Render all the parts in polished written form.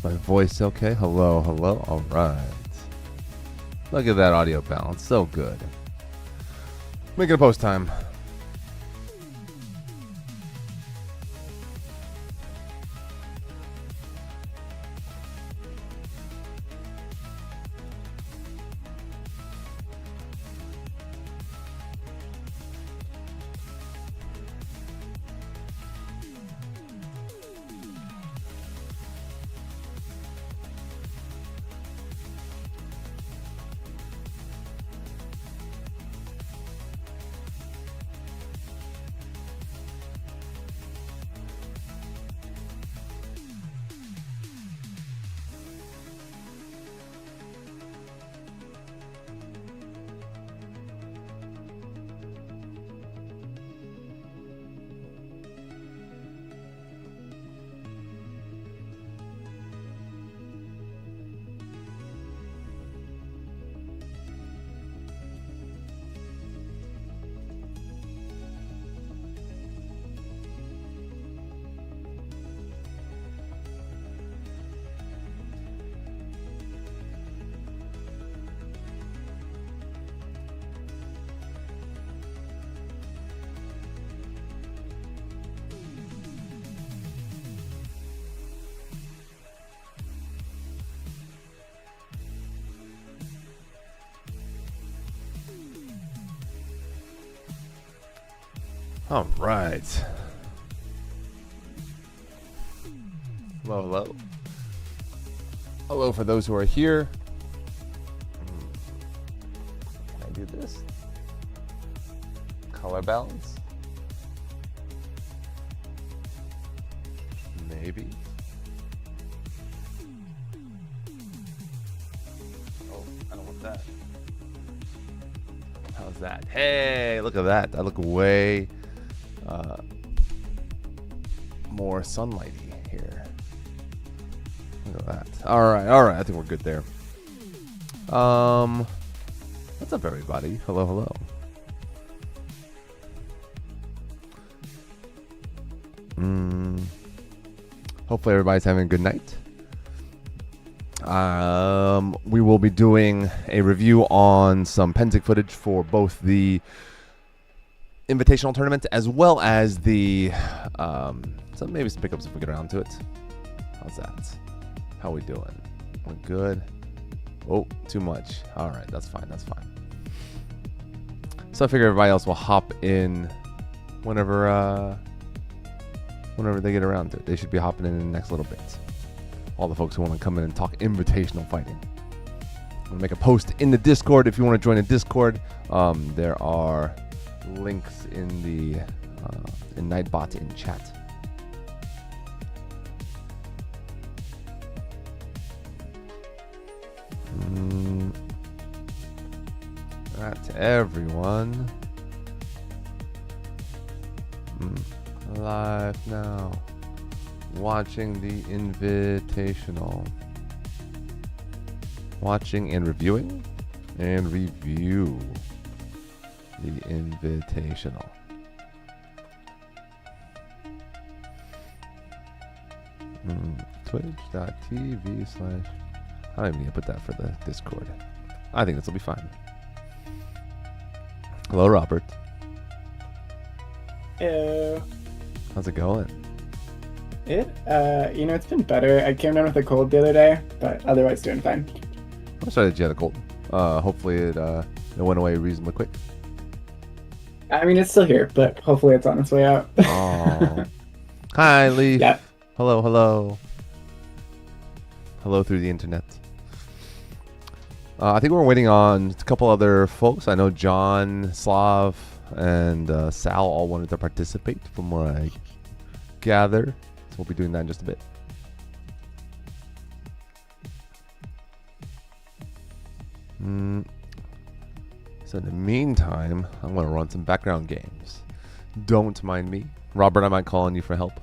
Is my voice okay? Hello, hello. All right. Look at that audio balance. So good. Making a post time. All right. Hello, hello. Hello for those who are here. Can I do this? Color balance? Maybe. Oh, I don't want that. How's that? Hey, look at that. I look way more sunlighty here. Look at that. All right. I think we're good there. What's up, everybody? Hello, hello. Hopefully, everybody's having a good night. We will be doing a review on some Pentac footage for both the Invitational tournament as well as the so maybe some pickups if we get around to it. How's that? How we doing? We're good. Oh, too much. All right, that's fine. That's fine. So I figure everybody else will hop in whenever they get around to it. They should be hopping in the next little bit. All the folks who want to come in and talk invitational fighting. I'm gonna make a post in the Discord if you want to join the Discord. There are links in the in Nightbot in chat. That to everyone. Live now. Watching the Invitational. Watching and reviewing? And review the Invitational. Twitch.tv/ I don't even need to put that for the Discord. I think this will be fine. Hello, Robert. Hello. How's it going? It's been better. I came down with a cold the other day, but otherwise doing fine. I'm sorry that you had a cold. Hopefully it went away reasonably quick. I mean, it's still here, but hopefully it's on its way out. Oh. Hi, Leaf. Yeah. Hello, hello. Hello through the internet. I think we're waiting on a couple other folks. I know John, Slav, and Sal all wanted to participate from where I gather. So we'll be doing that in just a bit. So in the meantime, I'm going to run some background games. Don't mind me. Robert, I might call on you for help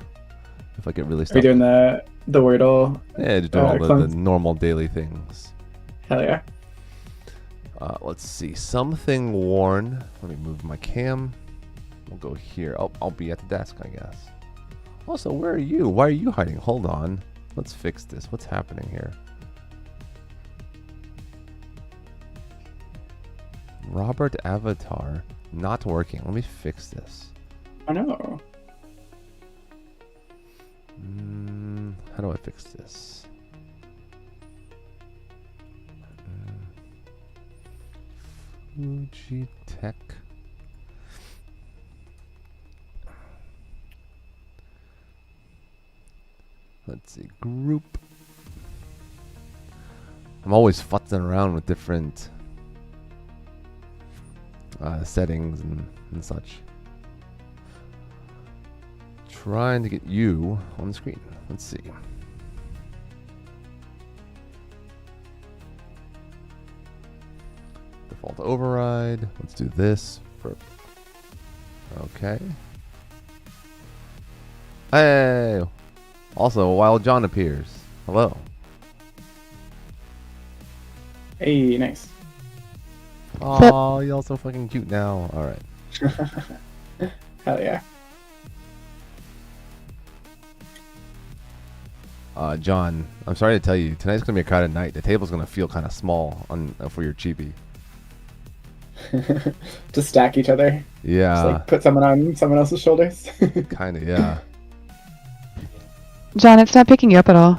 if I get really stuck. Are you doing the Wordle? Yeah, just doing all the normal daily things. Hell yeah. Let's see. Something worn. Let me move my cam. We'll go here. Oh, I'll be at the desk, I guess. Also, where are you? Why are you hiding? Hold on. Let's fix this. What's happening here? Robert avatar not working. Let me fix this. Oh no. How do I fix this? Fuji Tech. Let's see. Group. I'm always futzing around with different settings and such. Trying to get you on the screen. Let's see. Default override. Let's do this. Okay. Hey! Also, while John appears. Hello. Hey, nice. Oh, you're all so fucking cute now. Alright. Hell yeah. John, I'm sorry to tell you, tonight's gonna be a crowded night. The table's gonna feel kind of small for your chibi. Just stack each other. Yeah. Just like put someone on someone else's shoulders. Kind of, yeah. John, it's not picking you up at all.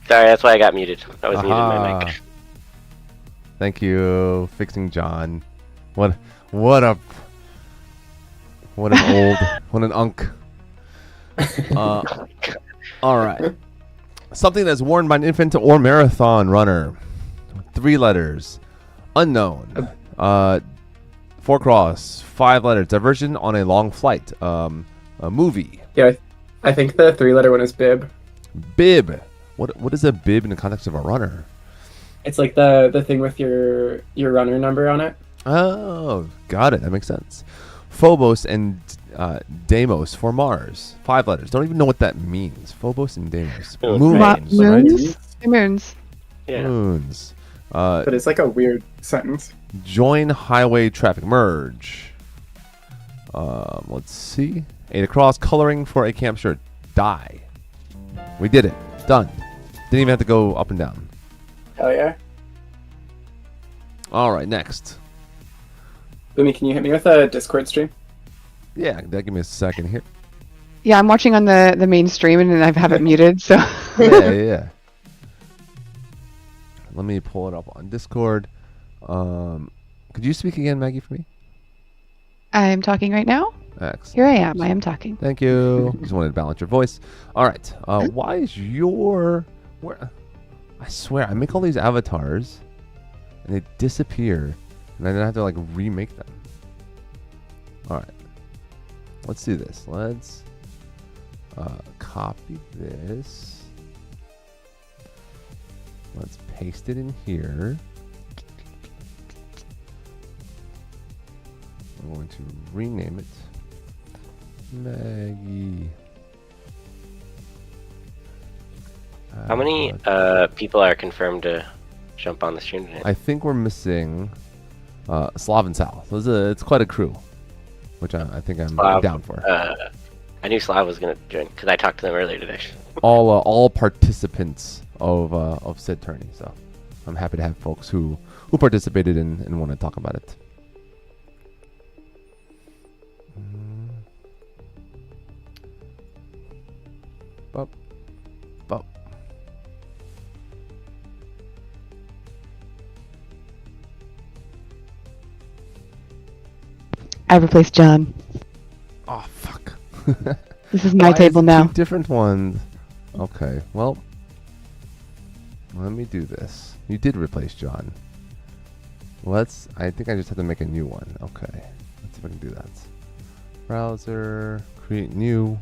Sorry, that's why I got muted. I was muted my Aha. mic. Thank you, fixing John. What an unk. All right. Something that's worn by an infant or marathon runner. 3 letters. Unknown. 4 cross. 5 letters. Diversion on a long flight. A movie. Yeah, I think the 3-letter one is bib. Bib. What is a bib in the context of a runner? It's like the thing with your runner number on it. Oh, got it. That makes sense. Phobos and Deimos for Mars. 5 letters. Don't even know what that means. Phobos and Deimos. Oh, Moons, right. right? Moons? Moons. Yeah. Moons. But it's like a weird sentence. Join highway traffic. Merge. Let's see. 8 across. Coloring for a camp shirt. Dye. We did it. Done. Didn't even have to go up and down. Hell yeah. All right, next. Lumi, can you hit me with a Discord stream? Yeah, give me a second here. Yeah, I'm watching on the main stream and I have it muted, so. Yeah. Let me pull it up on Discord. Could you speak again, Maggie, for me? I'm talking right now. Excellent. Here I am. I am talking. Thank you. Just wanted to balance your voice. All right. Why is your... Where? I swear, I make all these avatars, and they disappear, and then I have to, like, remake them. All right. Let's do this. Let's copy this. Let's paste it in here. I'm going to rename it Maggie. How many people are confirmed to jump on the stream tonight? I think we're missing Slav and Sal. It's quite a crew, which I think I'm Slav, down for. I knew Slav was going to join because I talked to them earlier today. All participants of said tourney. So I'm happy to have folks who participated and want to talk about it. Bop. Bop. I replaced John. Oh, fuck. This is my Why table is it now. 2 different ones. Okay, well, let me do this. You did replace John. I think I just have to make a new one. Okay, let's see if I can do that. Browser, create new.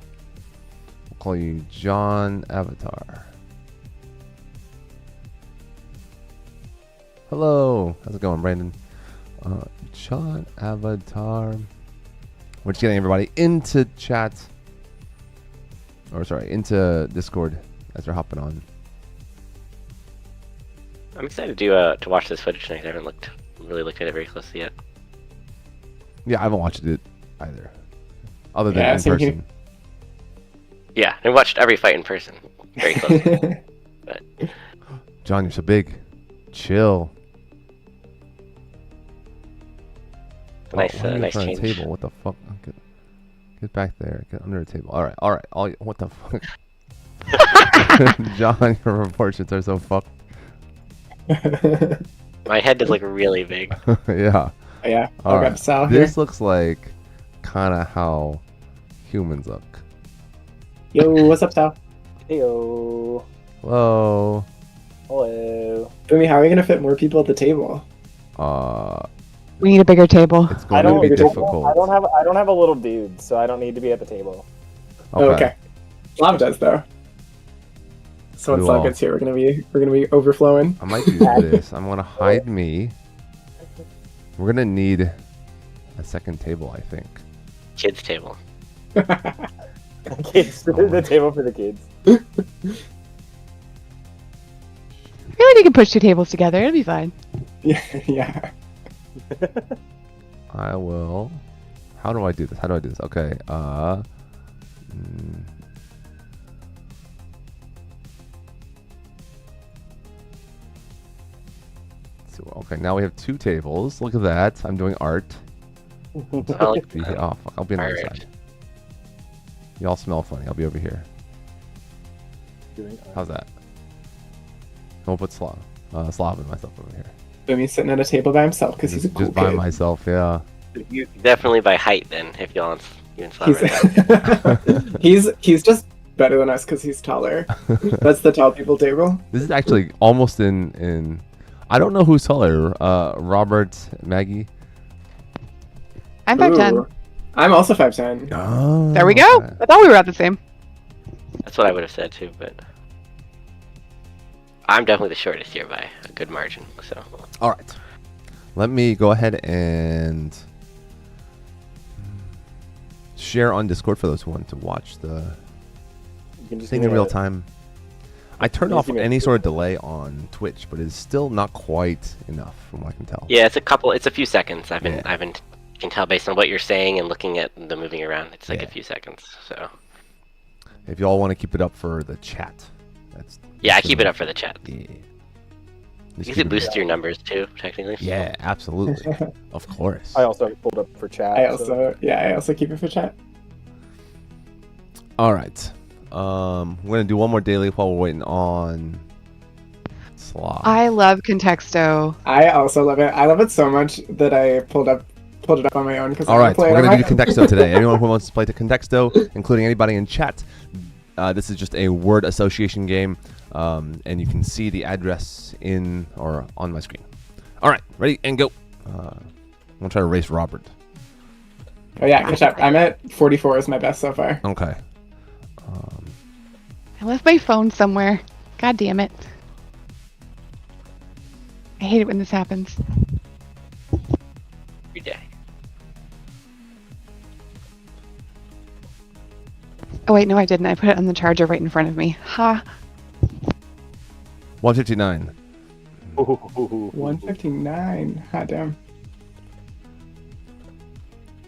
We'll call you John Avatar. Hello, how's it going, Brandon? John Avatar. We're just getting everybody into chat. Or sorry, into Discord as they're hopping on. I'm excited to watch this footage tonight. I haven't really looked at it very closely yet. Yeah, I haven't watched it either. Other than Yeah, in same here. person. Yeah, I watched every fight in person very closely. But John, you're so big. Chill. nice, why are you in nice front of the change. table? What the fuck? Get back there. Get under the table. All right. What the fuck? John, your proportions are so fucked. My head does look really big. Yeah. Yeah, All I'll right. grab Sal here. This looks like kind of how humans look. Yo, what's up, Sal? Heyo. Hello. Hello. Boomy, how are we gonna fit more people at the table? We need a bigger table. It's going to be difficult. I don't have a little dude, so I don't need to be at the table. Oh, okay. Slav does though. So when Cool. Slav gets here, we're gonna be overflowing. I might do this. I'm gonna hide me. We're gonna need a second table, I think. Kids table. Kids, the table for the kids. I feel like you can push 2 tables together. It'll be fine. Yeah. I will. How do I do this? Okay. So, okay, now we have 2 tables. Look at that. I'm doing art. I like Oh, fuck. I'll be on the other art. side. Y'all smell funny. I'll be over here. How's that? I'll put Slav and myself over here. Boomy's sitting at a table by himself because he's a cool Just by kid. myself, yeah. You definitely by height then, if y'all want you and Slav right He's just better than us because he's taller. That's the tall people table. This is actually almost in. I don't know who's taller. Robert, Maggie. I'm 5'10". Ooh. I'm also 5'10". Oh, There we go. okay. I thought we were about the same. That's what I would have said too, but I'm definitely the shortest here by a good margin. So All right. Let me go ahead and share on Discord for those who want to watch the You can just thing give in me real a- time. I turned Just off give me a- any sort of delay on Twitch, but it's still not quite enough from what I can tell. yeah, it's a few seconds. Yeah. You can tell based on what you're saying and looking at the moving around. It's like Yeah. a few seconds. So If y'all want to keep it up for the chat, that's yeah, I keep it up for the chat. Yeah. Just Because keep it boosts your numbers too, technically. so- Yeah, absolutely. Of course. I also pulled up for chat. I so- also keep it for chat. All right. We're gonna do one more daily while we're waiting on Slav. I love Contexto. I also love it. I love it so much that I pulled it up on my own because All right, play we're it on gonna my do Contexto today. Anyone who wants to play the Contexto, including anybody in chat, this is just a word association game, and you can see the address in or on my screen. All right, ready and go. I'm gonna try to race Robert. Oh yeah, catch up. I'm at 44 is my best so far. Okay. I left my phone somewhere. God damn it. I hate it when this happens. Every day. Oh wait, no I didn't. I put it on the charger right in front of me. Ha. 159. 159. Hot damn.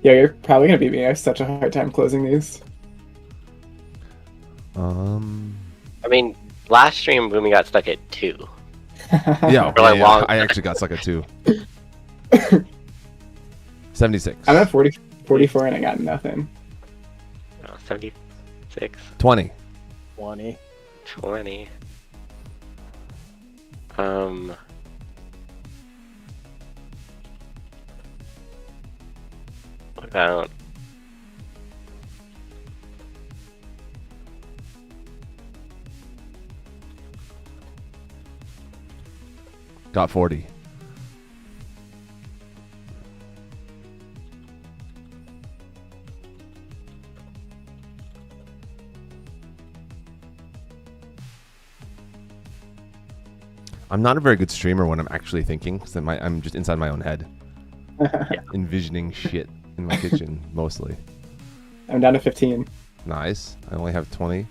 Yeah, you're probably gonna beat me. I have such a hard time closing these. I mean, last stream Boomy got stuck at 2. Yeah, For like yeah, long- I actually got stuck at 2. 76. I'm at 44 and I got nothing. Oh, 76, 20. 20. 20. What about? Got 40. I'm not a very good streamer when I'm actually thinking, because I'm just inside my own head, envisioning shit in my kitchen mostly. I'm down to 15. Nice. I only have 20.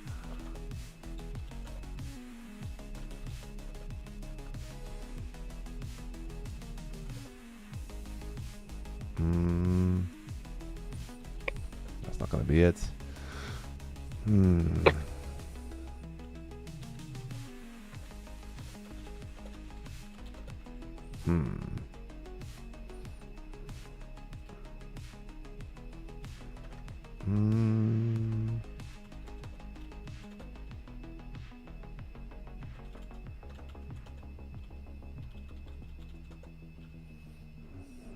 That's not gonna be it. Hmm. Hmm. Hmm.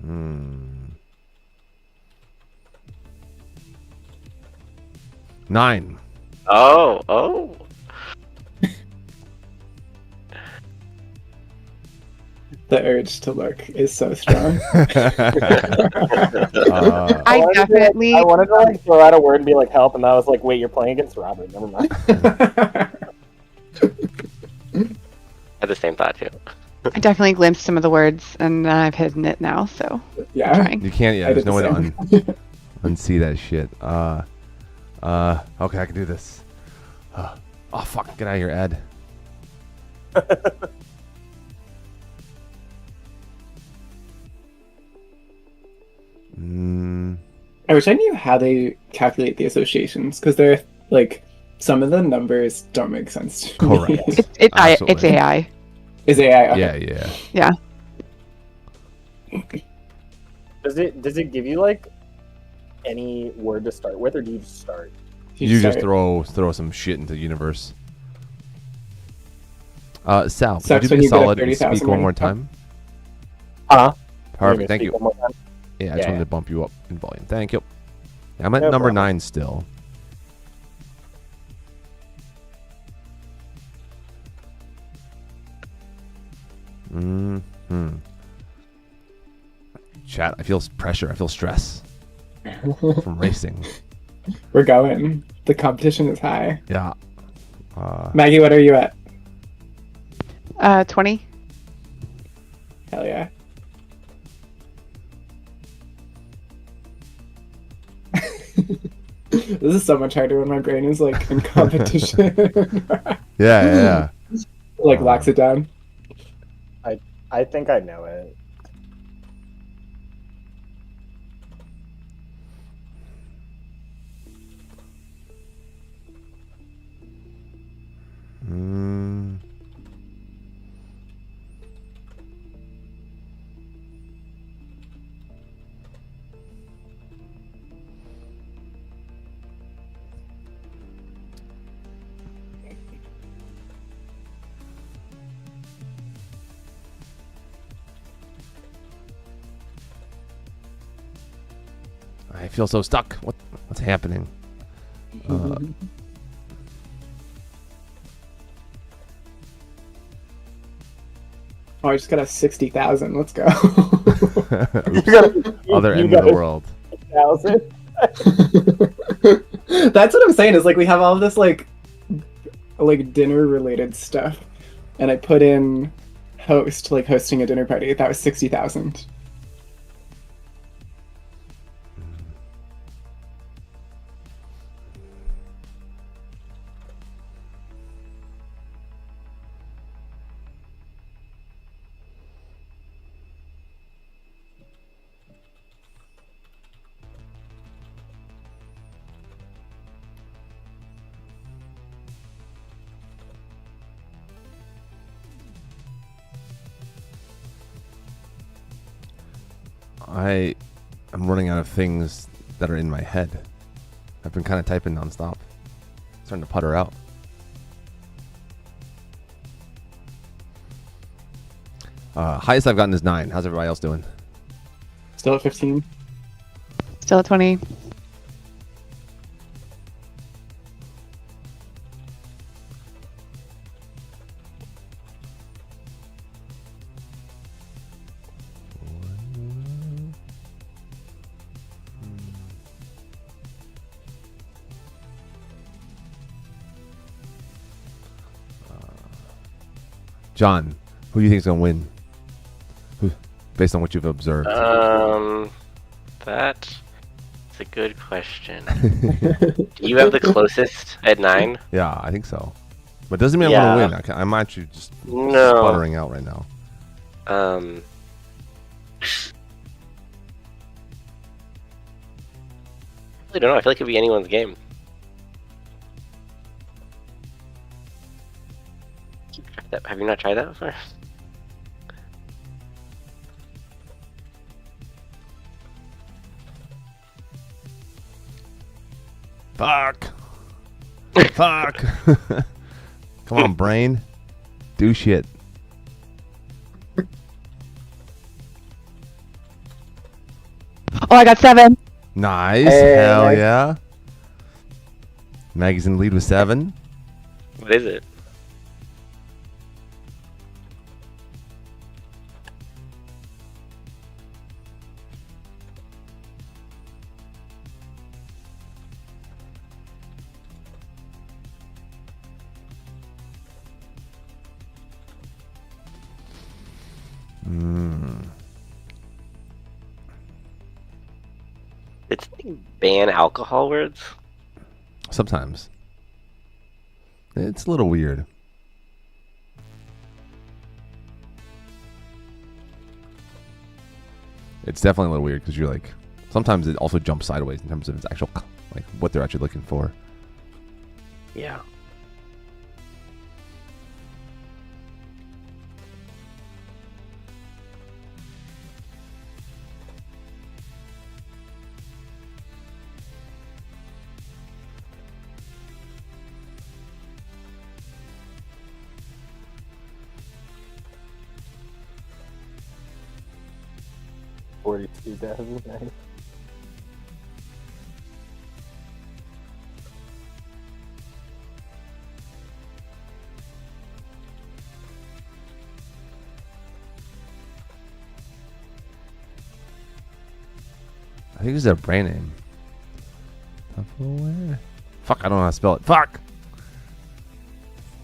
Hmm. 9. Oh. The urge to look is so strong. I wanted to, definitely, I wanted to like throw out a word and be like help, and I was like, wait, you're playing against Robert. Never mind. Had the same thought too. I definitely glimpsed some of the words, and I've hidden it now. So I'm Yeah. trying. You can't. Yeah, I there's did no way the to same. unsee that shit. Okay, I can do this. Oh fuck! Get out of here, Ed. Mm, I wish I knew how they calculate the associations, because they're like some of the numbers don't make sense to me. Correct. It's Absolutely. AI. Is AI? Okay. yeah. Yeah. Does it give you like any word to start with, or do you just start? You just start- throw some shit into the universe. Sal, could Sucks you do when me a you get a solid and 30,000 speak one more ring. time? Huh? Perfect. Thank Speak you. one more time? Yeah, I just Yeah, wanted to bump you up in volume. Thank you. Yeah, I'm at No number problem. 9 still. Hmm. Chat, I feel pressure. I feel stress from racing. We're going. The competition is high. Yeah. Maggie, what are you at? 20. Hell yeah. This is so much harder when my brain is like in competition. Yeah. Like locks it down. I think I know it. Mm. I feel so stuck. What's happening? Oh, I just got a 60,000. Let's go. Oops. Other You end of got the a world. 1,000. That's what I'm saying. Is like we have all this like dinner related stuff, and I put in hosting a dinner party. That was 60,000. I am running out of things that are in my head. I've been kind of typing nonstop. Starting to putter out. Highest I've gotten is 9. How's everybody else doing? Still at 15. Still at 20. John, who do you think is going to win? Based on what you've observed. That's a good question. Do you have the closest at 9? Yeah, I think so. But doesn't mean I'm Yeah. going to win. I'm actually just No. sputtering out right now. I don't know. I feel like it could be anyone's game. Have you not tried that before? Fuck. Fuck. Come on, brain. Do shit. Oh, I got 7. Nice. Hey, Hell nice. yeah. Maggie's in the lead with 7. What is it? Did something ban alcohol words? Sometimes. It's a little weird. It's definitely a little weird because you're like, sometimes it also jumps sideways in terms of its actual, like what they're actually looking for. Yeah. $42,000. I think this is a brand name. Tupperware? Fuck, I don't know how to spell it. Fuck!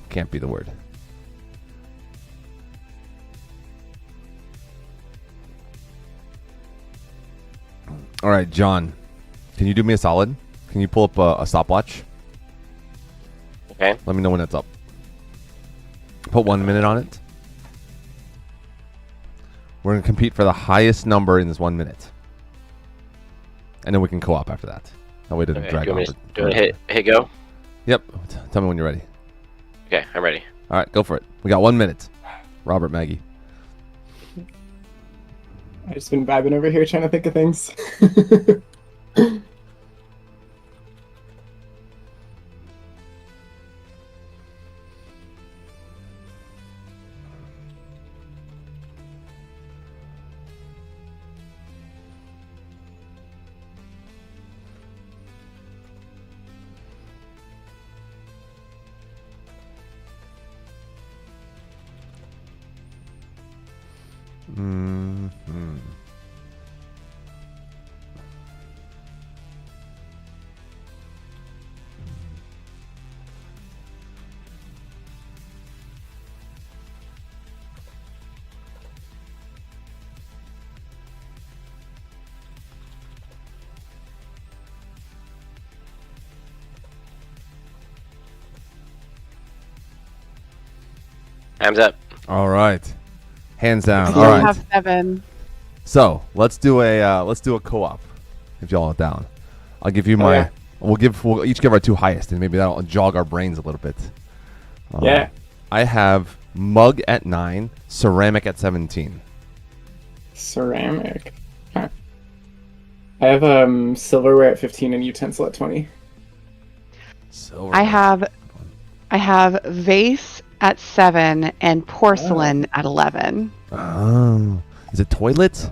Can't be the word. All right, John. Can you do me a solid? Can you pull up a stopwatch? Okay. Let me know when it's up. Put 1 minute on it. We're going to compete for the highest number in this 1 minute. And then we can co-op after that. That way it doesn't Okay. drag Do you on. want me to do it? Hit go? Yep. Tell me when you're ready. Okay, I'm ready. All right, go for it. We got 1 minute. Robert, Maggie. I've just been vibing over here trying to think of things. Mm-hmm. Time's up. All right. Hands down. I All right. have 7. So let's do a co-op. If y'all are down, I'll give you my. yeah. We'll each give our 2 highest, and maybe that'll jog our brains a little bit. Yeah. I have mug at 9, ceramic at 17. Ceramic. Huh. I have silverware at 15 and utensil at 20. Silver. I have vase at 7 and porcelain at 11. Oh, is it toilet?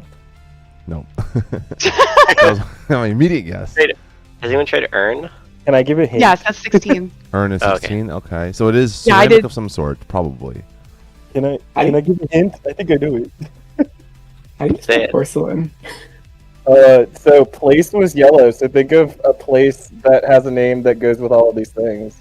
No. That was my immediate guess. Has anyone tried to earn? Can I give a hint? Yes, that's 16. Earn is Oh, okay. 16. Okay, so it is Yeah, I ceramic did- of some sort, probably. Can I give a hint? I think I know it. How do you Say spell it. porcelain? So place was yellow. So think of a place that has a name that goes with all of these things.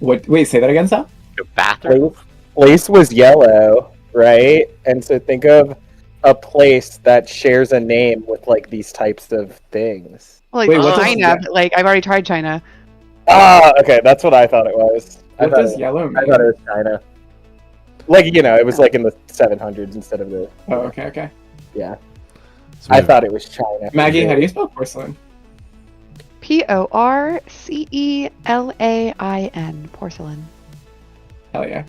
What? Wait, say that again, Sal? Your bathroom? Place was yellow, right? And so think of a place that shares a name with like these types of things. Well, like Wait, what does- China, but like I've already tried China. Ah, okay, that's what I thought it was. What does yellow mean? I thought it was China. Like, you know, it was like in the 700s instead of the. Oh, okay, okay. Yeah. So we I have- thought it was China. Maggie, how do you spell porcelain? Porcelain. Porcelain. Hell yeah.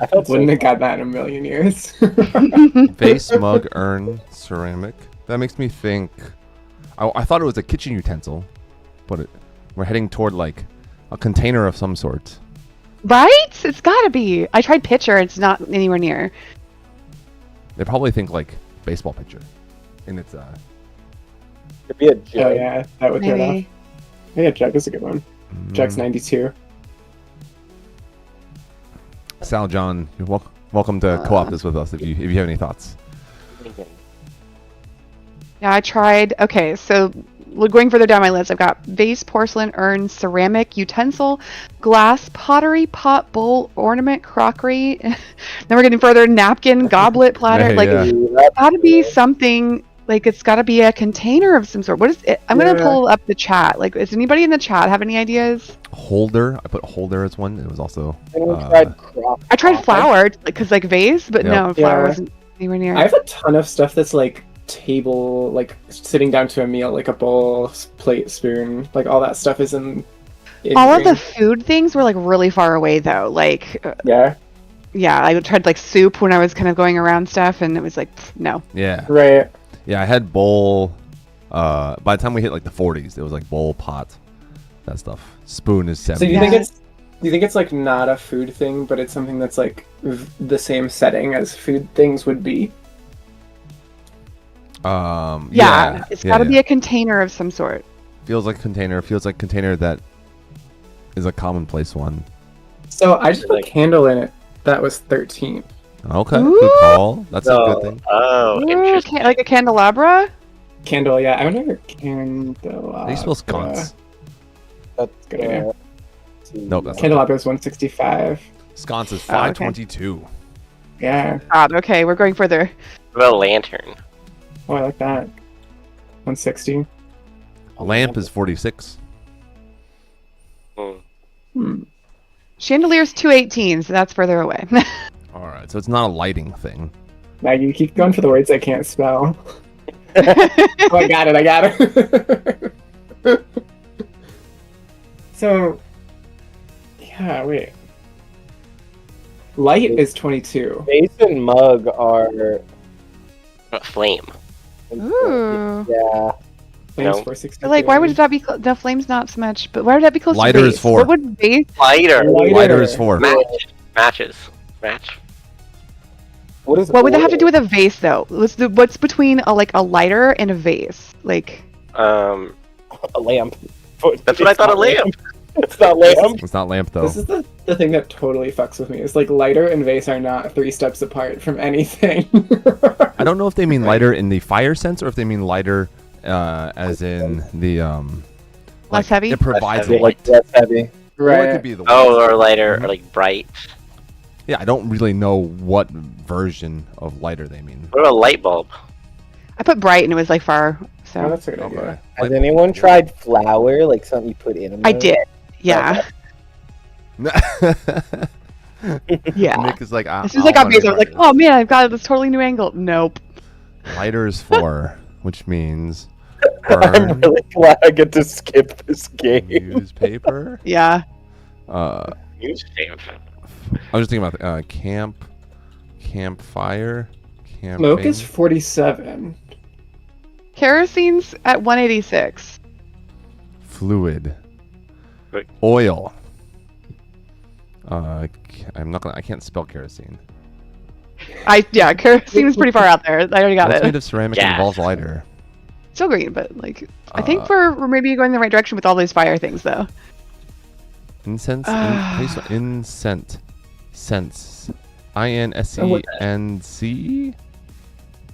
I felt so Wouldn't have got that in a million years. Vase, mug, urn, ceramic. That makes me think. I thought it was a kitchen utensil, but we're heading toward like a container of some sort. Right? It's gotta be. I tried pitcher. It's not anywhere near. They probably think like baseball pitcher, and it's Could be a jug. Oh yeah, that would throw it off. Maybe. Yeah, Jug is a good one. Jug's 92. Sal John, you're welcome to co-op this with us if you have any thoughts. Yeah, I tried. Okay, so going further down my list, I've got vase, porcelain, urn, ceramic, utensil, glass, pottery, pot, bowl, ornament, crockery. Then we're getting further: napkin, goblet, platter. Hey, like, yeah. it's got to be something. Like, it's got to be a container of some sort. What is it? I'm gonna pull up the chat. Like, does anybody in the chat have any ideas? Holder. I put holder as one. It was also. Anyone tried crop? I tried flower, because like vase, but Yep. no, flower Yeah. wasn't anywhere near. I have a ton of stuff that's like table, like sitting down to a meal, like a bowl, plate, spoon, like all that stuff is in All of green. the food things were like really far away though. Like, Yeah, yeah, I tried like soup when I was kind of going around stuff, and it was like, no. Yeah. right. Yeah, I had bowl. By the time we hit like the 40s, it was like bowl, pot, that stuff. Spoon is 70. So Yeah. do you think it's like not a food thing, but it's something that's like the same setting as food things would be? Yeah, it's got to be a container of some sort. Feels like a container. Feels like container that is a commonplace one. So I just put Like- candle in it. That was 13. Okay, Ooh. good call. That's a good thing. Oh, Ooh, interesting. like a candelabra. Candle, yeah. I wonder if candelabra. How do you spell sconce? That's Good idea. Nope, that's not. Candelabra is 165. Sconce is Oh, okay. 522. Yeah. God, okay, we're going further. What about a lantern? Oh, I like that. 160. A lamp is 46. Hmm. Hmm. Chandelier's 218, so that's further away. All right, so it's not a lighting thing. Maggie, you keep going for the words I can't spell. Oh, I got it. So, yeah, wait. Light is 22. Vase and mug are. A flame. Ooh. Yeah. Flames No. 460. But like, why would that be? The flame's not so much, but why would that be close Lighter to is base? 4. What would base? Lighter. Lighter is 4. Matches. Match. What is? What would that have to do with a vase, though? What's between a lighter and a vase? Like, a lamp? That's what I thought. A lamp. It's not lamp. It's not lamp though. This is the thing that totally fucks with me. It's like lighter and vase are not 3 steps apart from anything. I don't know if they mean lighter in the fire sense or if they mean lighter as in the Less heavy? It provides heavy. light. Like less heavy. Or it Right. could be the Oh, light. or lighter, or like bright. Yeah, I don't really know what version of lighter they mean. What about a light bulb? I put bright and it was like far. Oh, So that's a good idea. Has anyone tried flour? Like something you put in a I mug? did. Yeah. Yeah. Nick is like, As soon as I got base, I was like, oh man, I've got this totally new angle. Nope. Lighter is 4, which means I'm burn, really glad I get to skip this game. newspaper. Yeah. Newspaper. I was just thinking about campfire, Smoke is camping. 47. Kerosene's at 186. Fluid, Wait. oil. I can't spell kerosene. Kerosene is pretty far out there. I already got What's made it. of ceramic and Yeah. involves lighter? Still green, but like, I think Uh, we're maybe going the right direction with all these fire things, though. Incense. How do you spell incent. Sense. INSENC.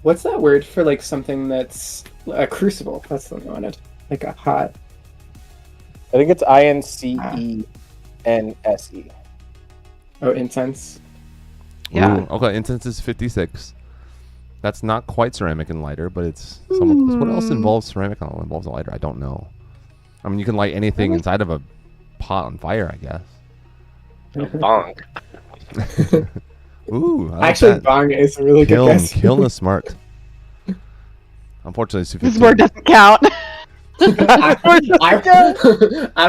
What's that word for like something that's a crucible? That's the one I wanted. Like a hot. I think it's INCENSE. Oh, incense. Yeah. Ooh, okay, incense is 56. That's not quite ceramic and lighter, but it's somewhat close. What else involves ceramic and involves a lighter? I don't know. I mean, you can light anything inside of a pot on fire, I guess. A bonk. Ooh, I like Actually, that. bong is a really good Kiln, guess. kiln is smart. Unfortunately, it's 215. This word doesn't count. I'm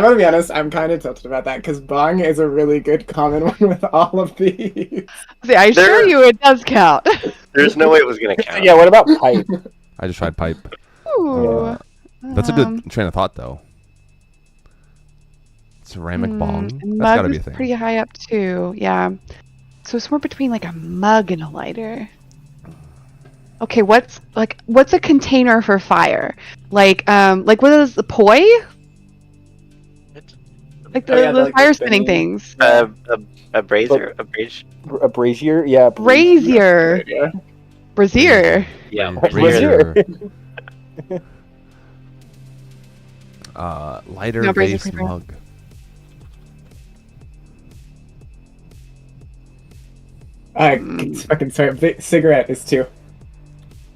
gonna be honest, I'm kind of tilted about that because bong is a really good common one with all of these. See, I assure you it does count. There's no way it was gonna count. Yeah, what about pipe? I just tried pipe. Ooh. That's a good train of thought, though. Ceramic bong. That's Mug gotta be a is thing. pretty high up too. Yeah. So it's more between like a mug and a lighter. Okay, what's a container for fire? Like what is the poi? Like Oh, yeah, the like fire the spinning spinning- things. A brazier, a brage. A brazier? Yeah. Brazier. Yeah. Brazier. Yeah, Brazier. Lighter No, brazier base paper. mug. It's fucking sorry. Cigarette is 2.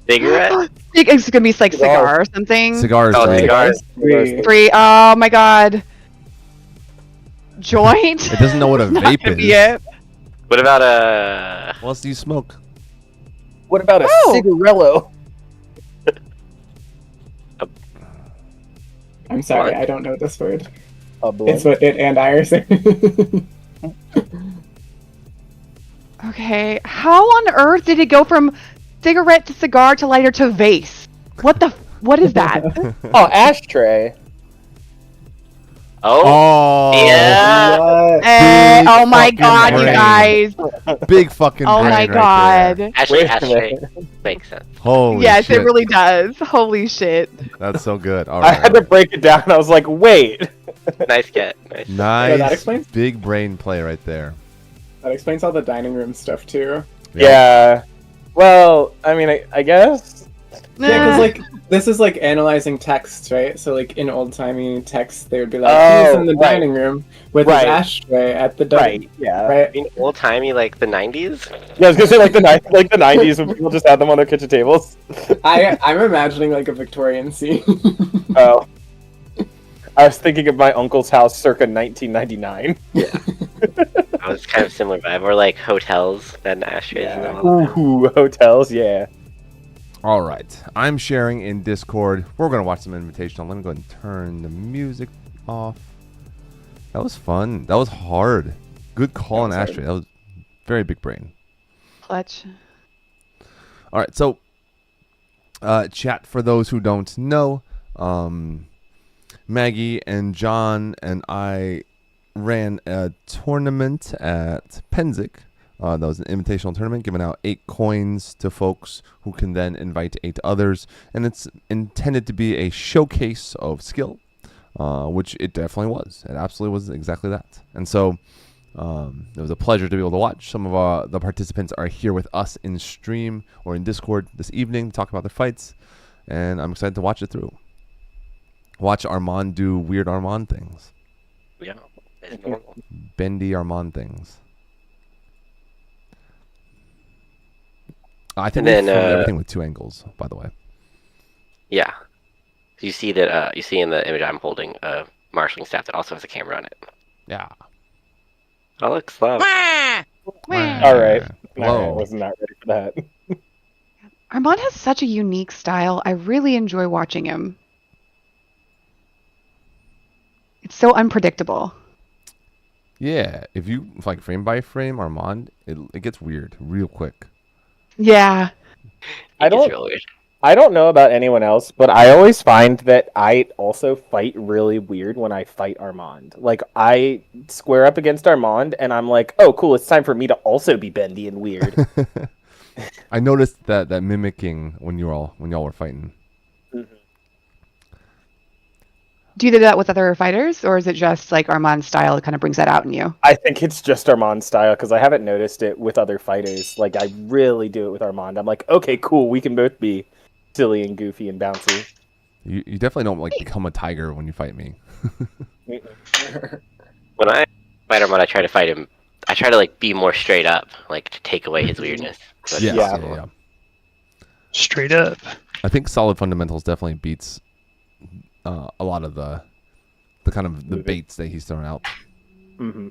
Cigarette. It's gonna be like Cigar. cigar or something. Cigars. Oh, three. cigars. 3. 3. Oh my god. Joint. It doesn't know what a Not vape gonna is. be it. What about a? What else do you smoke? What about a Oh. cigarello? I'm sorry, Blunt? I don't know this word. A blunt? It's what it and I are saying. Okay. How on earth did it go from cigarette to cigar to lighter to vase? What is that? Oh, ashtray. Oh, Oh, yeah. What? Big Oh my fucking god, you brain. guys. big fucking Oh brain my right god. there. Actually, Wait a ashtray makes sense. Holy Yes, shit. it really does. Holy shit. That's so good. All I right. had to break it down. I was like, wait. Nice get. Nice. Nice. that explains- Big brain play right there. That explains all the dining room stuff too. Yeah. Well, I mean, I guess. Yeah, because like this is like analyzing text, right? So like in old timey text, they would be like, Oh, "He's in the right. dining room with Right. his ashtray at the dining." Right. Yeah. Right. I mean, old timey, like the '90s. Yeah, I was gonna say like the '90s when people just had them on their kitchen tables. I'm imagining like a Victorian scene. Oh. I was thinking of my uncle's house circa 1999. I was kind of similar vibe, or like hotels that had ashtrays in them. Ooh, hotels, yeah. All right. I'm sharing in Discord. We're going to watch some Invitational. Let me go ahead and turn the music off. That was fun. That was hard. Good call on That was Ashtray. That was very big brain. Clutch. All right. So, chat for those who don't know, Maggie and John and I ran a tournament at Penzik. That was an invitational tournament, giving out 8 coins to folks who can then invite 8 others. And it's intended to be a showcase of skill, which it definitely was. It absolutely was exactly that. And so it was a pleasure to be able to watch. Some of the participants are here with us in stream or in Discord this evening to talk about their fights. And I'm excited to watch it through. Watch Armand do weird Armand things. Yeah, it's normal. Bendy Armand things. I think And they then, filmed everything with 2 angles, by the way. Yeah. You see that? You see in the image I'm holding a marshalling staff that also has a camera on it. Yeah. Oh, look, Slav. All right. Whoa. I was not ready for that. Armand has such a unique style. I really enjoy watching him. It's so unpredictable. Yeah, if you like frame by frame Armand, it gets weird real quick. Yeah. I It gets don't- real weird. I don't know about anyone else, but I always find that I also fight really weird when I fight Armand. Like, I square up against Armand, and I'm like, oh, cool, it's time for me to also be bendy and weird. I noticed that mimicking when y'all were fighting. Do you do that with other fighters, or is it just like Armand's style that kind of brings that out in you? I think it's just Armand's style, because I haven't noticed it with other fighters. Like, I really do it with Armand. I'm like, okay, cool, we can both be silly and goofy and bouncy. You definitely don't like become a tiger when you fight me. When I fight Armand, I try to fight him. I try to like be more straight up, like to take away his weirdness. So it's Yes, Yeah. yeah. Straight up. I think Solid Fundamentals definitely beats a lot of the kind of the baits that he's throwing out. Mm-hmm.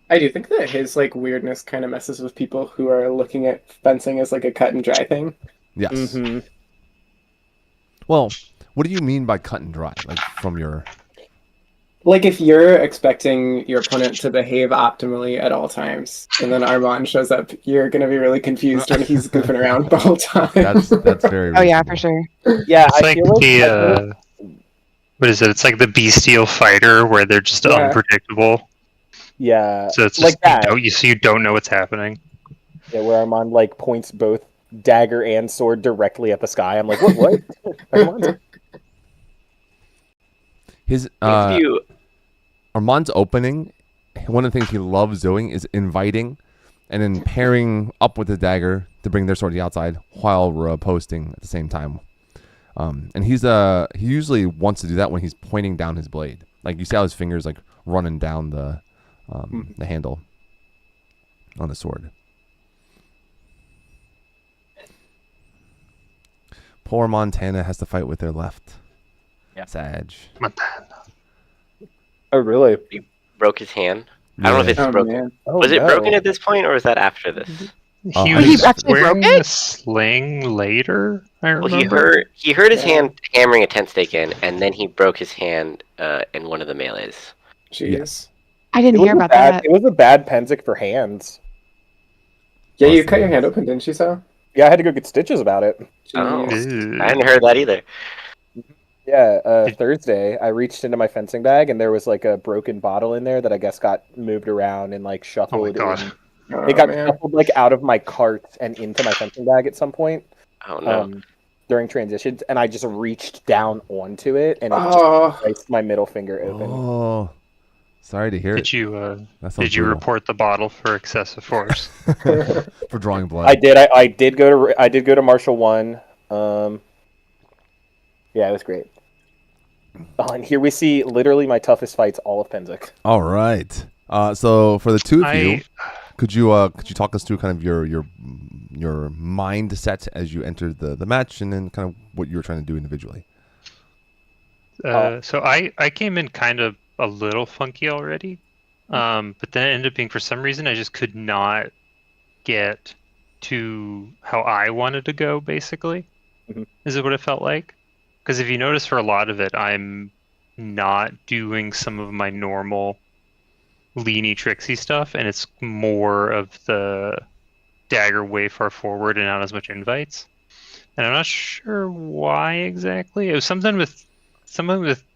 I do think that his like weirdness kind of messes with people who are looking at fencing as like a cut and dry thing. Yes. Mm-hmm. Well, what do you mean by cut and dry? Like from your Like if you're expecting your opponent to behave optimally at all times, and then Armand shows up, you're gonna be really confused when he's goofing around the whole time. that's very Oh yeah, for reasonable. sure. Yeah, It's I like feel like the what is it? It's like the bestial fighter where they're just Yeah. unpredictable. yeah, So it's just like that. you don't know what's happening. Yeah, where Armand like points both dagger and sword directly at the sky. I'm like, what? Armand? His If you Armand's opening, one of the things he loves doing is inviting and then pairing up with the dagger to bring their sword to the outside while posting at the same time. And he usually wants to do that when he's pointing down his blade. Like you see how his fingers like running down the handle on the sword. Poor Montana has to fight with their left. Yeah. Sag. Oh, really? he broke his hand. I don't know if it's Oh broken. man. Oh, Was it no. broken at this point, or was that after this? Oh, He I was think- actually broke wearing it? a sling later. I Well, remember. he hurt his Yeah. hand hammering a tent stake in, and then he broke his hand in one of the melees. Jeez. Yes. I didn't hear about that. It was a bad Penzic for hands. Yeah, you Awesome. cut your hand open, didn't you, so? Yeah, I had to go get stitches about it. Oh. Jeez. I hadn't heard that either. Yeah, Did- Thursday, I reached into my fencing bag and there was like a broken bottle in there that I guess got moved around and like shuffled. Oh my god. in. Oh, It got man. shuffled like out of my cart and into my fencing bag at some point Oh no. during transitions, and I just reached down onto it and it Oh, just sliced my middle finger open. Oh, sorry to hear Did it. you That sounds did you brutal. report the bottle for excessive force? For drawing blood? I did. I did go to Marshall 1. Yeah, it was great. Oh, and here we see literally my toughest fights, all of Penzic. All right. So for the two of you, I could you talk us through kind of your mindset as you entered the match, and then kind of what you were trying to do individually? so I came in kind of a little funky already, but then it ended up being, for some reason, I just could not get to how I wanted to go. Basically, Mhm. is it what it felt like? Because if you notice, for a lot of it, I'm not doing some of my normal leany tricksy stuff, and it's more of the dagger way far forward and not as much invites. And I'm not sure why exactly. It was something with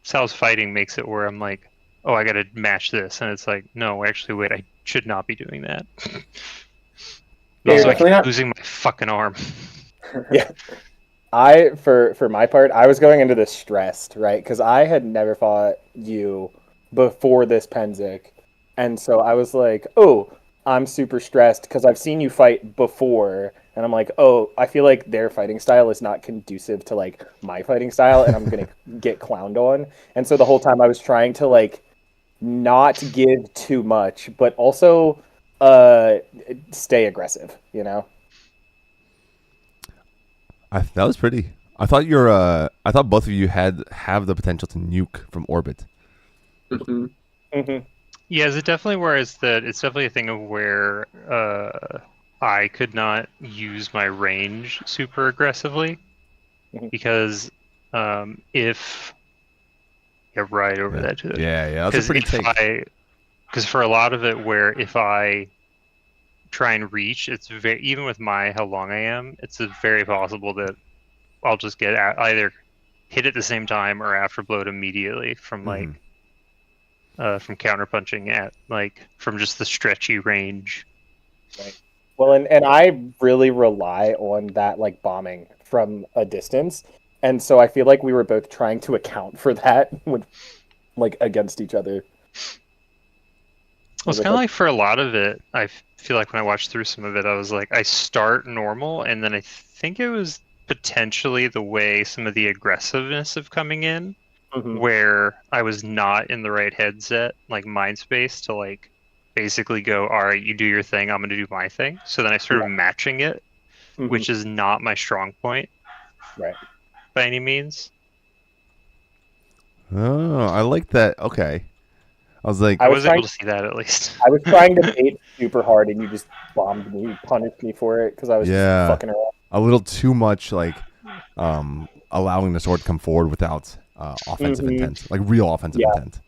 Sal's fighting makes it where I'm like, oh, I gotta match this, and it's like, no, actually, wait, I should not be doing that. Yeah, Also, I definitely keep not- losing my fucking arm. Yeah. For my part, I was going into this stressed, right? Because I had never fought you before this Penzic. And so I was like, oh, I'm super stressed because I've seen you fight before. And I'm like, oh, I feel like their fighting style is not conducive to like my fighting style, and I'm going to get clowned on. And so the whole time I was trying to like not give too much, but also stay aggressive, you know? That was pretty. I thought I thought both of you have the potential to nuke from orbit. Mhm. Mm-hmm. Yeah, is it definitely whereas that it's definitely a thing of where I could not use my range super aggressively Mhm. because if right over that too. Yeah, that's a pretty take. Because for a lot of it, where if I try and reach, it's very, even with how long I am, it's very possible that I'll just get either hit at the same time or afterblowed immediately from like from counterpunching at like from just the stretchy range. Well, and I really rely on that like bombing from a distance, and so I feel like we were both trying to account for that with like against each other. Well, it's kind of like for a lot of it, I feel like when I watched through some of it, I was like, I start normal, and then I think it was potentially the way some of the aggressiveness of coming in, Mhm. where I was not in the right headset, like mind space, to like basically go, all right, you do your thing, I'm going to do my thing. So then I started matching it, Mhm. which is not my strong point, Right. by any means. Oh, I like that. Okay. I was like, I was was trying- able to see that at least. I was trying to bait super hard, and you just bombed me, you punished me for it because I was Yeah. just fucking around. a little too much like allowing the sword to come forward without offensive Mhm. intent, like real offensive Yeah. intent.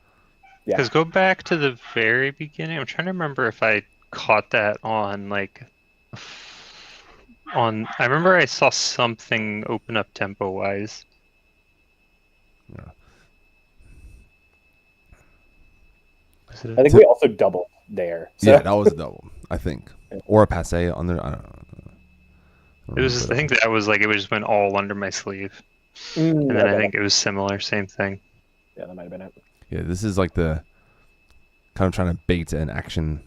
Yeah. Because go back to the very beginning. I'm trying to remember if I caught that on like on. I remember I saw something open up tempo wise. Yeah. I think we also doubled there. So. Yeah, that was a double, I think, or a passe on there. I don't know. It was just, I think that was like it just went all under my sleeve, Mm, and then I okay. think it was similar, same thing. Yeah, that might have been it. Yeah, this is like the kind of trying to bait an action.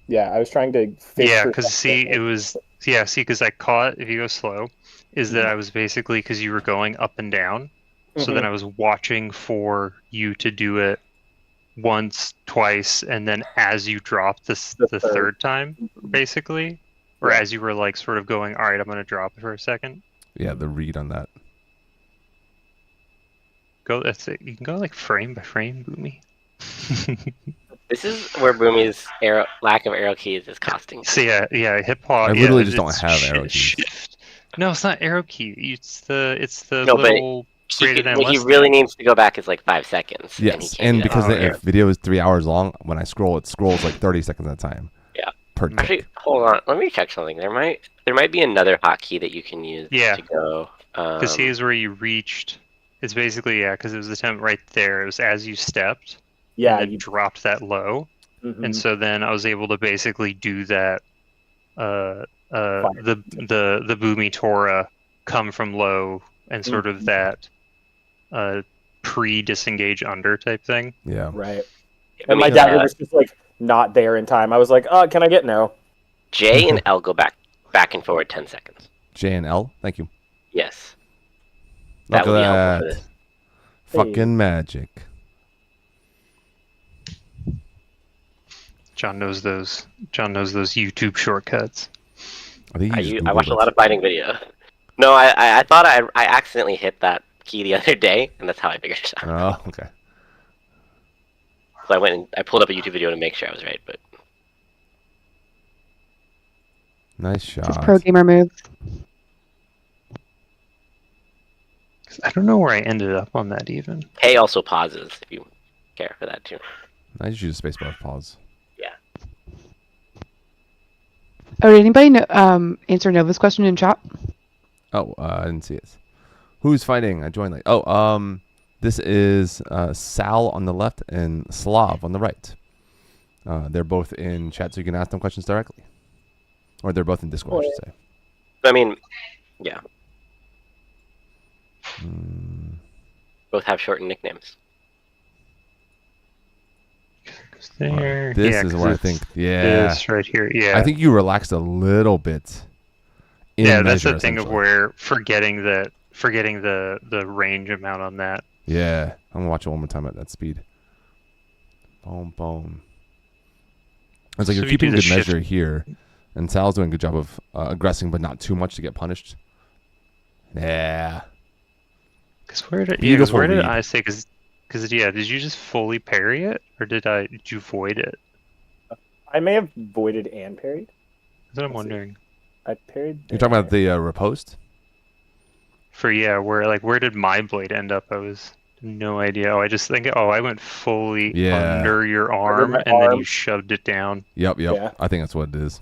Yeah, I was trying to. Fish Yeah, for because see, something. it was because I caught if you go slow, is that I was basically because you were going up and down, so then I was watching for you to do it once, twice, and then as you dropped the third time, basically, or Yeah. as you were like sort of going, all right, I'm gonna drop it for a second. Yeah, the read on that. Go, that's it. You can go like frame by frame, Boomy. This is where Boomy's lack of arrow keys is costing. So yeah, hip hop. I literally just don't have arrow keys. Shift. No, it's not arrow key. It's the No, but little greater than What he less really than. needs to go back is like 5 seconds. Yes, and, and because Oh, the yeah. video is 3 hours long, when I scroll, it scrolls like 30 seconds at a time. Yeah. Per tick. Actually, hold on. Let me check something. There might be another hotkey that you can use Yeah. to go. Because here's where you reached. It's basically because it was the temp right there. It was as you stepped. Yeah, And then dropped that low, Mhm. and so then I was able to basically do that. The Boomy Tora come from low and sort of that pre-disengage under type thing. Yeah. Right. I And my mean, dagger was just like not there in time. I was like, "Oh, can I get no?" J and L go back and forward 10 seconds. J and L. Thank you. Yes. Look That would be helpful at for that. this. Fucking magic. John knows those YouTube shortcuts. I think you just I watched a Googled lot it. of fighting video. No, I thought I accidentally hit that key the other day, and that's how I figured it out. Oh, okay. So I went and I pulled up a YouTube video to make sure I was right, but Nice Just shot. pro gamer moves. I don't know where I ended up on that even. K also pauses if you care for that too. Nice use of spacebar pause. Oh, did anybody answer Nova's question in chat? Oh, I didn't see it. Who's fighting? I joined late. This is Sal on the left and Slav on the right. They're both in chat, so you can ask them questions directly. Or they're both in Discord, I should say. I mean, yeah, both have shortened nicknames. There. This yeah, is 'cause where I it's think, yeah. this right here. Yeah. I think you relaxed a little bit. In yeah, that's measure, the thing of essentially. where forgetting the range amount on that. Yeah, I'm gonna watch it one more time at that speed. Boom, boom. It's like So you're you keeping do the good measure shift. here, and Sal's doing a good job of aggressing, but not too much to get punished. Yeah. Because where did Beautiful where did read. I say? Because yeah, did you just fully parry it, or did you void it? I may have voided and parried. That's what I'm Let's see. wondering. I parried. You're talking about the riposte? For where did my blade end up? I was no idea. Oh, I just think I went fully Yeah. under your arm, my and then arm. you shoved it down Yep. Yeah. I think that's what it is.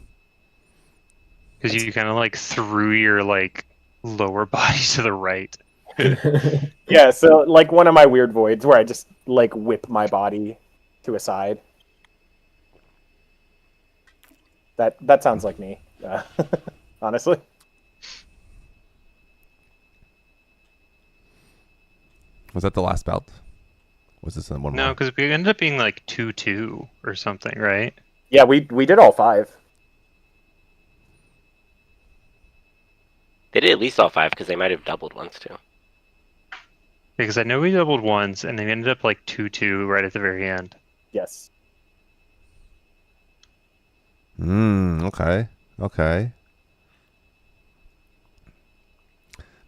because you kind of like threw your like lower body to the right. Yeah, so like one of my weird voids where I just like whip my body to a side. That sounds like me, honestly. Was that the last bout? Was this one more? No, because we ended up being like 2-2 or something, right? Yeah, we did all 5. They did at least all 5 because they might have doubled once too. Because I know we doubled once, and they ended up like 2-2 right at the very end. Yes. Okay.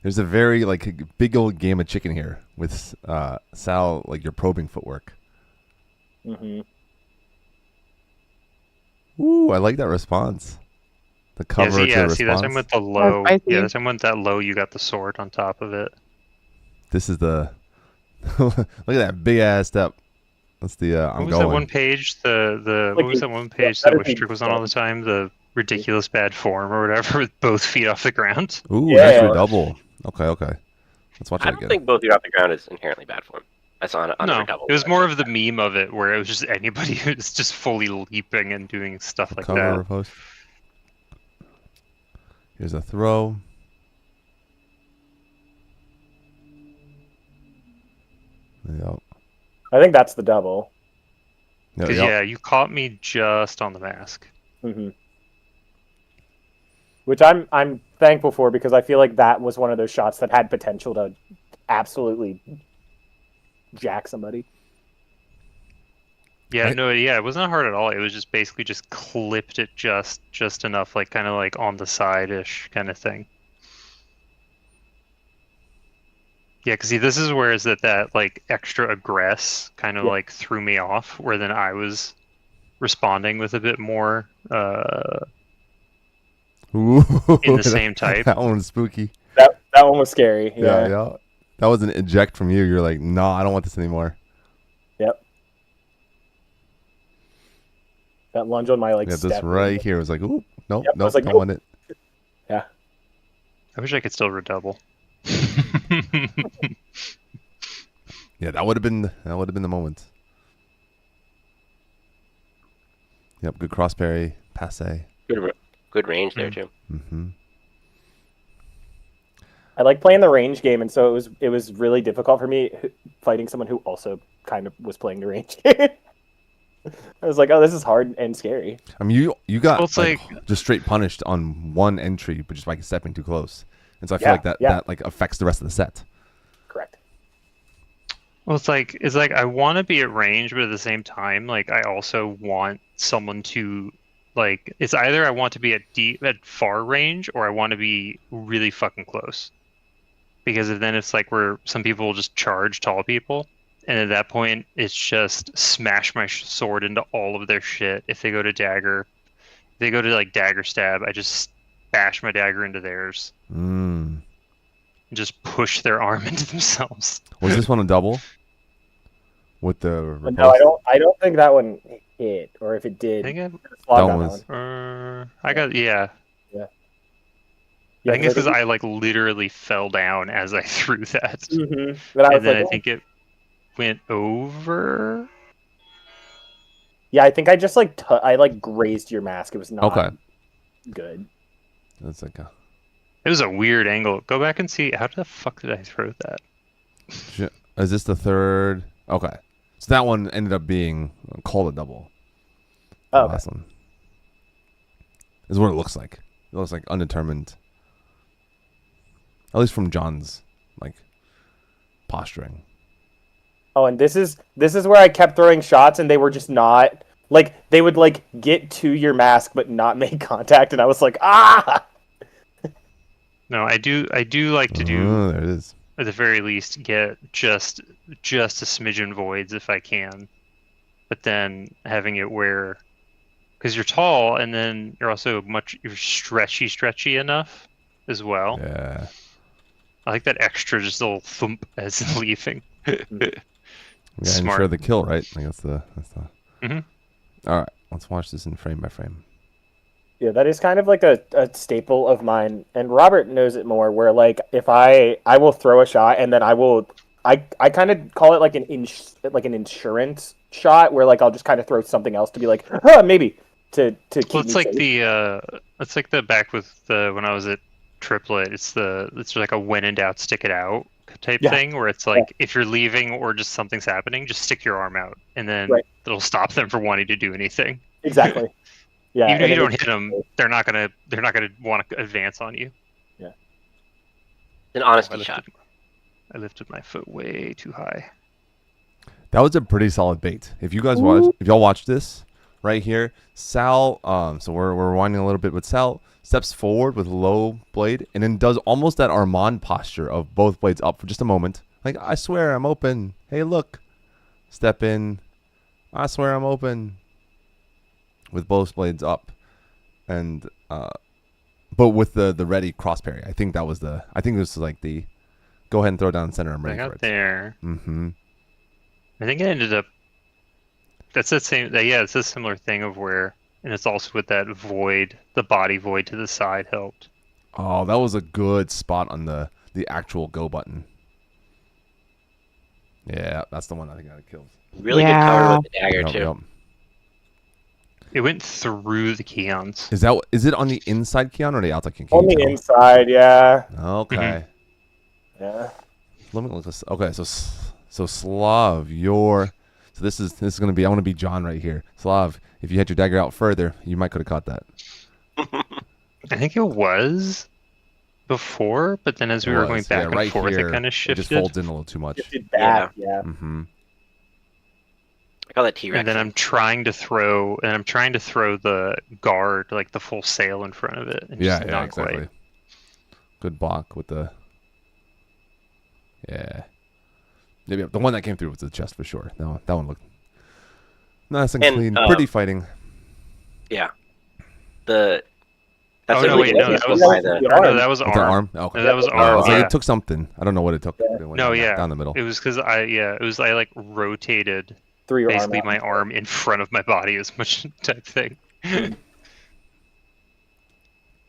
There's a very like big old game of chicken here with Sal, like your probing footwork. Mm-hmm. Ooh, I like that response. The cover to see that time response. with the low. spicy. Yeah, that time with that low, you got the sword on top of it. This is the. Look at that big ass step. That's the. What I'm was that going. one page? The Like what was the- that one page that that is the- Wistrick was on all the time? The ridiculous bad form or whatever, with both feet off the ground. Ooh, Yeah. nice redouble. Okay. Let's watch I it don't again. think both feet off the ground is inherently bad form. That's on No, a double. it was more of the meme of it, where it was just anybody who's just fully leaping and doing stuff like Cover that. repost. Here's a throw. Yep. I think that's the double. Because yeah, you caught me just on the mask. Which I'm thankful for, because I feel like that was one of those shots that had potential to absolutely jack somebody. Yeah, no, yeah, it wasn't hard at all. It was just basically just clipped it just enough, like kind of like on the side-ish kind of thing. Yeah, because see, this is where is that like extra aggress kind of like threw me off, where then I was responding with a bit more Ooh, in the same type. That one was spooky. That one was scary. Yeah. That was an eject from you. You're like, no, I don't want this anymore. Yep. That lunge on my Yeah, step. this right here was like, ooh, nope, Yep, I was like, don't nope. want it. Yeah. I wish I could still redouble. Yeah, that would have been the moment. Yep, good cross parry, passe. Good range there too. Mm-hmm. I like playing the range game, and so it was really difficult for me fighting someone who also kind of was playing the range game. I was like, oh, this is hard and scary. I mean, you got Well, it's like- just straight punished on one entry, but just by stepping too close. And so I feel like that like affects the rest of the set. Correct. Well, it's like I want to be at range, but at the same time, like I also want someone to like. It's either I want to be at far range, or I want to be really fucking close. Because then it's like where some people will just charge tall people, and at that point, it's just smash my sword into all of their shit. If they go to dagger, if they go to like dagger stab, I just bash my dagger into theirs. Mm. Just push their arm into themselves. Was this one a double? With the But no, I don't think that one hit, or if it I did, think slog That on was- that one. I got Yeah, I think it's because think- I like literally fell down as I threw that, Mhm. But I was and then like, I think it went over. yeah, I think I just like I like grazed your mask. It was not Okay. good. That's like a, It was a weird angle. Go back and see how the fuck did I throw that? is this the third? Okay. So that one ended up being called a double. The Oh, okay. last one. Is what it looks like. It looks like undetermined. At least from John's like posturing. Oh, and this is where I kept throwing shots, and they were just not like they would like get to your mask but not make contact, and I was like, ah. No, I do like to do Oh, there it is. at the very least get just a smidgen voids if I can, but then having it where, because you're tall and then you're also you're stretchy enough as well. Yeah. I like that extra just little thump as leaving. Yeah, and Smart. share the kill, right? Like that's the. Mhm. All right, let's watch this in frame by frame. Yeah, that is kind of like a staple of mine, and Robert knows it more. Where like if I will throw a shot, and then I kind of call it like an insurance shot, where like I'll just kind of throw something else to be like, maybe to keep. Well, it's me like safe. it's like the back with the when I was at Triplet. It's like a when in doubt, stick it out type Yeah. thing, where it's like if you're leaving or just something's happening, just stick your arm out, and then Right. it'll stop them from wanting to do anything. Exactly. Yeah, Even if and you it don't was- hit them, they're not gonna want to advance on you. An I honesty lifted, shot. I lifted my foot way too high. That was a pretty solid bait. If you guys watch, if y'all watch this right here, Sal. So we're winding a little bit, but Sal steps forward with low blade and then does almost that Armand posture of both blades up for just a moment. Like, I swear I'm open. Hey, look. Step in. I swear I'm open. With both blades up, and but with the ready cross parry. I think that was the. I think this was like the. Go ahead and throw down center. I'm I ready for got it. there. Mm-hmm. I think it ended up. That's the same. Yeah, it's a similar thing of where, and it's also with that void, the body void to the side helped. Oh, that was a good spot on the actual go button. Yeah, that's the one I think I killed. Really good cover with the dagger too. Yep. It went through the Keons. Is it on the inside Keon or the outside Keon? On the inside, yeah. Okay. Yeah. Let me look this. Okay, so Slav, so this is gonna be. I want to be John right here. Slav, if you had your dagger out further, you might could have caught that. I think it was before, but then as we were going back and right forth, here, it kind of It shifted. just folds in a little too much. Shifted back, yeah. Mm-hmm. I call that T-Rex. And then I'm trying to throw the guard, like the full sail in front of it. And Yeah, just yeah, not exactly. quite. Good block with the. Yeah. Maybe the one that came through was the chest for sure. That one looked nice and clean. Pretty fighting. Yeah. That's Oh, a no, really wait, no, good that example was, by the- no, that was With the arm. arm? Okay. No, that was Oh, arm. So Yeah. it took something. I don't know what it took. It went No, down, yeah. down the middle. It was because I like rotated Through your basically arm my out. arm in front of my body as much type thing. And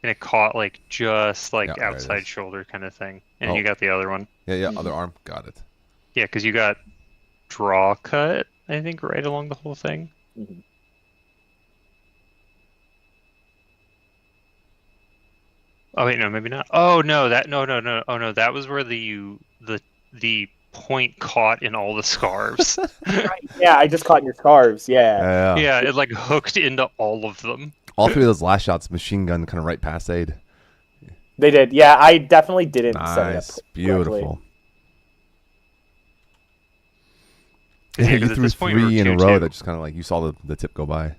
it caught like just like Yeah, there it outside is. shoulder kind of thing. And Oh. you got the other one. Yeah, other arm. Got it. Yeah, because you got draw cut, I think, right along the whole thing. Mhm. Oh wait, no, maybe not. Oh no, no. Oh no, that was where the point caught in all the scarves. Yeah, I just caught in your scarves, yeah. Yeah. Yeah, it like hooked into all of them. All three of those last shots, machine gun, kind of right past Aid. They did. Yeah, I definitely didn't set it up Nice, correctly. beautiful. 'Cause, Yeah, 'cause you at threw this point we were 3 in a 2-2. row that just kind of like you saw the tip go by.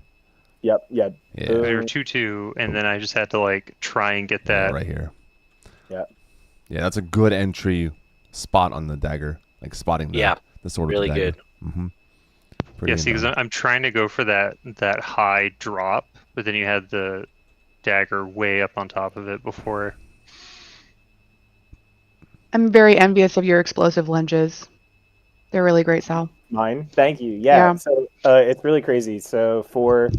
Yep, yeah. Yeah, Boom. We were 2-2, and then I just had to like try and get that. right here. Yeah. Yeah, that's a good entry spot on the dagger, like spotting the sword really with the dagger. good. Mm-hmm. Yeah, see, because I'm trying to go for that high drop, but then you had the dagger way up on top of it before. I'm very envious of your explosive lunges. They're really great, Sal. Mine? Thank you. Yeah. So it's really crazy. So for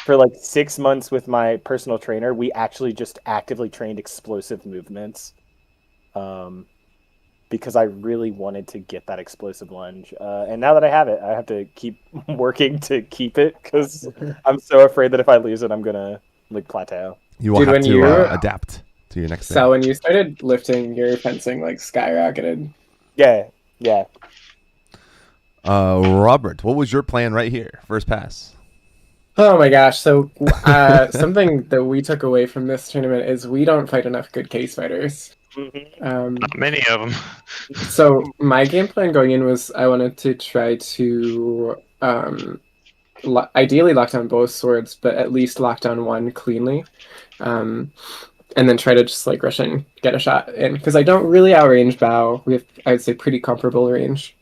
like 6 months with my personal trainer, we actually just actively trained explosive movements. Because I really wanted to get that explosive lunge. And now that I have it, I have to keep working to keep it because I'm so afraid that if I lose it, I'm going to like plateau. You will Dude, have when to you're- adapt to your next thing. So when you started lifting, your fencing like skyrocketed. Yeah. Yeah. Robert, what was your plan right here? First pass. Oh my gosh! So something that we took away from this tournament is we don't fight enough good case fighters. Not many of them. So my game plan going in was I wanted to try to ideally lock down both swords, but at least lock down one cleanly, and then try to just like rush in, get a shot in because I don't really outrange Bao. We have, I would say, pretty comparable range.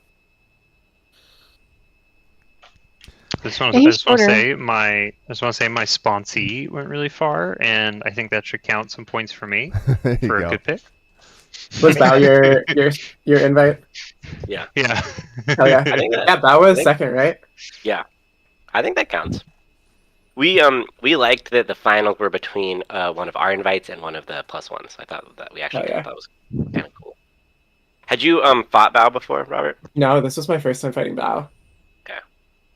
I just want Yeah, to he's shorter. say my sponsee went really far, and I think that should count some points for me There you for go. a good pick. Was Bao your invite? Yeah. Hell yeah! I think that- Yeah, Bao was I think- second, right? I think that counts. We liked that the finals were between one of our invites and one of the plus ones. I thought that we actually Oh, yeah. thought that was kind of cool. Had you fought Bao before, Robert? No, this was my first time fighting Bao. Okay.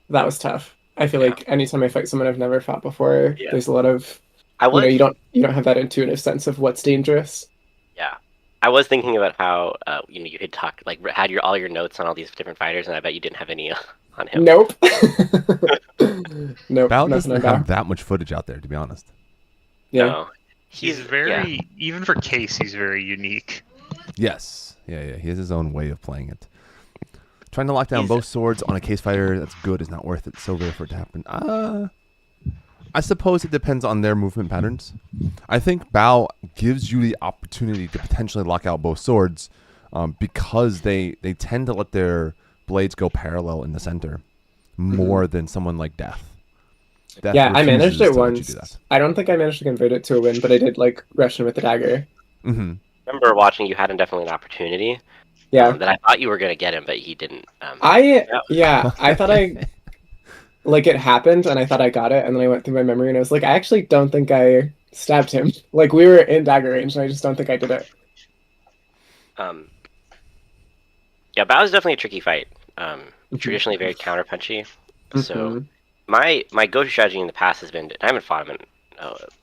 That was tough. I feel like anytime I fight someone I've never fought before, Yeah. there's a lot of I was you don't have that intuitive sense of what's dangerous. yeah. I was thinking about how you had talked had all your notes on all these different fighters, and I bet you didn't have any on him. Nope. Nope. Bao nothing doesn't on have Bao. that much footage out there, to be honest. Yeah. No. He's very even for case. He's very unique. Yes. Yeah. He has his own way of playing it. Trying to lock down both swords on a case fighter that's good is not worth it. So rare for it to happen. I suppose it depends on their movement patterns. I think Bao gives you the opportunity to potentially lock out both swords because they tend to let their blades go parallel in the center more than someone like Death. Death Yeah, I managed refuses it to let you do once. that. I don't think I managed to convert it to a win, but I did like rush in with the dagger. Mm-hmm. I remember watching you had definitely an opportunity. Yeah. That I thought you were gonna get him, but he didn't. I thought I like it happened and I thought I got it, and then I went through my memory and I was like, I actually don't think I stabbed him. Like we were in dagger range and I just don't think I did it. Yeah, Bao is definitely a tricky fight. Traditionally very counter punchy. So my go-to strategy in the past has been, I haven't fought him in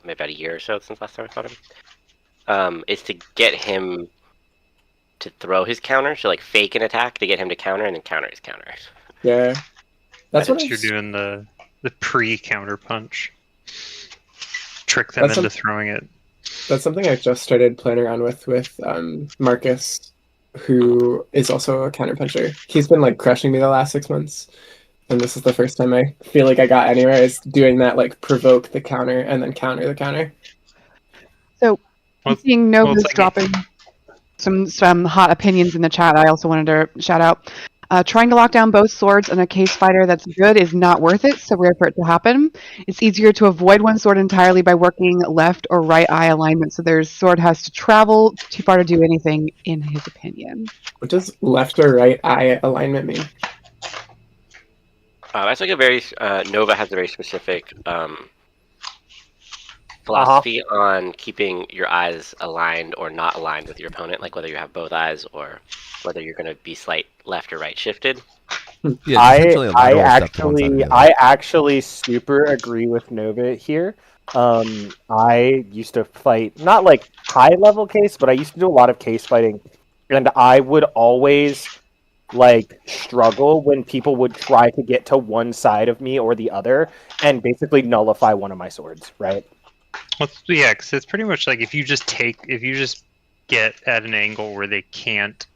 maybe about a year or so since last time I fought him. Is to get him to throw his counter, so like fake an attack to get him to counter and then counter his counter. Yeah. That's what You're doing the pre-counter punch. Trick them into throwing it. That's something I just started playing around with Marcus, who is also a counterpuncher. He's been like crushing me the last 6 months, and this is the first time I feel like I got anywhere is doing that, like provoke the counter and then counter the counter. So, seeing Nova's dropping some hot opinions in the chat, I also wanted to shout out. Trying to lock down both swords on a case fighter that's good is not worth it, so rare for it to happen. It's easier to avoid one sword entirely by working left or right eye alignment, so their sword has to travel too far to do anything, in his opinion. What does left or right eye alignment mean? That's like a very Nova has a very specific philosophy on keeping your eyes aligned or not aligned with your opponent, like whether you have both eyes or whether you're going to be slight left or right shifted. Yeah, I actually super agree with Nova here. I used to fight not like high level case, but I used to do a lot of case fighting, and I would always like struggle when people would try to get to one side of me or the other and basically nullify one of my swords, right? Well, yeah, because it's pretty much like if you just get at an angle where they can't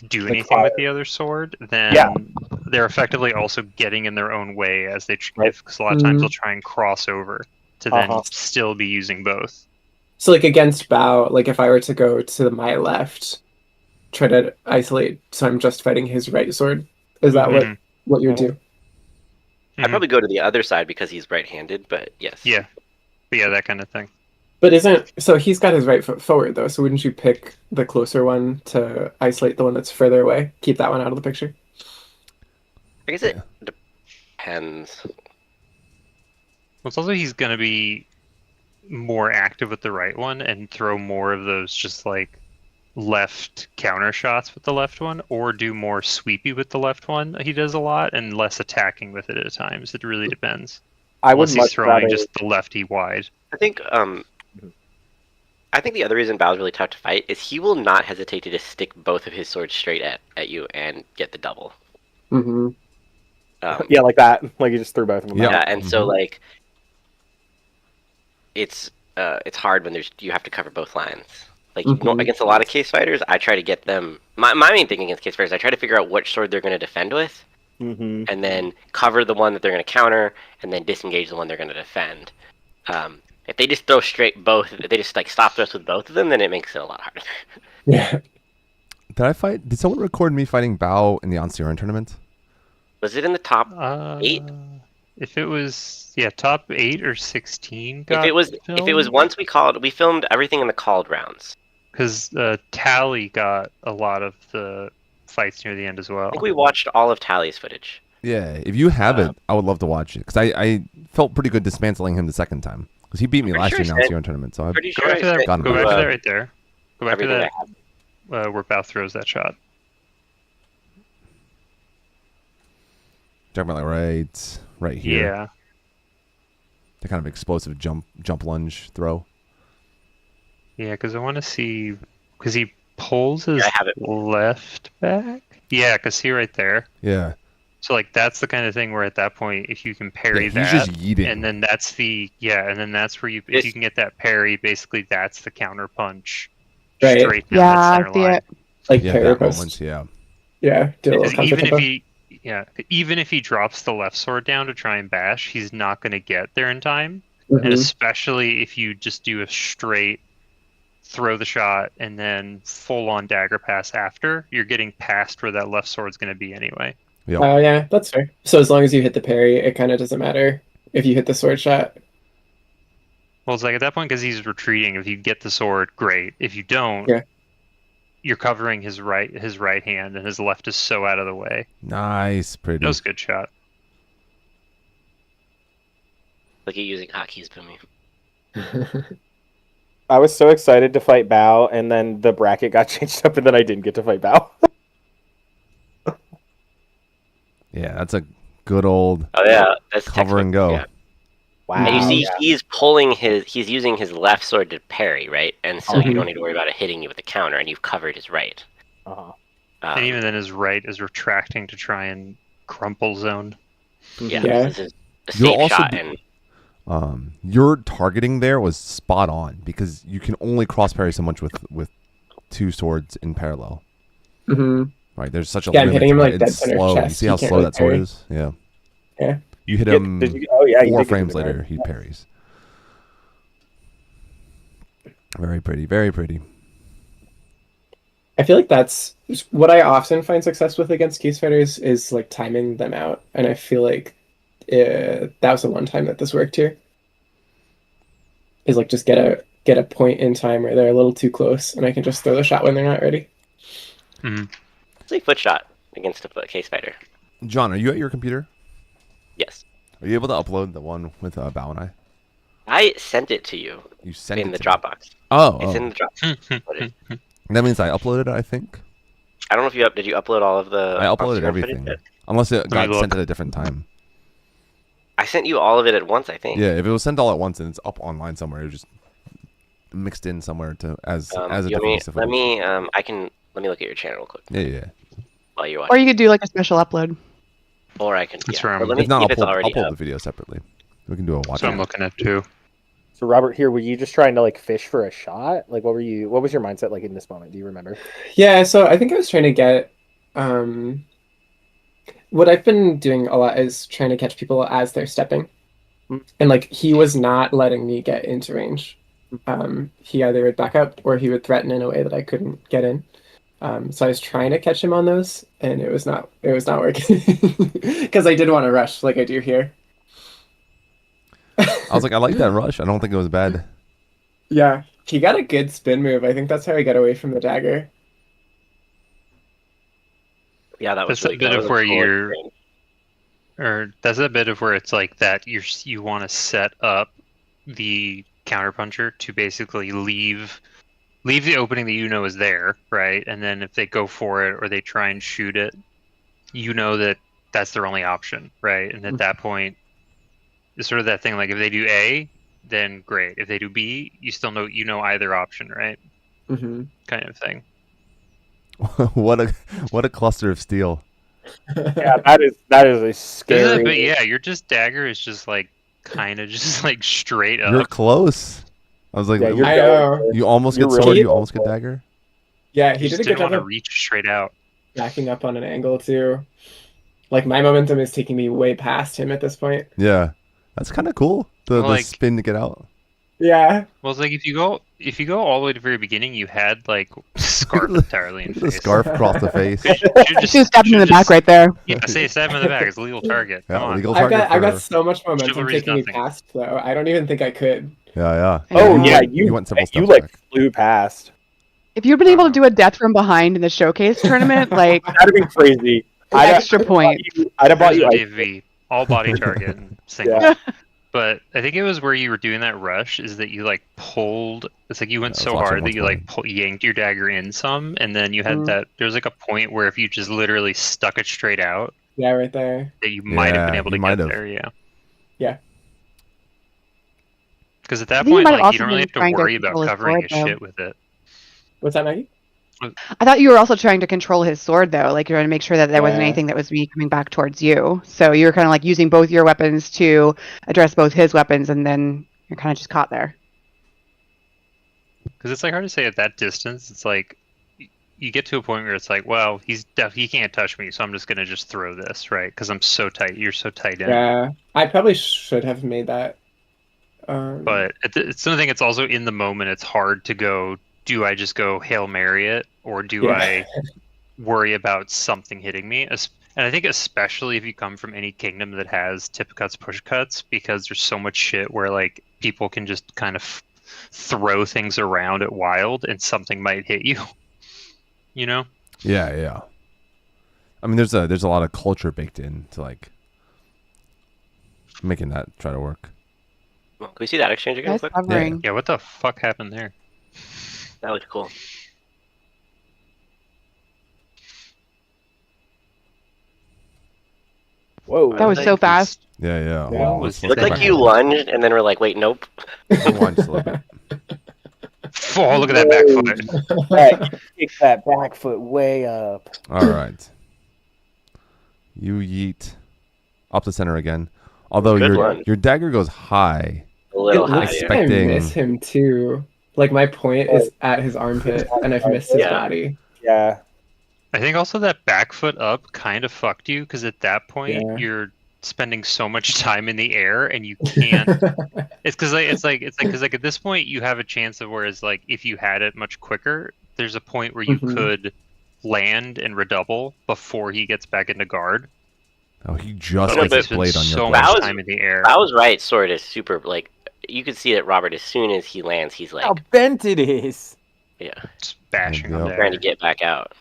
do anything with the other sword, then they're effectively also getting in their own way as they because a lot of times they'll try and cross over to then still be using both. So like against Bao, like if I were to go to my left, try to isolate, so I'm just fighting his right sword. Is that what you would do? I'd probably go to the other side because he's right-handed, but yes. Yeah. But yeah, that kind of thing. But so he's got his right foot forward though, so wouldn't you pick the closer one to isolate the one that's further away? Keep that one out of the picture? I guess it depends. Well, it's also he's going to be more active with the right one and throw more of those just like left counter shots with the left one, or do more sweepy with the left one. He does a lot, and less attacking with it at times. It really depends. Unless he's throwing just the lefty wide. I think the other reason Bao's really tough to fight is he will not hesitate to just stick both of his swords straight at you and get the double. Mm-hmm. Yeah, like that. Like you just threw both of them. Yeah, and so like it's hard when you have to cover both lines. Like against a lot of case fighters, I try to get them. My main thing against case fighters, I try to figure out which sword they're going to defend with, and then cover the one that they're going to counter, and then disengage the one they're going to defend. If they just throw straight both, if they just like stop throws with both of them, then it makes it a lot harder. Yeah. Did someone record me fighting Bao in the Onsiren tournament? Was it in the top 8? If it was top 8 or 16. If it was once we filmed everything in the called rounds. Because Tally got a lot of the fights near the end as well. I think we watched all of Tally's footage. Yeah, if you have it, I would love to watch it because I felt pretty good dismantling him the second time because he beat me last year in the Onsiren tournament. So go back to that right there. Go back to that where Bao throws that shot. Talking about like right here. Yeah. The kind of explosive jump lunge throw. Yeah, because I want to see because he pulls his left back. Yeah, because see right there. Yeah. So like that's the kind of thing where at that point, if you can parry that, just yeeting. and then that's where if you can get that parry, basically that's the counter punch straight down that center line. Like parry post. Moments, yeah. Yeah. Even if he drops the left sword down to try and bash, he's not going to get there in time, and especially if you just do a straight throw the shot and then full on dagger pass after, you're getting past where that left sword's going to be anyway. Yep. Yeah, that's fair. So as long as you hit the parry, it kind of doesn't matter if you hit the sword shot. Well, it's like at that point, because he's retreating, if you get the sword, great. If you don't, Yeah. you're covering his right hand, and his left is so out of the way. Nice, pretty. That was a good shot. Look at using hotkeys, Boomy. I was so excited to fight Bao, and then the bracket got changed up, and then I didn't get to fight Bao. Yeah, that's a good old Oh yeah, that's cover and go. Yeah. Wow. And you see, Yeah. he's using his left sword to parry, right? And so you don't need to worry about it hitting you with a counter, and you've covered his right. Uh-huh. And even then, his right is retracting to try and crumple zone. Yeah, Yeah. this is a You're safe also shot, d- and your targeting there was spot on because you can only cross parry so much with two swords in parallel. Hmm. Right, there's such a Yeah, I'm limit hitting him to like it. dead It's center slow. You chest. see He how can't slow really that sword parry. is? Yeah. Yeah. You hit Yeah, him you 4 did frames get him, later, right? he parries. Very pretty, very pretty. I feel like that's what I often find success with against case fighters is like timing them out, and I feel like that was the one time that this worked here. Is like just get a point in time where they're a little too close, and I can just throw the shot when they're not ready. it's a foot shot against a case fighter. John, are you at your computer? Yes, Are you able to upload the one with Bao and I? I sent it to you You sent in it the to me. Dropbox. Oh, It's oh. in the Dropbox. That means I uploaded it, I think. I don't know if did you upload all of the? I uploaded Instagram everything. footage? Unless it got look. sent at a different time. I sent you all of it at once, I think. Yeah, if it was sent all at once and it's up online somewhere, it was just mixed in somewhere to as a You want different piece of let footage. me. Let me look at your channel real quick Yeah. while you're Or watching. you could do like a special upload. Or I can. That's Yeah. right. But let me If not, see I'll if it's pull, already the up. video separately. We can do a watch. That's what I'm looking at too. So Robert, here, were you just trying to like fish for a shot? Like, what was your mindset like in this moment? Do you remember? Yeah, so I think I was trying to get what I've been doing a lot is trying to catch people as they're stepping. And like he was not letting me get into range. He either would back up or he would threaten in a way that I couldn't get in. So I was trying to catch him on those, and it was not working because I did want to rush like I do here. I was like, I like that rush. I don't think it was bad. Yeah, he got a good spin move. I think that's how I got away from the dagger. Yeah, that was That's a really bit good. of That was where cool you're- experience. Or that's a bit of where it's like that you want to set up the counterpuncher to basically leave the opening that you know is there, right? And then if they go for it or they try and shoot it, you know that that's their only option, right? And at that point, it's sort of that thing like if they do A, then great. If they do B, you still know either option, right? Mm-hmm. Kind of thing. what a cluster of steel. Yeah, that is a scary. But yeah, your just dagger is just like kind of just like straight up. You're close. I was like, Yeah, you're I know. you almost You're get sword. really You almost get close. dagger. Yeah, You he just did a good didn't job want to of reach straight out. backing up on an angle too. Like my momentum is taking me way past him at this point. Yeah, that's kind of cool. The Like- spin to get out. Yeah. Well, it's like if you go all the way to the very beginning, you had like scarf entirely in Look at the face. scarf across the face. Should've You should have stabbed him in the back right there. Yeah, say stab him in the back. It's a legal target. Yeah, Come on. legal I've target got for- so much momentum Chivalry's taking me nothing. past though. I don't even think I could. Yeah. Oh Yeah. yeah, You went several you steps like back. flew past. If you've been able to do a death from behind in the showcase tournament, like That'd have been crazy. extra point. I'd have bought you. There's no DV, all body target and single. Yeah. But I think it was where you were doing that rush is that you like pulled. It's like you went Yeah, I so was watching hard that you like one yanked your dagger in some, and then you had that. There was like a point where if you just literally stuck it straight out, Yeah, right there. that you might have been Yeah, able you to might get have. there. Yeah. Yeah. Because at I that think you point, might have like you also don't really been have to trying to worry about control his covering his sword, though. shit with it. What's that, Maggie? I thought you were also trying to control his sword, though. Like you're trying to make sure that there wasn't Yeah. anything that was coming back towards you. So you were kind of like using both your weapons to address both his weapons, and then you're kind of just caught there. Because it's like hard to say at that distance. It's like you get to a point where it's like, well, he can't touch me, so I'm just gonna just throw this, right? Because I'm so tight. You're so tight in. Yeah, I probably should have made that. But it's something. It's also in the moment. It's hard to go. Do I just go Hail Mary it, or do Yeah. I worry about something hitting me? And I think especially if you come from any kingdom that has tip cuts, push cuts, because there's so much shit where like people can just kind of throw things around at wild and something might hit you. You know? Yeah. I mean, there's a lot of culture baked into like making that try to work. Well, can we see that exchange again Nice quick? covering. Yeah, what the fuck happened there? That looked cool. Whoa. That was so fast. Yeah. Yeah. Wow, Was It looked like you lunged and then we're like, wait, nope. Lunge a little bit. Oh, look at that back foot. Right, kick that back foot way up. All right. You yeet up the center again. Although Good your one. your dagger goes high. A little It high. looks Yeah. like I Expecting- miss him too. Like my point is at his armpit, and I've missed his Yeah. body. Yeah. I think also that back foot up kind of fucked you because at that point Yeah. you're spending so much time in the air and you can't. It's because like at this point you have a chance of whereas like if you had it much quicker, there's a point where you Mhm. could land and redouble before he gets back into guard. Oh, he just No, gets but his blade on your so blade. much That was- time in the air. I was right, sword is super, like, you can see that Robert, as soon as he lands, he's like, How bent it is. yeah, Just bashing There on you go. trying to there. get back out.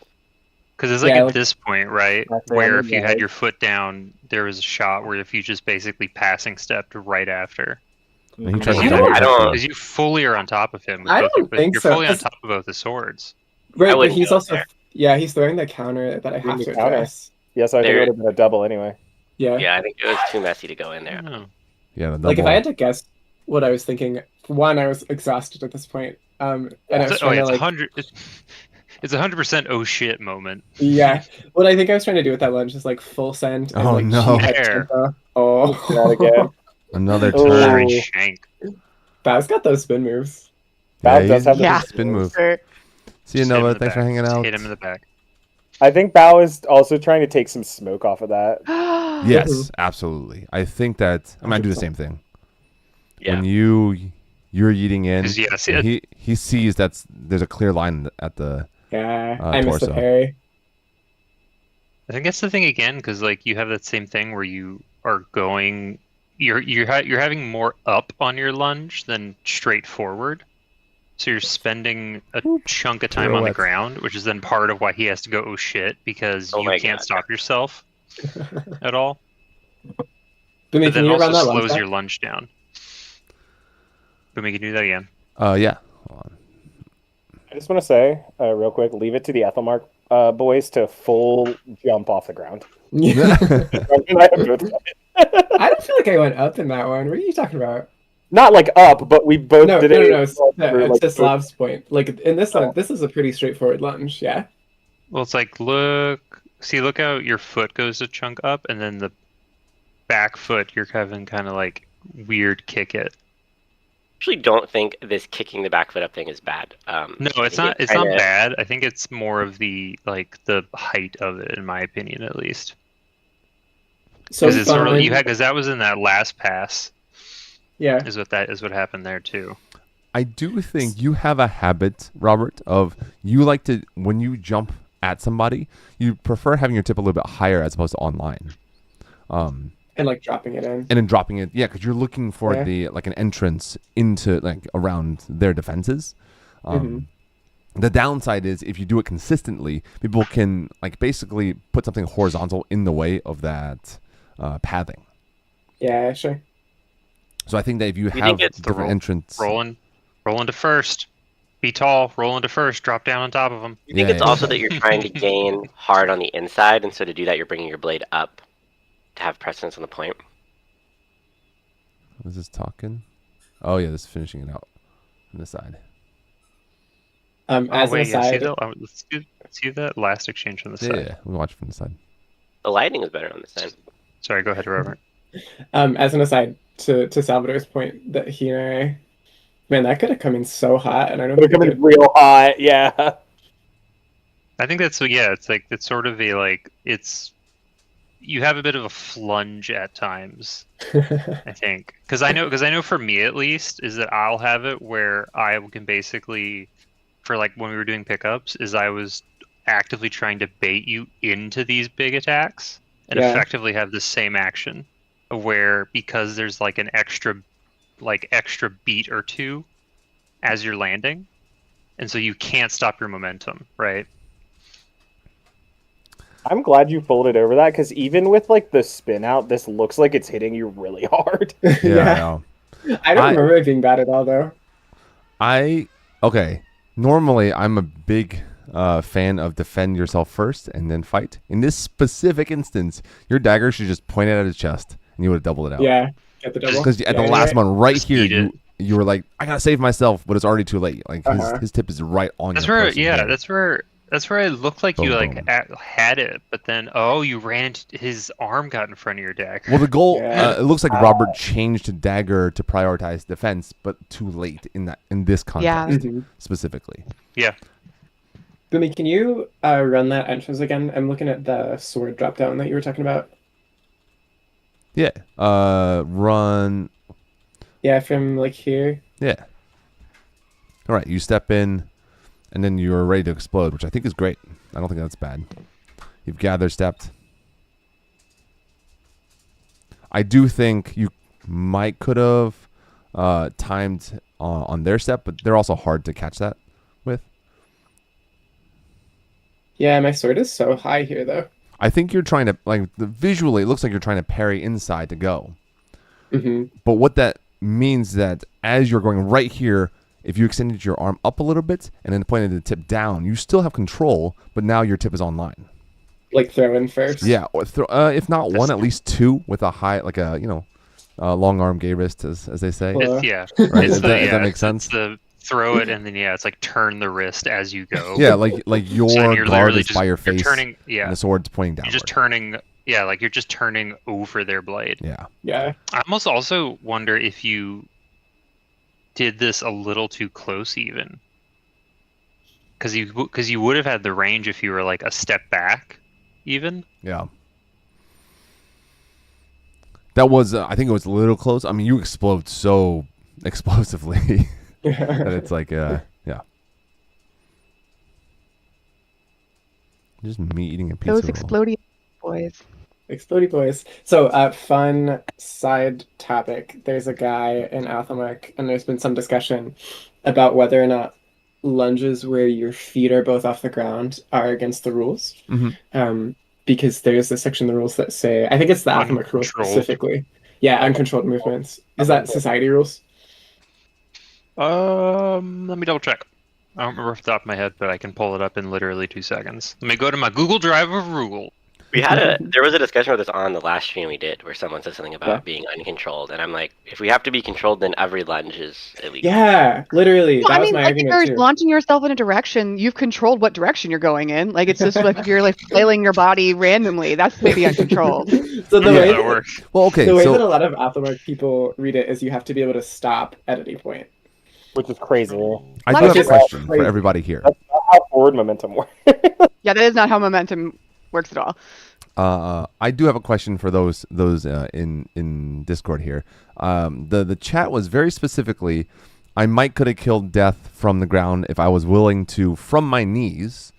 Because it's like Yeah, at like- this point, right, That's where right, if you right. had your foot down, there was a shot where if you just basically passing stepped right after. And he tries to I double don't- check I you. don't- Because you fully are on top of him. With I both don't your, think you're so, fully on 'cause- top of both the swords. Right, but wouldn't he's go also there. he's throwing the counter that I have Doing to the counter. address. Yes, I think There- it would have been a double anyway. Yeah. Yeah, I think it was too messy to go in I there. don't know. Yeah, the double. Like if I had to guess what I was thinking, one, I was exhausted at this point. And I was It's trying to it's like 100. It's 100% oh shit moment. yeah. What I think I was trying to do with that lunge is like full send and Oh, like no. cheat at There. tempo. Oh, That again. Another Oh. turn. Very Ooh. shank. Bow's got those spin moves. Bao Yeah, does have the Yeah. spin move. Sure. See you, Just hit him in Nova. the Thanks for back. hanging Just out. Hit him in the back. I think Bao is also trying to take some smoke off of that. Yes, Mhm. absolutely. I think that I do the same thing. Yeah. When you're eating in, 'Cause, yeah, see, and he sees there's a clear line at the Yeah, I missed the torso. parry. I think that's the thing again, because like you have that same thing where you are going, you're having more up on your lunge than straight forward. So you're spending a chunk of time on the Pirouette. ground, which is then part of why he has to go oh shit because Oh you my can't God. stop yourself at all. Boomy, But can then you also run that lunge slows back? your lunge down. But we can do that again. yeah. Hold on. I just want to say, real quick, leave it to the Ethelmark boys to full jump off the ground. Yeah. I don't I don't feel like I went up in that one. What are you talking about? Not like up, but we both No, did no, it. no, it's like, to Slav's point. Like in this Oh. one, this is a pretty straightforward lunge. Yeah. Well, it's like look how your foot goes a chunk up, and then the back foot you're having kind of like weird kick it. Actually don't think this kicking the back foot up thing is bad. No, I it's think not. it It's not kinda- bad. I think it's more of the height of it, in my opinion, at least. So Because it's sort of fun. you had because that was in that last pass. Yeah. Is what happened there too. I do think you have a habit, Robert, of you like to when you jump at somebody, you prefer having your tip a little bit higher as opposed to online. And like dropping it in. And then dropping it, yeah, because you're looking for Yeah. the like an entrance into like around their defenses. The downside is if you do it consistently, people can like basically put something horizontal in the way of that pathing. Yeah, sure. So I think that if you think have it's the different entrance, Rolling to first. Be tall. Roll into first. Drop down on top of them. You think Yeah, it's yeah. also that you're trying to gain hard on the inside, and so to do that, you're bringing your blade up to have precedence on the point. what is this talking? Oh yeah, this is finishing it out on the side. Oh As wait, an yeah. See, aside, see that last exchange from the Yeah, side. yeah, we watch it from the side. The lighting is better on this side. Sorry, go ahead, Robert. as an aside to Salvador's point that he and I, man, that could have come in so hot, and I don't They're think coming real hot, yeah. I think that's yeah. It's like it's sort of a like it's you have a bit of a flunge at times. I think because I know for me at least is that I'll have it where I can basically for like when we were doing pickups is I was actively trying to bait you into these big attacks and effectively have the same action, where because there's like an extra beat or two as you're landing, and so you can't stop your momentum, right? I'm glad you folded over that, because even with like the spin out, this looks like it's hitting you really hard. Yeah. I don't remember it being bad at all, though. Okay. Normally, I'm a big fan of defend yourself first and then fight. In this specific instance, your dagger should just point it at his chest, and you would have doubled it out. Yeah, get the double. Because at the last one, right here, you were like, I gotta save myself, but it's already too late. Like his tip is right on. That's your where, person there. that's where it looked like Boom, you boom. had it, but then you ran into his arm got in front of your dagger. Well, the goal it looks like Robert changed to dagger to prioritize defense, but too late in this context specifically. Yeah. Boomy, can you run that entrance again? I'm looking at the sword drop down that you were talking about. Yeah. Run. Yeah, from like here. Yeah. All right, you step in, and then you're ready to explode, which I think is great. I don't think that's bad. You've gather stepped. I do think you could have timed on their step, but they're also hard to catch that with. Yeah, my sword is so high here, though. I think you're trying to, visually, it looks like you're trying to parry inside to go. But what that means that as you're going right here, if you extended your arm up a little bit and then pointed the tip down, you still have control, but now your tip is online. Like throw in first? Yeah, or if not one, at least two with a high, long arm gay wrist, as they say. Right? If that makes sense. It's throw it, and then it's like turn the wrist as you go. Yeah, like your so guard is by your face, and the sword's pointing downward. You're just turning. Yeah, like you're just turning over their blade. Yeah. Yeah. I almost also wonder if you did this a little too close, even. Because you would have had the range if you were like a step back, even. Yeah. That was, I think it was a little close. I mean, you explode so explosively that it's like, yeah. Just me eating a pizza roll. Those exploding boys. Explodey boys. So, fun side topic. There's a guy in Athelmark, and there's been some discussion about whether or not lunges where your feet are both off the ground are against the rules. Because there's a section of the rules that say, I think it's the Athelmark rules specifically. Yeah, uncontrolled movements. Is that society rules? Let me double check. I don't remember off the top of my head, but I can pull it up in literally 2 seconds. Let me go to my Google Drive of rule. There was a discussion with this on the last stream we did, where someone said something about being uncontrolled, and I'm like, if we have to be controlled, then every lunge is illegal. Yeah, literally. Well, that I was mean, my like if argument you're too. launching yourself in a direction, you've controlled what direction you're going in. Like it's just like if you're like flailing your body randomly, that's maybe uncontrolled. So the way that works. Well, okay. the way that a lot of Athelmark people read it is you have to be able to stop at any point. Which is crazy. I do have a question for everybody here. That's not how forward momentum works. Yeah, that is not how momentum works at all. I do have a question for those in Discord here. The chat was very specifically, I could have killed Death from the ground if I was willing to, from my knees,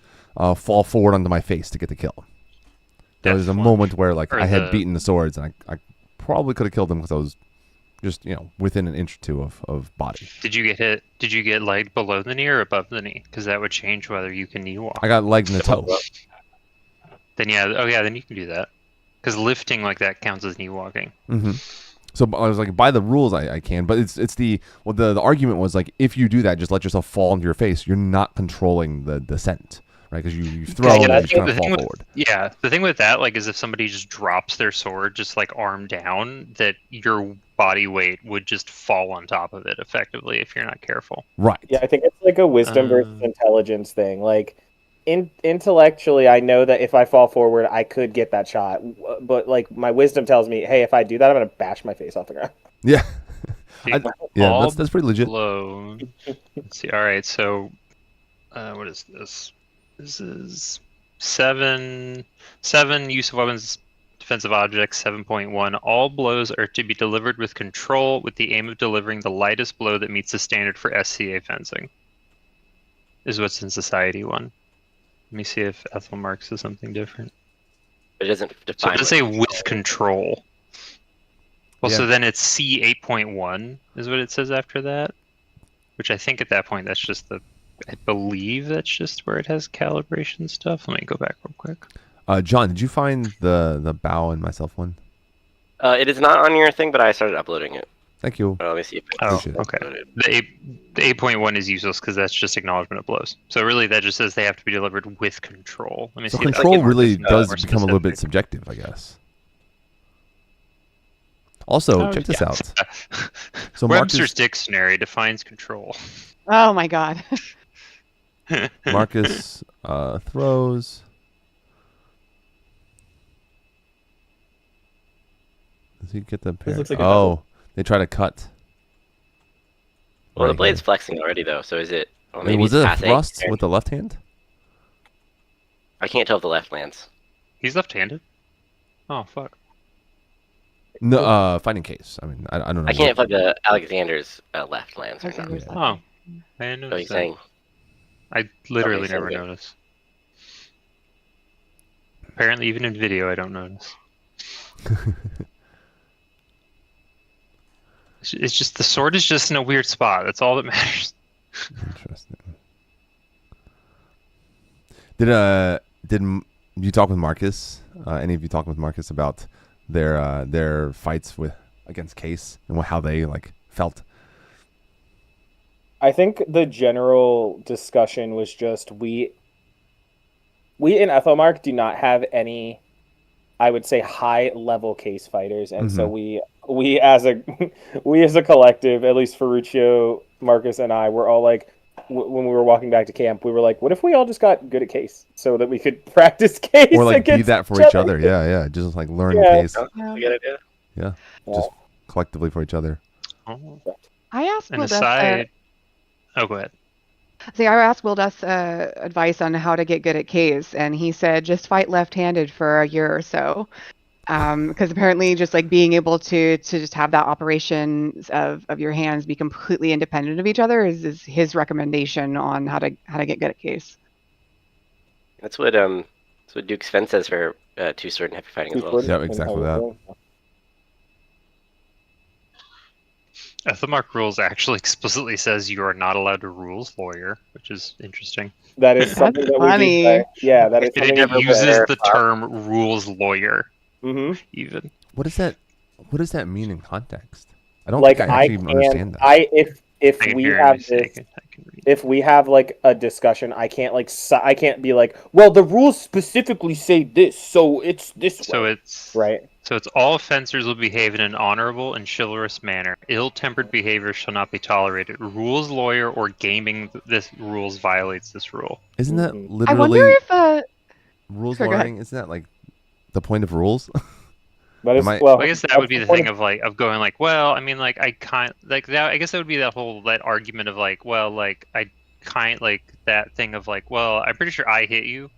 fall forward onto my face to get the kill. There was a moment where I had beaten the swords, and I probably could have killed him because I was just within an inch or two of body. Did you get hit? Did you get legged below the knee or above the knee? Because that would change whether you can knee walk. I got legged in the toe. Then then you can do that. Because lifting like that counts as knee walking. So I was like, by the rules, I can, but it's the argument was like, if you do that, just let yourself fall into your face. You're not controlling the descent, right? Because you throw and you kind of fall forward. Yeah, the thing with that, is if somebody just drops their sword, just arm down, that your body weight would just fall on top of it effectively if you're not careful. Right. Yeah, I think it's like a wisdom versus intelligence thing. Intellectually, I know that if I fall forward, I could get that shot. But my wisdom tells me, hey, if I do that, I'm going to bash my face off the ground. Yeah. That's pretty legit. Let's see. All right, so what is this? This is 7 use of weapons, defensive objects, 7.1. All blows are to be delivered with control with the aim of delivering the lightest blow that meets the standard for SCA fencing. Is what's in Society 1. Let me see if Athelmark says something different. But it doesn't So define. it does say with control. Well, Yeah. so then it's C 8.1 is what it says after that, which I think at that point that's just I believe that's just where it has calibration stuff. Let me go back real quick. John, did you find the bow and myself one? It is not on your thing, but I started uploading it. Thank you. Let me see if it's Oh, Appreciate it. okay. uploaded. The 8.1 is useless because that's just acknowledgement of blows. So really, that just says they have to be delivered with control. Let me So see. if I control can mark really this does more become a little bit specific. subjective, I guess. Also, Oh, check this yeah. out. So Webster's Marcus, dictionary defines control. Oh my god. Marcus throws. Does he get the pair? looks like a Oh, double. they try to cut. Well, the right blade's here. flexing already though, so is it? Well, Wait, maybe was it's it a passing. thrust with the left hand? I can't tell if the left lands. He's left-handed. Oh fuck. No, fighting case. I mean, I don't know. I can't plug the Alexander's left lands or not. Alexander's Yeah. left. Oh, I didn't So notice he's that. saying I literally Okay, never so good. notice. Apparently, even in video, I don't notice. It's just the sword is just in a weird spot. That's all that matters. Interesting. Did you talk with Marcus? Any of you talking with Marcus about their fights against Case and how they felt? I think the general discussion was just we in Ethelmark do not have any, I would say, high level case fighters, and so we as a we as a collective, at least Ferruccio, Marcus, and I, were all like, when we were walking back to camp, we were like, what if we all just got good at case so that we could practice case Or be against that for each other? Yeah. Just learn Yeah. Case. oh, that's a good idea. Yeah, just collectively for each other. Oh. I asked And Will Death, aside, oh, go ahead. see, I asked Will Death advice on how to get good at K's, and he said just fight left-handed for a year or so. Because apparently just being able to just have that operation of your hands be completely independent of each other is his recommendation on how to get good at case. That's what Duke Sven says for two sword and heavy fighting as well. Yeah, exactly that. Ethelmark rules actually explicitly says you are not allowed to rules lawyer, which is interesting. That is something that we funny. do say. Yeah, that is It something that we uses say. the term rules lawyer, even. What does that mean in context? I don't Like think I actually understand that. If I can we hear have you this, mistaken. I can read. if we have a discussion, I can't I can't be like, well, the rules specifically say this, so it's this So way. it's Right. So it's all fencers will behave in an honorable and chivalrous manner. Ill-tempered behavior shall not be tolerated. Rules lawyer or gaming this rules violates this rule. Isn't that Mhm. literally I wonder if rules Sorry, go ahead. learning? Isn't that the point of rules? But it's, Am I- well, I guess that that's would be the point thing of going well, I mean, I kind that. I guess that would be that argument of well, I kind that thing of well, I'm pretty sure I hit you,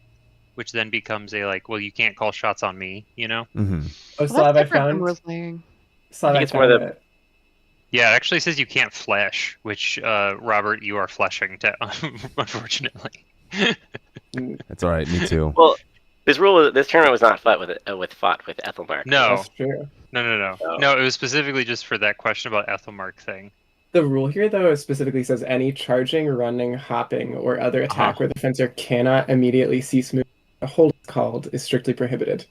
which then becomes a well, you can't call shots on me, you know? Mm-hmm. Oh, well, Slav, that's I different from found. rules laying. Slav, I think I it's more found the- it. Yeah, it actually says you can't flesh, which Robert, you are fleshing, unfortunately. That's all right. Me too. Well, this tournament was not fought with Ethelmark. No, That's true. no. Oh. No, it was specifically just for that question about Ethelmark thing. The rule here, though, specifically says any charging, running, hopping, or other attack where the fencer cannot immediately cease movement, a hold is called, is strictly prohibited.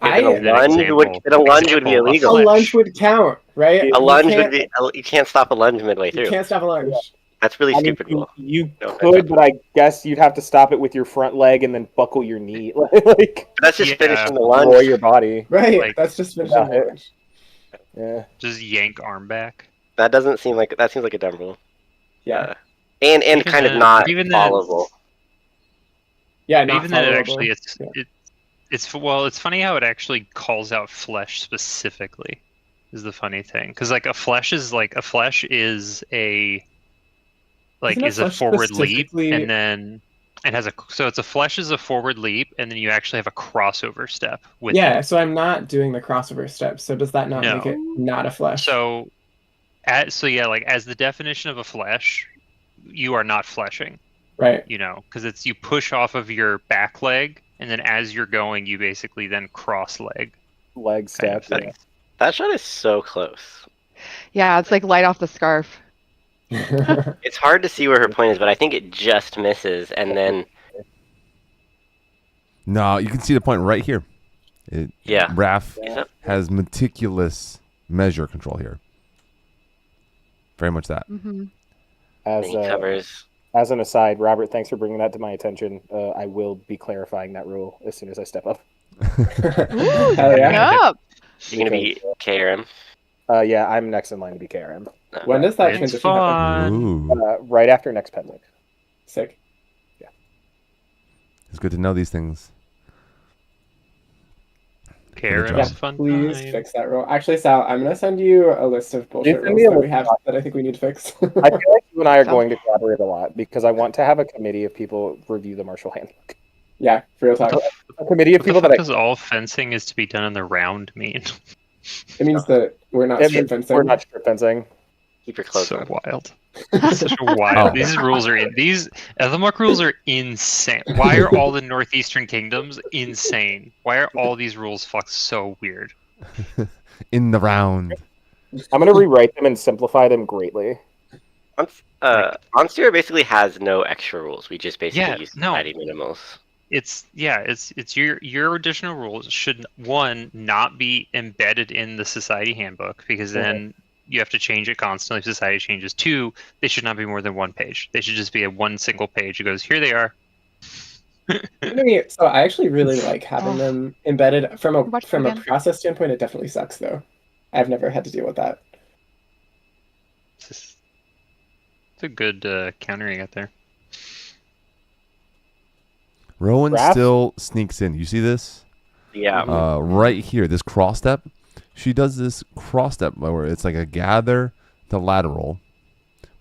Then a An lunge example- would be example, a A illegal. flesh. lunge would count, right? A lunge you would be. You can't stop a lunge midway You through. can't stop a lunge. That's really I mean, stupid rule. you No, could, but I guess you'd have to stop it with your front leg and then buckle your knee, like That's just Yeah. finishing the destroy lunge. your body. Right, that's just finishing the Yeah. lunge. Yeah. Just yank arm back. That seems like a dumb rule. Yeah. And Even kind of then- not even then- followable. Yeah, But not even then, it followable. actually, Yeah. it's funny how it actually calls out flesh specifically. Is the funny thing because a flesh is a Isn't a is a flesh forward leap specifically- and then it has a flesh is a forward leap and then you actually have a crossover step with Yeah, it. so I'm not doing the crossover steps. So does that not No. make it not a flesh? So as the definition of a flesh, you are not fleshing. right. Because you push off of your back leg and then as you're going, you basically then cross leg. Leg step. Kind of thing. That shot is so close. Yeah, it's like light off the scarf. It's hard to see where her point is, but I think it just misses, and then No, you can see the point right here. Yeah. Raph Is that- has meticulous measure control here. Very much that. Mm-hmm. As he covers. as an aside, Robert, thanks for bringing that to my attention. I will be clarifying that rule as soon as I step up. Hell yeah. Up. You're gonna be KRM. Yeah, I'm next in line to be KRM. When does that It's transition happen? fun. Ooh. Right after next Penlick. Sick. It's good to know these things. KRM Yeah, is a fun Please time. fix that rule. Actually, Sal, I'm gonna send you a list of bullshit send rules me a that we list have of- that I think we need to fix. I feel like you and I are Sounds- going to collaborate a lot because I want to have a committee of people review the martial handbook. Yeah, real talk. A committee of What people the that fuck does all fencing is to be done in the round mean? It means that we're not I strip fencing. we're not strip fencing. Keep your clothes So on. wild. Such a wild. Oh. These rules are these Ethelmark rules are insane. Why are all the northeastern kingdoms insane? Why are all these rules fucked so weird? In the round. I'm going to rewrite them and simplify them greatly. Onstera basically has no extra rules. We just basically Yeah, use no. society minimals. It's your additional rules should not be embedded in the society handbook because then you have to change it constantly if society changes. 2, they should not be more than 1 page. They should just be a one single page. It goes, here they are. So I actually really like having them embedded from Watch a again. process standpoint. It definitely sucks though. I've never had to deal with that. It's a good countering out there. Rowan Raph? still sneaks in. You see this? Yeah. Right here, this cross step. She does this cross step where it's like a gather to lateral.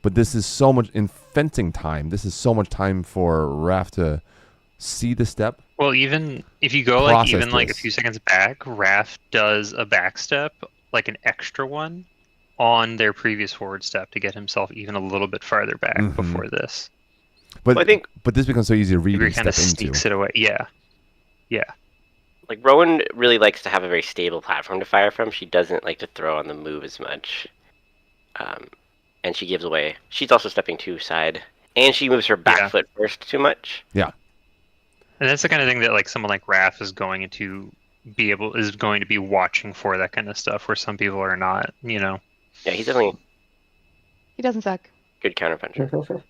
But this is so much in fencing time. This is so much time for Raph to see the step. Well, even if you go Process a this. few seconds back, Raph does a back step, like an extra one, on their previous forward step to get himself even a little bit farther back Mhm. before this. But Well, I think- but this becomes so easy to read He and kind step of into. sneaks it away. Yeah. Like Rowan really likes to have a very stable platform to fire from. She doesn't like to throw on the move as much. And she gives away. She's also stepping to side. And she moves her back Yeah. foot first too much. And that's the kind of thing that like someone like Raph is going to be watching for, that kind of stuff, where some people are not, Yeah, he's definitely He doesn't suck. a good counterpuncher.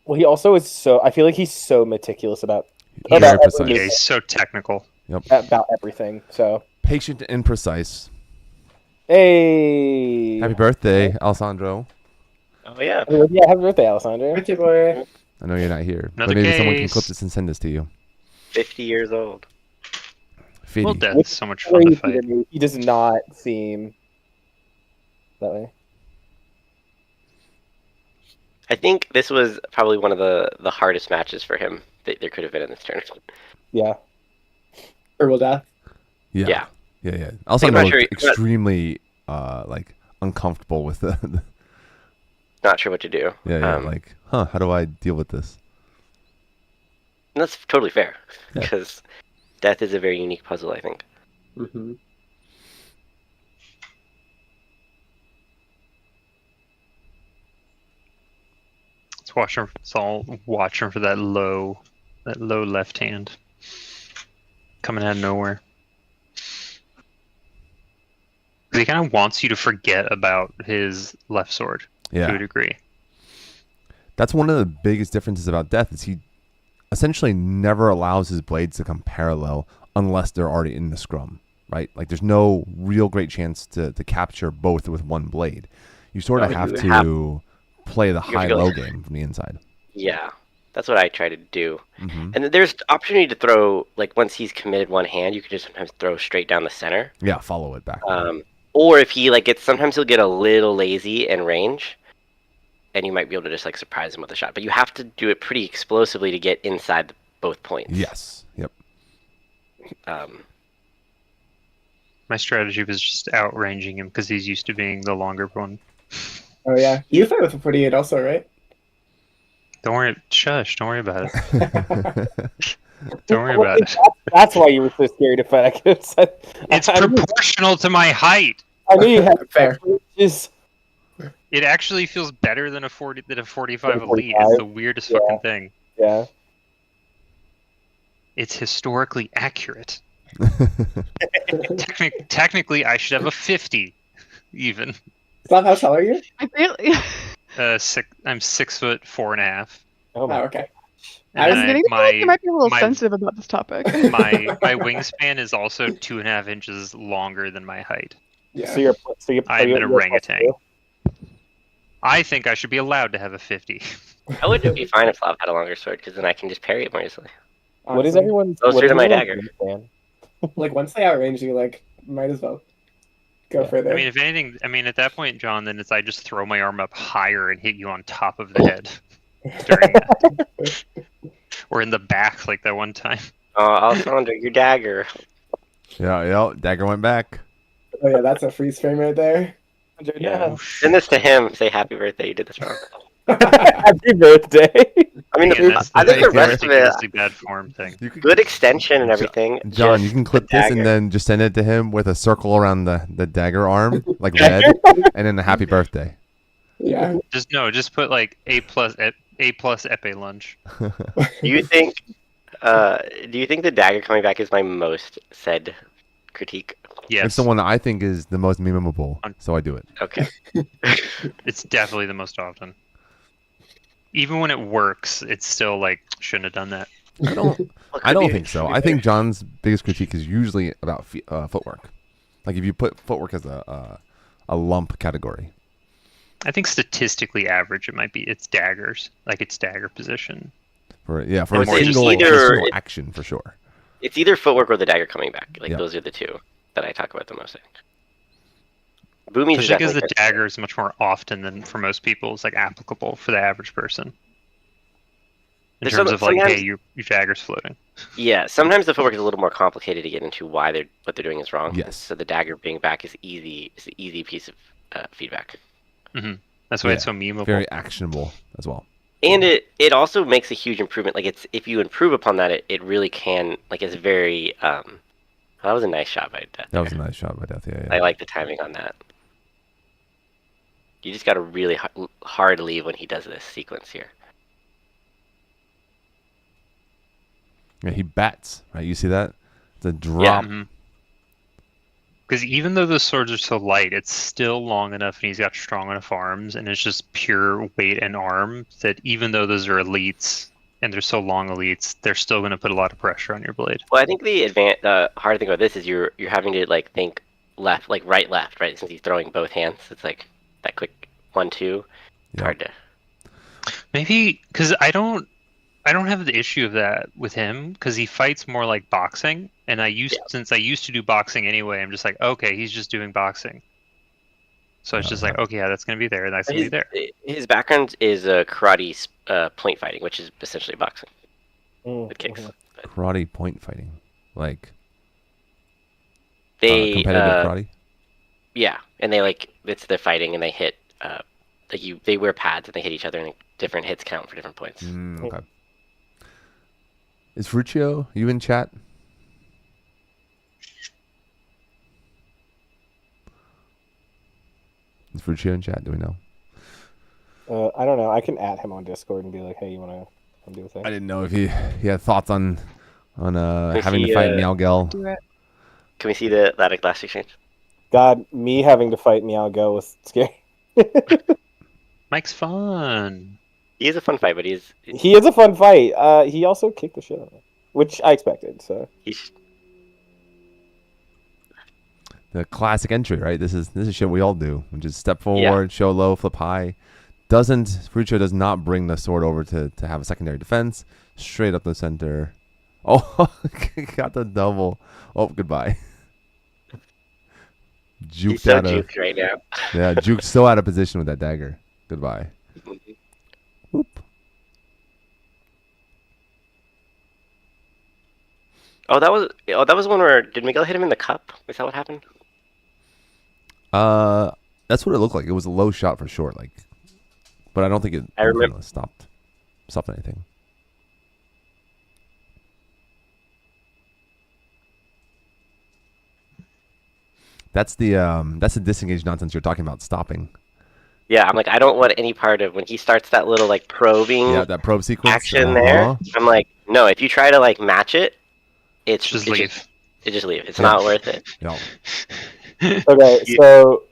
Well, he also is so. I feel like he's so meticulous about Very about precise. Yeah, he's so technical. everything. So, Patient and precise. hey, Happy birthday, Alessandro. Oh yeah. yeah, happy birthday, Alessandro. Birthday boy. I know you're not here, Another but maybe someone can case. clip this and send this to you. 50 years old. Fiddy. Well, death is so much fun to Crazy fight. to me. He does not seem that way. I think this was probably one of the hardest matches for him that there could have been in this tournament. Yeah, Herbal death. Yeah. Yeah. Yeah. Alessandro not sure- looked extremely like uncomfortable with the Not sure what to do. like, how do I deal with this? And that's totally fair Yeah. because death is a very unique puzzle, I think. Mm-hmm. Let's all watching for that low left hand coming out of nowhere. 'Cause he kind of wants you to forget about his left sword to Yeah. a degree. That's one of the biggest differences about Death is he essentially never allows his blades to come parallel unless they're already in the scrum, right? Like there's no real great chance to capture both with one blade. You sort of No, have you to have- play the you have to go- high-low game from the inside. Yeah, that's what I try to do. Hmm. And then there's opportunity to throw, like once he's committed one hand, you can just sometimes throw straight down the center. Yeah, follow it back. Or if he like gets, sometimes he'll get a little lazy in range, and you might be able to just like surprise him with a shot. But you have to do it pretty explosively to get inside both points. Yes. Yep. My strategy was just outranging him because he's used to being the longer one. Oh yeah, you fight with a 48 also, right? Don't worry, shush, don't worry about it. Don't worry about it. That's why you were so scary to fight. It's proportional to my height. I knew you had Fair. Just It actually feels better than a 45 Than a elite. 45? It's the weirdest Yeah. fucking thing. yeah. It's historically accurate. Technically, I should have a 50, even. Slav, how tall are you? I really. I'm 6'4.5". Oh Oh, my. okay. And I was then getting to feel like you might be a little my- sensitive about this topic. my wingspan is also 2.5 inches longer than my height. Yeah. So you're I'm you're- an you're orangutan. plus I think I should be allowed to have a 50. I would be fine if Slav had a longer sword, because then I can just parry it more easily. two. What is Honestly. everyone's? Closer what is to my everyone's dagger. wingspan? Like, once they outrange you, like, might as well go Yeah. further. I mean, if anything, at that point, John, then it's I just throw my arm up higher and hit you on top of the head during that. Or in the back, like that one time. Alessandro, your dagger. Yeah, dagger went back. Oh, yeah, that's a freeze frame right there. Yeah. Send this to him. Say happy birthday. You did this wrong. Happy birthday. I mean, Yeah, that's I think the rest of it, ridiculously bad form thing. You could, good extension and everything. John, just you can the clip this and dagger. then just send it to him with a circle around the dagger arm, like red, and then a happy birthday. Yeah. Just put like A plus epee lunge. Do you think the dagger coming back is my most said critique? Yes, It's the one that I think is the most memeable, so I do it. Okay. it's definitely the most often. Even when it works, it's still like shouldn't have done that. I don't. Well, I could don't be- think so. could be I think better. John's biggest critique is usually about footwork. Like if you put footwork as a lump category. I think statistically average, it's daggers, like it's dagger position. For a Or single, just either- action for sure. It's either footwork or the dagger coming back. Like Yeah. those are the two that I talk about the most. Boomies is Especially because the definitely dagger is much more often than for most people is like applicable for the average person. In There's terms some- of like, sometimes- hey, your dagger's floating. Yeah, sometimes the footwork is a little more complicated to get into why what they're doing is wrong. Yes. So the dagger being back is easy. Is an easy piece of feedback. That's why it's Yeah, so memeable. Very actionable as well. And it also makes a huge improvement. Like it's if you improve upon that, it really can. Like it's very. That was a nice shot by Death. That was a there. nice shot by Death. Yeah. I like the timing on that. You just got a really hard leave when he does this sequence here. Yeah, he bats, right? You see that? It's a drop. Because even though the swords are so light, it's still long enough and he's got strong enough arms and it's just pure weight and arm that even though those are elites and they're so long elites, they're still going to put a lot of pressure on your blade. Well, I think the hard thing about this is you're having to like think left, like right, left, right. Since he's throwing both hands, it's like that quick 1-2. It's Yeah. hard to. Maybe because I don't have the issue of that with him because he fights more like boxing, and since I used to do boxing anyway, I'm just like, okay, he's just doing boxing. So it's just like, okay, yeah, that's gonna be there, that's gonna be there. His background is karate point fighting, which is essentially boxing with kicks. Karate point fighting, like They competitive karate. yeah, and they it's their fighting and they hit they wear pads and they hit each other and different hits count for different points. Okay. Is Fruccio you in chat? Is Fruccio in chat? Do we know? I don't know. I can add him on Discord and be like, "Hey, you want to come do a thing?" I didn't know if he had thoughts on having to see, fight Meowgel. Do it. Can we see that last exchange? God, me having to fight Meow Go was scary. Mike's fun. He is a fun fight, but He is a fun fight. He also kicked the shit out of me, which I expected. So he's The classic entry, right? This is shit we all do, which is step forward, show low, flip high. Fruccio does not bring the sword over to have a secondary defense. Straight up the center. Oh, got the double. Oh, goodbye. Juked he's so out of juked right now. yeah, Juke's so out of position with that dagger. Goodbye. Whoop. Oh, that was one where did Miguel hit him in the cup? Is that what happened? That's what it looked like. It was a low shot for sure, like, but I don't think it I remember- stopped anything. That's the disengaged nonsense you're talking about stopping. Yeah, I'm like, I don't want any part of when he starts that little like probing Yeah, that probe sequence. action there. I'm like, no, if you try to like match it, it's Just leave. Just leave. It's Yeah. not worth it. No. Okay, so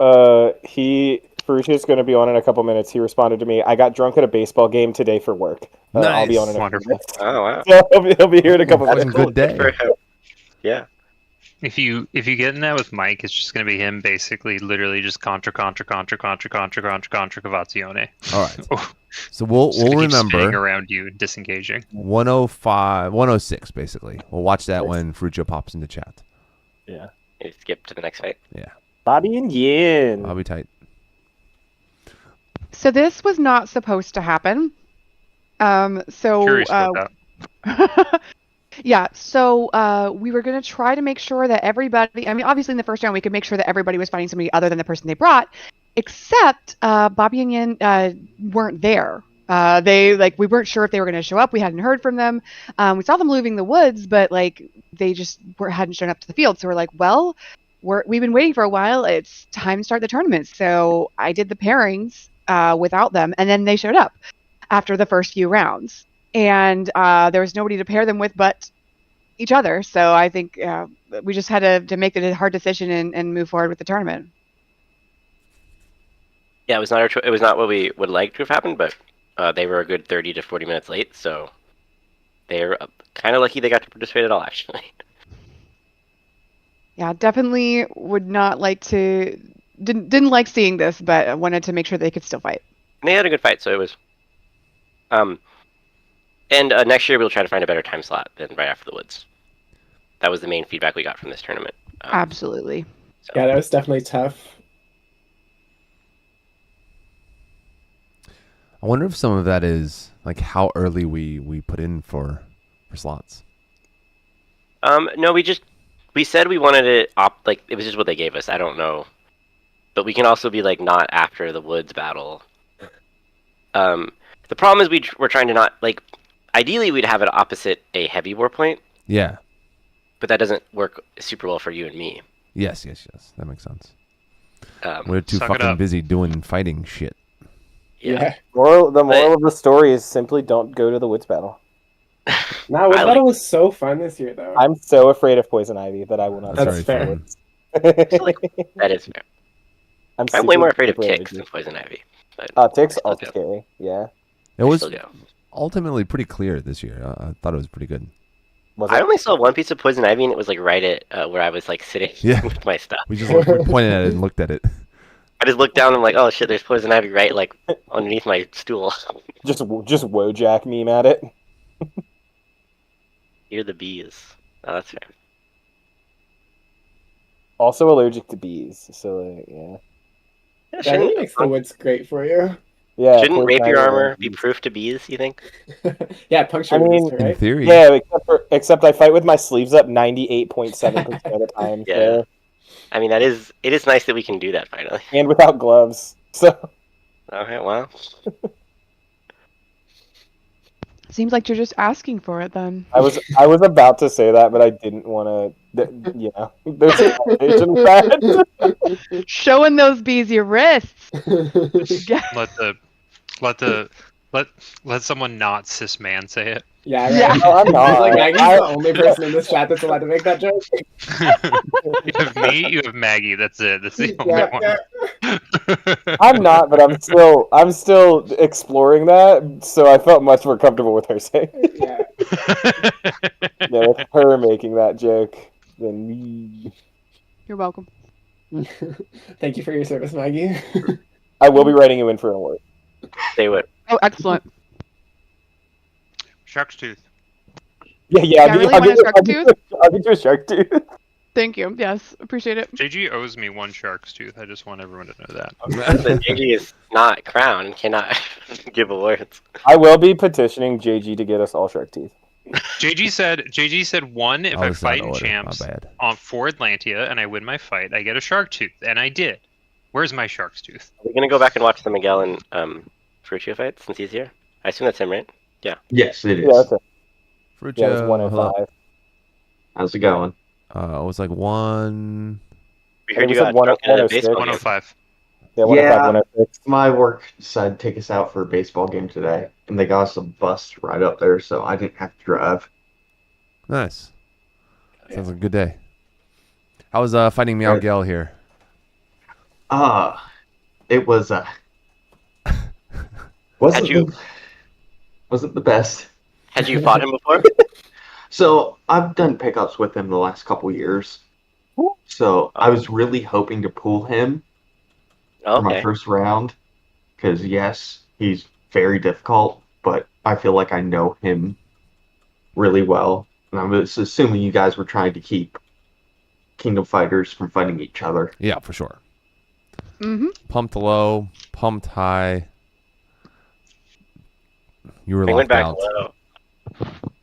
Ferrucci's going to be on in a couple minutes. He responded to me. I got drunk at a baseball game today for work. I'll be on in a couple Wonderful. minutes. Oh wow. So he'll be here in a couple Fucking minutes. good day. For him. Yeah. If you get in that with Mike, it's just gonna be him basically literally just contra cavazione. All right. So we'll Spinning remember around you, disengaging. 105, 106 basically. We'll watch that when Ferruccio pops into chat. Yeah. Maybe skip to the next fight. Yeah. Bobby and Yin. I'll be tight. So this was not supposed to happen. Curious about that. Yeah, so we were going to try to make sure that everybody, I mean, obviously in the first round, we could make sure that everybody was fighting somebody other than the person they brought, except Bobby and Yin weren't there. We weren't sure if they were going to show up. We hadn't heard from them. We saw them leaving the woods, but like they just hadn't shown up to the field. So we're like, well, we've been waiting for a while. It's time to start the tournament. So I did the pairings without them, and then they showed up after the first few rounds. And there was nobody to pair them with but each other. So I think we just had to make a hard decision and move forward with the tournament. Yeah, it was not it was not what we would like to have happened, but they were a good 30 to 40 minutes late, so they're kind of lucky they got to participate at all, actually. Yeah, definitely would not like to. Didn't like seeing this, but I wanted to make sure they could still fight. And they had a good fight, so it was. And next year we'll try to find a better time slot than right after the woods. That was the main feedback we got from this tournament. Absolutely. So. Yeah, that was definitely tough. I wonder if some of that is like how early we put in for slots. No, we said we wanted it like it was just what they gave us. I don't know, but we can also be like not after the woods battle. The problem is we're trying to not like. Ideally, we'd have it opposite a heavy war point. Yeah. But that doesn't work super well for you and me. Yes. That makes sense. We're too Suck it fucking up. busy doing fighting shit. Yeah. The moral of the story is simply don't go to the woods battle. Nah, Woods Battle was so fun this year, though. I'm so afraid of poison ivy that I will not. That's very fair. fun. That is fair. I'm super way more afraid of super ticks allergic. than poison ivy. But Ticks still also go. scary. Yeah. It was Still go. ultimately pretty clear this year. I thought it was pretty good. Was I it? only saw one piece of poison ivy, and it was like right at where I was like sitting Yeah. with my stuff. We just we pointed at it and looked at it. I just looked down and I'm like, oh shit, there's poison ivy right like underneath my stool. Just Wojak meme at it. You're the bees. Oh, that's fair. Also allergic to bees, so like, yeah. Yeah, That shouldn't really makes the woods great for you. Yeah. shouldn't poison rapier ivy armor and be bees. proof to bees? You think? Yeah, puncture I mean, booster, In right? theory. Yeah, except I fight with my sleeves up 98.7% of the time. Yeah. So, I mean, it is nice that we can do that finally. and without gloves. So Okay, well, Seems like you're just asking for it then. I was about to say that, but I didn't want to. You know, there's a foundation that. Showing those bees your wrists. Let someone not cis man say it. Yeah, right. Yeah. No, I'm not. Like, Maggie's the only person in this chat that's allowed to make that joke. You have me, you have Maggie. That's it. That's the only Yeah, one. yeah. I'm not, but I'm still exploring that. So I felt much more comfortable with her saying, Yeah. yeah, with her making that joke than me. You're welcome. Thank you for your service, Maggie. I will be writing you in for an award. say what? Oh, excellent. Shark's tooth. Yeah. Yeah, I really want a shark tooth. I'll get you a shark tooth. Thank you. Yes, appreciate it. JG owes me one shark's tooth. I just want everyone to know that. The JG is not crowned and cannot give awards. I will be petitioning JG to get us all shark teeth. JG said one if I was fight out in of order. champs My bad. for Atlantia and I win my fight, I get a shark tooth, and I did. Where's my shark's tooth? We're gonna go back and watch the Miguel and Ferruccio fight since he's here. I assume that's him, right? Yes, it is. Yeah, that's it. Fruit Yeah, it's 105. How's it going? It was like 1. We heard we you said got drunk at a 106. baseball game. 105. Yeah, 105, 106. My work decided to take us out for a baseball game today, and they got us a bus right up there, so I didn't have to drive. Nice. Sounds like a good day. How was fighting Meow Right. Gale here? It was Had wasn't you- wasn't the best. Had you fought him before? So I've done pickups with him the last couple years. So I was really hoping to pull him for my Okay. first round, because yes, he's very difficult, but I feel like I know him really well, and I was assuming you guys were trying to keep Kingdom Fighters from fighting each other. Yeah, for sure. Mm-hmm. Pumped low, pumped high. You were He went locked back out. low.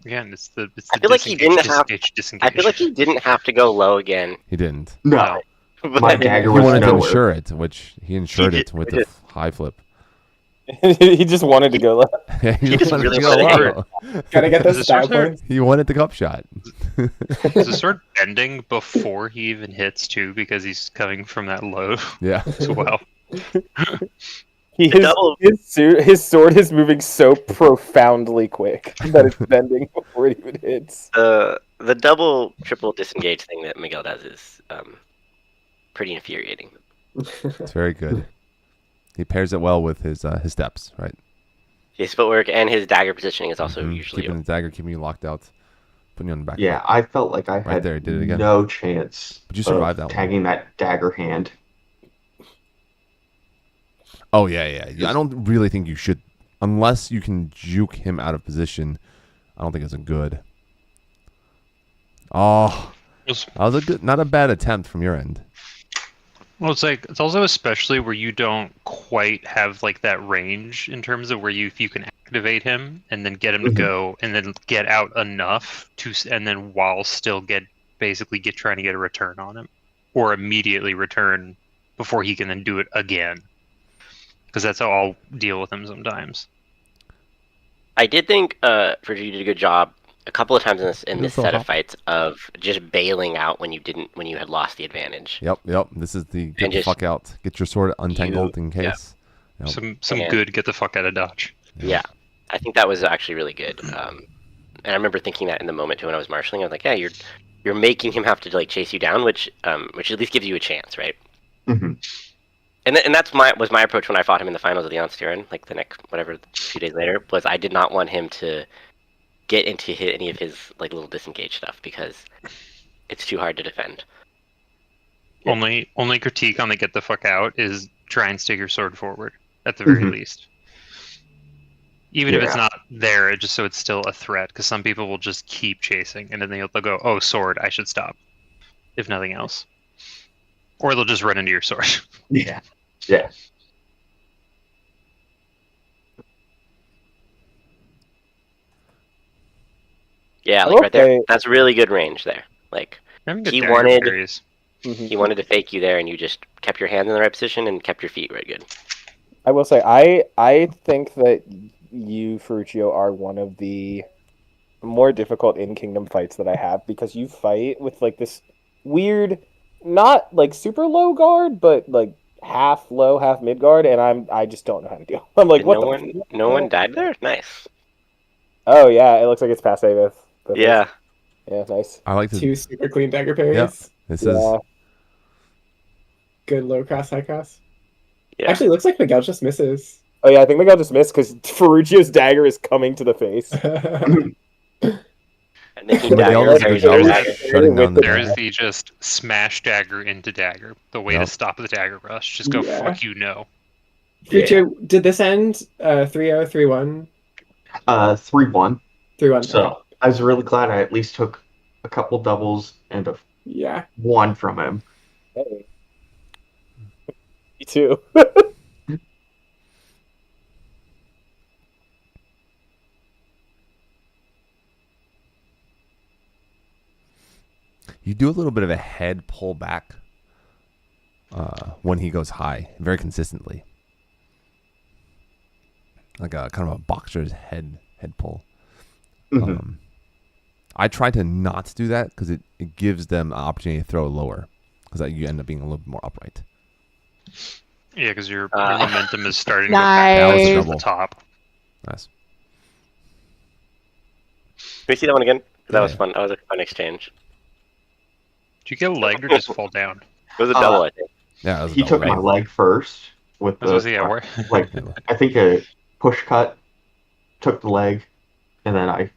Again, it's the I feel like he didn't have- disengage. I feel like he didn't have to go low again. He didn't. No, But my dagger He was wanted to nowhere. insure it, which he insured He it did- with he the did. high flip. He just wanted to go left. he just wanted really to go wanted low. Gotta get Is those this style right there? points. He wanted the cup shot. Is the sword bending before he even hits too, because he's coming from that low Yeah. as well? He The is, double- his sword is moving so profoundly quick that it's bending before it even hits. The double, triple disengage thing that Miguel does is pretty infuriating. It's very good. He pairs it well with his steps, right? His footwork and his dagger positioning is also Mhm. usually Keeping the dagger, keeping you locked out, putting you on the back Yeah, foot. I felt like I Right had there, did it again. no chance But you survived that of one. tagging that dagger hand. Oh, yeah. I don't really think you should. Unless you can juke him out of position, I don't think it's a good. Oh, It's- that was a good, not a bad attempt from your end. Well, it's also especially where you don't quite have like that range in terms of where if you can activate him and then get him to go and then get out enough and then while still trying to get a return on him, or immediately return before he can then do it again, because that's how I'll deal with him sometimes. I did think Virgil did a good job a couple of times in this That's set all. of fights of just bailing out when you had lost the advantage. Yep. This is the get And the just- fuck out, get your sword untangled in yeah. case. Yep. Some Yeah. good get the fuck out of dodge. Yeah, I think that was actually really good. And I remember thinking that in the moment too when I was marshalling. I was like, yeah, you're making him have to like chase you down, which at least gives you a chance, right? Mm-hmm. And that's was my approach when I fought him in the finals of the Onstyren, like the next a few days later, was I did not want him to get into any of his like little disengage stuff because it's too hard to defend. Only critique on the get the fuck out is try and stick your sword forward at the very least. Even if it's Yeah. not there, just so it's still a threat, because some people will just keep chasing and then they'll go, "Oh, sword, I should stop," if nothing else, or they'll just run into your sword. Yeah. Yeah, like right there. Okay. That's really good range there. Like Having good He dagger wanted- parries. he wanted to fake you there, and you just kept your hands in the right position and kept your feet right good. I will say, I think that you, Ferruccio, are one of the more difficult in-kingdom fights that I have, because you fight with like this weird, not like super low guard, but like half low, half mid guard, and I just don't know how to deal. I'm like, And what no one died there. Nice. Oh yeah, it looks like it's passe with. Yeah. Yeah, nice. I like to. Two super clean dagger parries. Yep. This Yeah. is Good low cross, high cross. Yeah. Actually, it looks like Miguel just misses. Oh yeah, I think Miguel just missed because Ferruccio's dagger is coming to the face. And making Miguel dagger does a good parries job over of dagger. shutting down the There dagger. is the just smash dagger into dagger. The way Yep. to stop the dagger rush. Just go Yeah. fuck you, no. Future, did this end 3-0, 3-1? 3-1. 3-1. So I was really glad I at least took a couple doubles and a Yeah. one from him. Hey. Me too. You do a little bit of a head pull back when he goes high, very consistently, like a kind of a boxer's head pull. I try to not do that because it gives them an opportunity to throw lower. because you end up being a little bit more upright. Yeah, because your momentum is starting to go Nice. back That was a to double. the top. Nice. Can we see that one again? That was Yeah. fun. That was a fun exchange. Did you get legged or just fall down? It was a double, I think. Yeah, that was a He double, took my right? leg first with I was the gonna say, yeah, like I think a push cut, took the leg, and then I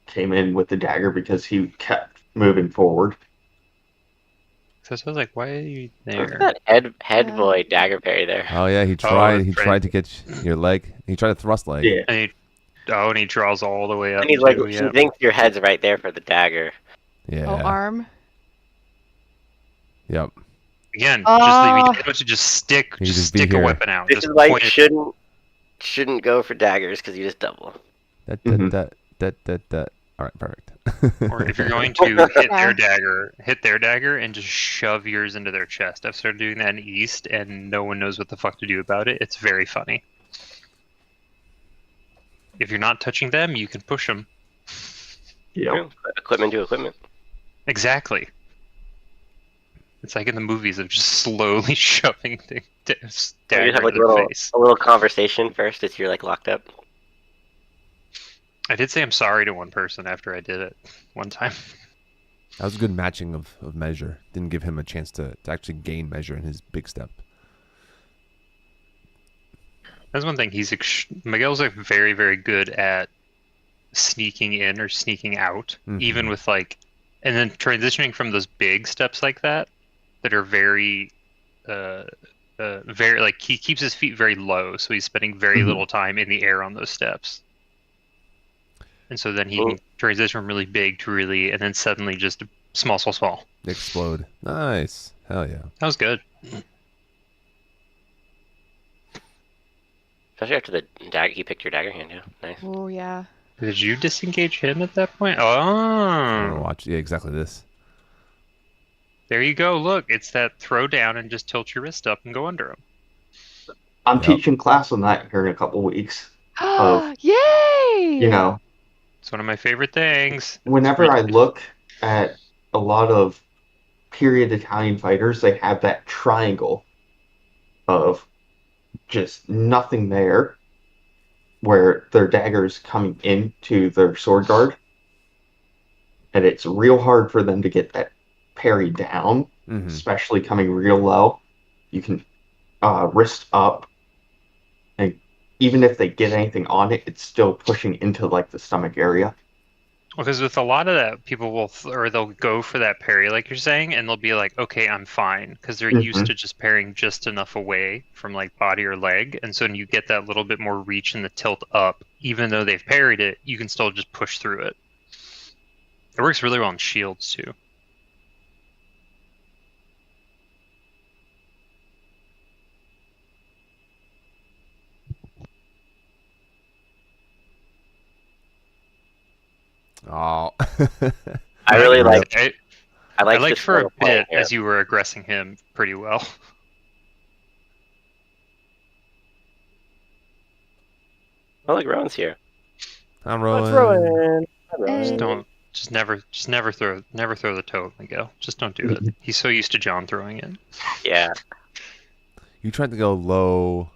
came in with the dagger because he kept moving forward. So I was like, why are you Look there? at that head Yeah. boy dagger parry there. Oh yeah, he that's tried right. to get your leg. He tried to thrust leg. Yeah. And he draws all the way up. And he's like, too, he yeah. thinks your head's right there for the dagger. Yeah. Oh, arm. Yep. Again, Ah. just stick You just be stick a here. weapon out. This Just is why you point it. shouldn't go for daggers because you just double. That. Mhm. All right, perfect. Or if you're going to hit Yeah. their dagger and just shove yours into their chest. I've started doing that in East, and no one knows what the fuck to do about it. It's very funny. If you're not touching them, you can push them. Yeah. True. Equipment to equipment. Exactly. It's like in the movies of just slowly shoving the You dagger just have like into the face. a little conversation first as you're like locked up. I did say I'm sorry to one person after I did it one time. That was a good matching of measure. Didn't give him a chance to actually gain measure in his big step. That's one thing. Miguel's like very, very good at sneaking in or sneaking out, even with like, and then transitioning from those big steps like that are very, very like he keeps his feet very low, so he's spending very little time in the air on those steps, and so then he can transition from really big to really, and then suddenly just small. Explode. Nice. Hell yeah. That was good. Especially after the dagger, he picked your dagger hand. Yeah, nice. Oh, yeah. Did you disengage him at that point? I'm gonna Oh, watch. Yeah, exactly this. there you go. Look, it's that throw down and just tilt your wrist up and go under him. I'm Yep. teaching class on that here in a couple weeks. Of- Yay! You know, It's one of my favorite things. whenever I look at a lot of period Italian fighters, they have that triangle of just nothing there, where their dagger's coming into their sword guard, and it's real hard for them to get that parry down, especially coming real low. You can wrist up, and even if they get anything on it, it's still pushing into like the stomach area. Because with a lot of that, people will, or they'll go for that parry, like you're saying, and they'll be like, okay, I'm fine. Because they're used to just parrying just enough away from like body or leg. And so when you get that little bit more reach in the tilt up, even though they've parried it, you can still just push through it. It works really well in shields too. Oh. I really like. I like liked this for a little play bit here. as you were aggressing him pretty well. Oh, look, Rowan's here. I'm Let's rolling. Just never throw the toe, Miguel. Just don't do it. He's so used to John throwing it. Yeah. You tried to go low,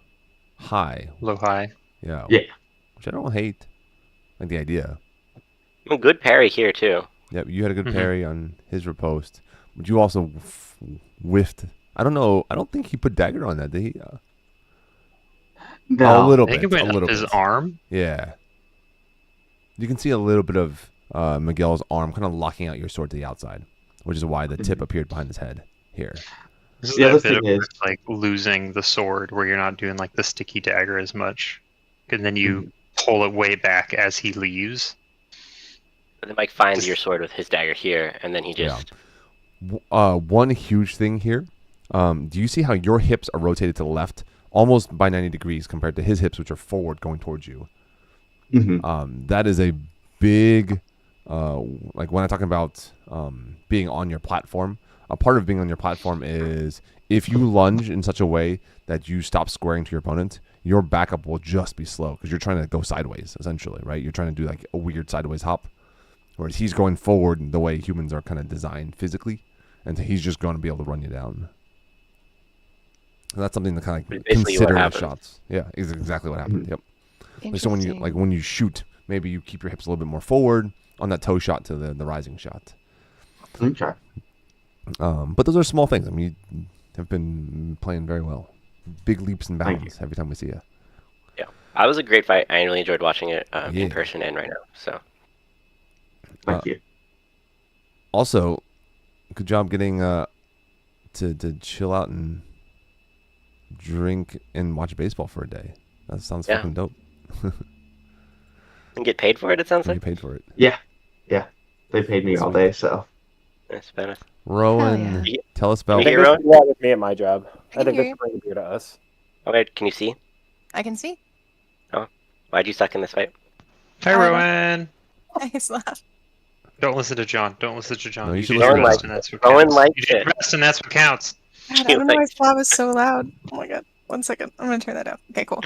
high. Low high. Yeah. Yeah. Which I don't hate. Like the idea. Good parry here too. Yep. You had a good parry on his riposte, but you also whiffed. I don't know. I don't think he put dagger on that. Did he? No. A little I think bit. it went A little up his bit. arm. Yeah. You can see a little bit of Miguel's arm kind of locking out your sword to the outside, which is why the tip appeared behind his head here. This is The that other bit of thing is- like losing the sword where you're not doing like the sticky dagger as much, and then you pull it way back as he leaves. And then Mike finds your sword with his dagger here, and then he just. One huge thing here. Do you see how your hips are rotated to the left, almost by 90 degrees, compared to his hips, which are forward, going towards you? That is a big, like when I'm talking about being on your platform. A part of being on your platform is if you lunge in such a way that you stop squaring to your opponent, your backup will just be slow because you're trying to go sideways, essentially, right? You're trying to do like a weird sideways hop. Whereas he's going forward the way humans are kind of designed physically. and he's just going to be able to run you down. And that's something to kind of Basically consider what the happened. shots. Yeah, is exactly what happened. Yep. So Interesting. when you shoot, maybe you keep your hips a little bit more forward on that toe shot to the rising shot. Okay. But those are small things. I mean, you have been playing very well. Big leaps and Thank bounds every time we see you. Yeah, it was a great fight. I really enjoyed watching it Yeah. in person and right now. So Thank you. Also, good job getting to chill out and drink and watch baseball for a day. That sounds Yeah. fucking dope. and get paid for it. It sounds You like. paid for it. Yeah. They paid me all Sweet. day, so. That's better. Rowan, yeah. tell us Can about. you I hear think Rowan? this is that with me at my job. I I can think hear this you. is bringing beer to us. Okay, can you see? I can see. Why'd you suck in this fight? Hi, I don't- Rowan. Nice laugh. Don't listen to John. Don't listen to John. No, you you should did listen your to best, John. and that's what Rowan counts. likes You did it. your best, and that's what counts. God, She I don't know why likes- Slav is so loud. Oh my god. 1 second. I'm gonna turn that down. Okay, cool.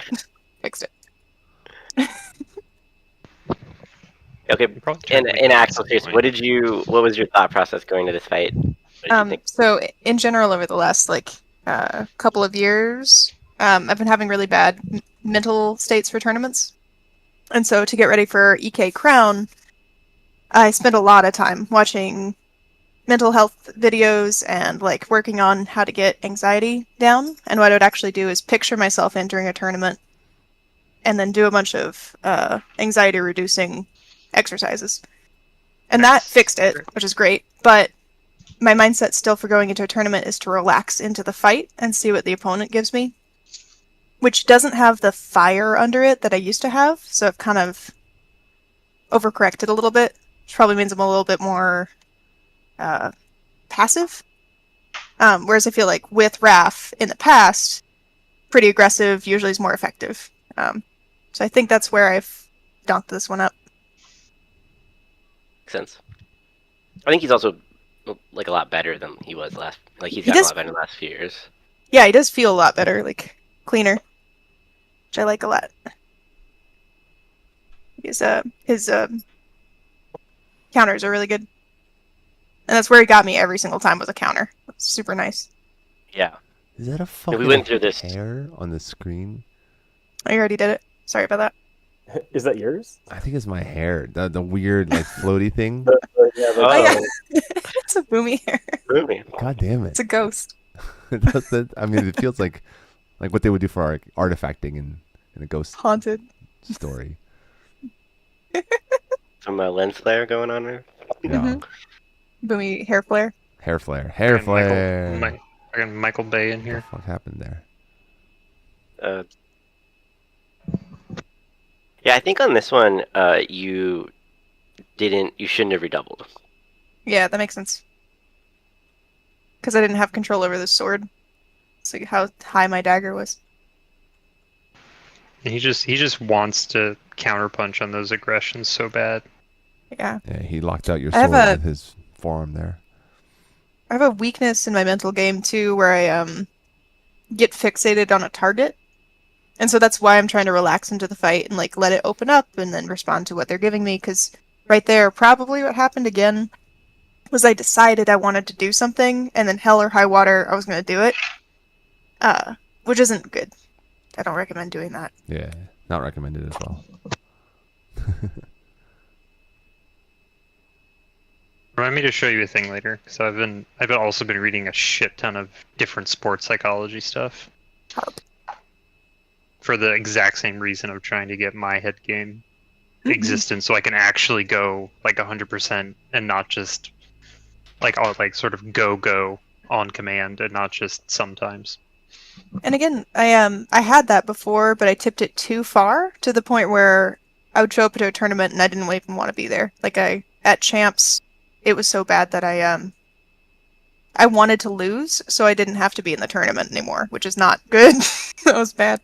Fixed it. Okay, You probably turned in me down at actual some case, point. what was your thought process going to this fight? What did you think? So in general, over the last couple of years, I've been having really bad mental states for tournaments, and so to get ready for EK Crown, I spent a lot of time watching mental health videos and like working on how to get anxiety down. And what I would actually do is picture myself entering a tournament, and then do a bunch of anxiety reducing exercises, and that fixed it, which is great. But my mindset still for going into a tournament is to relax into the fight and see what the opponent gives me, which doesn't have the fire under it that I used to have. So I've kind of overcorrected a little bit, which probably means I'm a little bit more passive. Whereas I feel like with Raph in the past, pretty aggressive usually is more effective. So I think that's where I've dunked this one up. Makes sense. I think he's also like a lot better than he was last. Like he's He gotten a does- lot better in the last few years. Yeah, he does feel a lot better, like cleaner, which I like a lot. His counters are really good, and that's where he got me every single time was a counter. It's super nice. Yeah. Is that a fucking went through this- hair on the screen? Oh, you already did it. Sorry about that. Is that yours? I think it's my hair. The weird like floaty thing. Yeah, Oh, yeah. It's a boomy hair. Really? God damn it. It's a ghost. I mean, it feels like what they would do for artifacting in a ghost Haunted. story. Some lens flare going on there. Yeah. Mhm. Boomy hair flare. Hair flare. Hair And flare. Michael Bay in What here. the fuck happened there? Yeah, I think on this one, you shouldn't have redoubled. Yeah, that makes sense. Because I didn't have control over the sword. It's like how high my dagger was. And he just wants to counterpunch on those aggressions so bad. Yeah. Yeah, he locked out your I have sword a- with his forearm there. I have a weakness in my mental game too, where I get fixated on a target, and so that's why I'm trying to relax into the fight and like let it open up and then respond to what they're giving me. Because right there, probably what happened again was I decided I wanted to do something, and then hell or high water, I was going to do it, which isn't good. I don't recommend doing that. Yeah, not recommended as well. Remind me to show you a thing later, because I've also been reading a shit ton of different sports psychology stuff. For the exact same reason of trying to get my head game existence, so I can actually go like 100% and not just like all like sort of go on command and not just sometimes. And again, I had that before, but I tipped it too far to the point where I would show up to a tournament and I didn't even want to be there. Like at Champs, it was so bad that I wanted to lose, so I didn't have to be in the tournament anymore, which is not good. That was bad.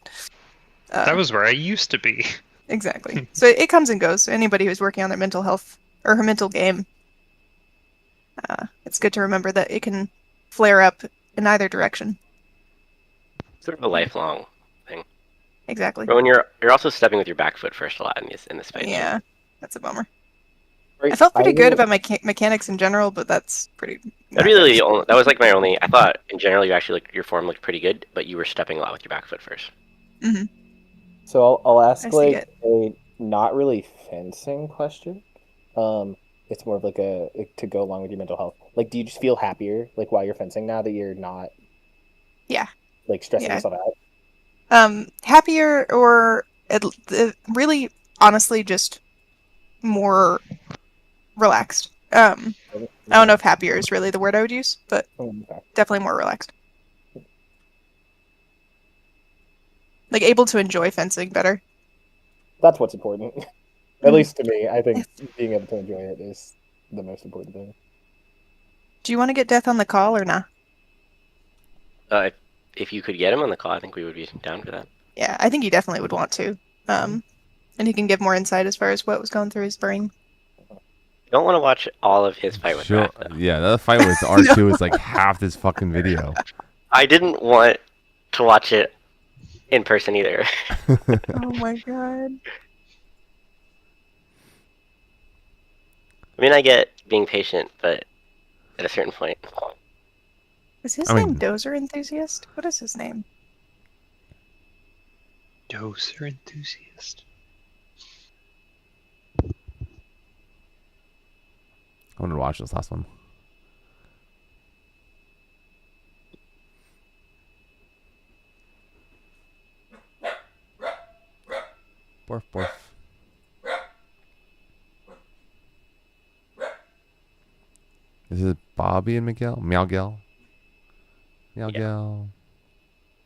That was where I used to be. Exactly. So it comes and goes. So anybody who's working on their mental health or her mental game, it's good to remember that it can flare up in either direction. Sort of a lifelong thing. Exactly. Rowan, you're also stepping with your back foot first a lot in this fight. Yeah, that's a bummer. I felt pretty good about my mechanics in general, but that's pretty. That really that was like my only. I thought in general you actually your form looked pretty good, but you were stepping a lot with your back foot first. Mm-hmm. So I'll ask I see like it. a not really fencing question. It's more of like to go along with your mental health. Like, do you just feel happier like while you're fencing now that you're not? Yeah. Like stressing Yeah. yourself out. Happier or really, honestly, just more relaxed. I don't know if happier is really the word I would use, but Okay. definitely more relaxed. Like able to enjoy fencing better. That's what's important. At least to me, I think being able to enjoy it is the most important thing. Do you want to get Death on the call or not? If you could get him on the call, I think we would be down for that. Yeah, I think he definitely would want to. And he can give more insight as far as what was going through his brain. You don't want to watch all of his fight with Raph, though. Yeah, that fight with R2 is like half this fucking video. I didn't want to watch it in person either. Oh my god. I mean, I get being patient, but at a certain point. Is his name Dozer Enthusiast? What is his name? Dozer Enthusiast. I wanted to watch this last one. Borf, borf. Is it Bobby and Miguel? Meow-gel? Meow-gel.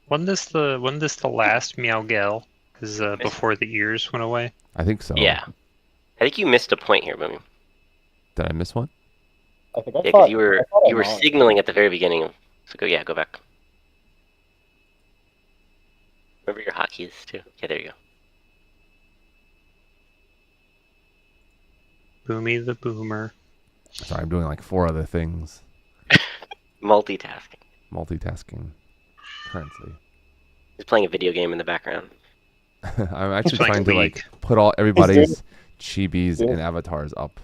Wasn't this the last Meow-gel? Because before the ears went away? I think so. Yeah. I think you missed a point here, Boomy. Did I miss one? I think Yeah, because you were signaling at the very beginning. So go back. Remember your hotkeys too. Yeah, there you go. Boomy the Boomer. Sorry, I'm doing like 4 other things. Multitasking. Currently. He's playing a video game in the background. I'm actually playing trying to League. like put all everybody's chibis and avatars up.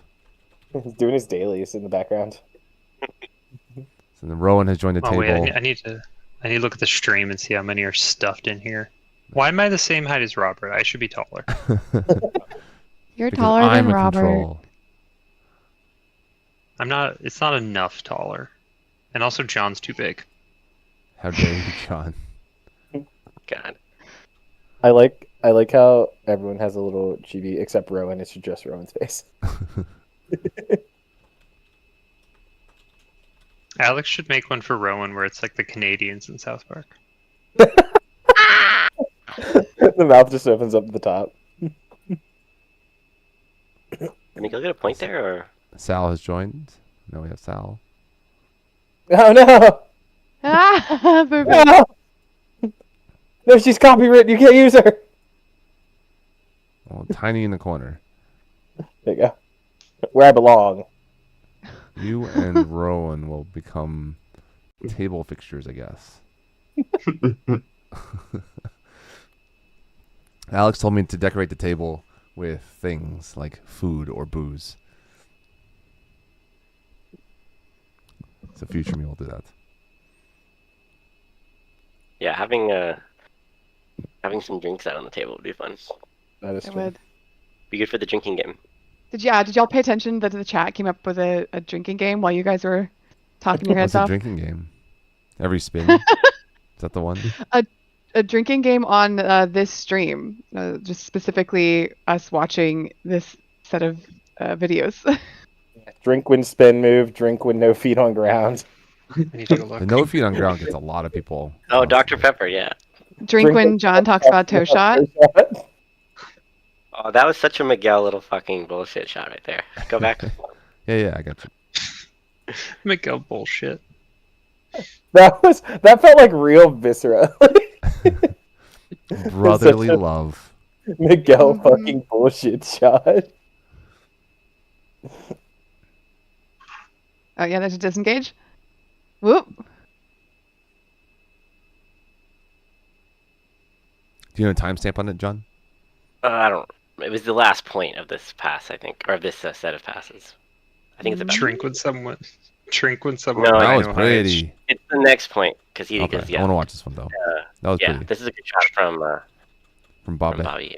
He's doing his dailies in the background. So then Rowan has joined the Oh table. wait, I need to look at the stream and see how many are stuffed in here. Why am I the same height as Robert? I should be taller. You're Because taller I'm than in Robert. control. I'm not. It's not enough taller, and also John's too big. How dare you, John? God. I like how everyone has a little chibi except Rowan. It's just Rowan's face. Alex should make one for Rowan where it's like the Canadians in South Park. The mouth just opens up at the top. Can you go get a point there, or? Sal has joined. No, we have Sal. Oh no! Ah, perfect. No! No, she's copywritten. You can't use her. Well, tiny in the corner. There you go. Where I belong. You and Rowan will become table fixtures, I guess. Alex told me to decorate the table with things like food or booze. So future me will do that. Yeah, having some drinks out on the table would be fun. That is It true. would. Be good for the drinking game. Did y'all pay attention that the chat came up with a drinking game while you guys were talking your What's heads a off? drinking game? Every spin? Is that the one? A drinking game on this stream, just specifically us watching this set of videos. Drink when spin move. Drink when no feet on ground. I need to go look. The no feet on ground gets a lot of people. Oh, Dr. Pepper, yeah. Drink when John talks about toe shot. Oh, that was such a Miguel little fucking bullshit shot right there. Go back. Yeah, I got you. Miguel bullshit. That felt like real viscera. Brotherly Such a- love. Miguel fucking bullshit shot. Oh yeah, there's a disengage. Whoop. Do you know a timestamp on it, John? I don't It was the last point of this pass, I think, or of this set of passes. I think it's about. Shrink when someone. No, That was rhino hides. pretty. It's the next point because he Okay, goes. I want to watch this one though. That was Yeah, pretty. this is a good shot From Bobby. Bobby here.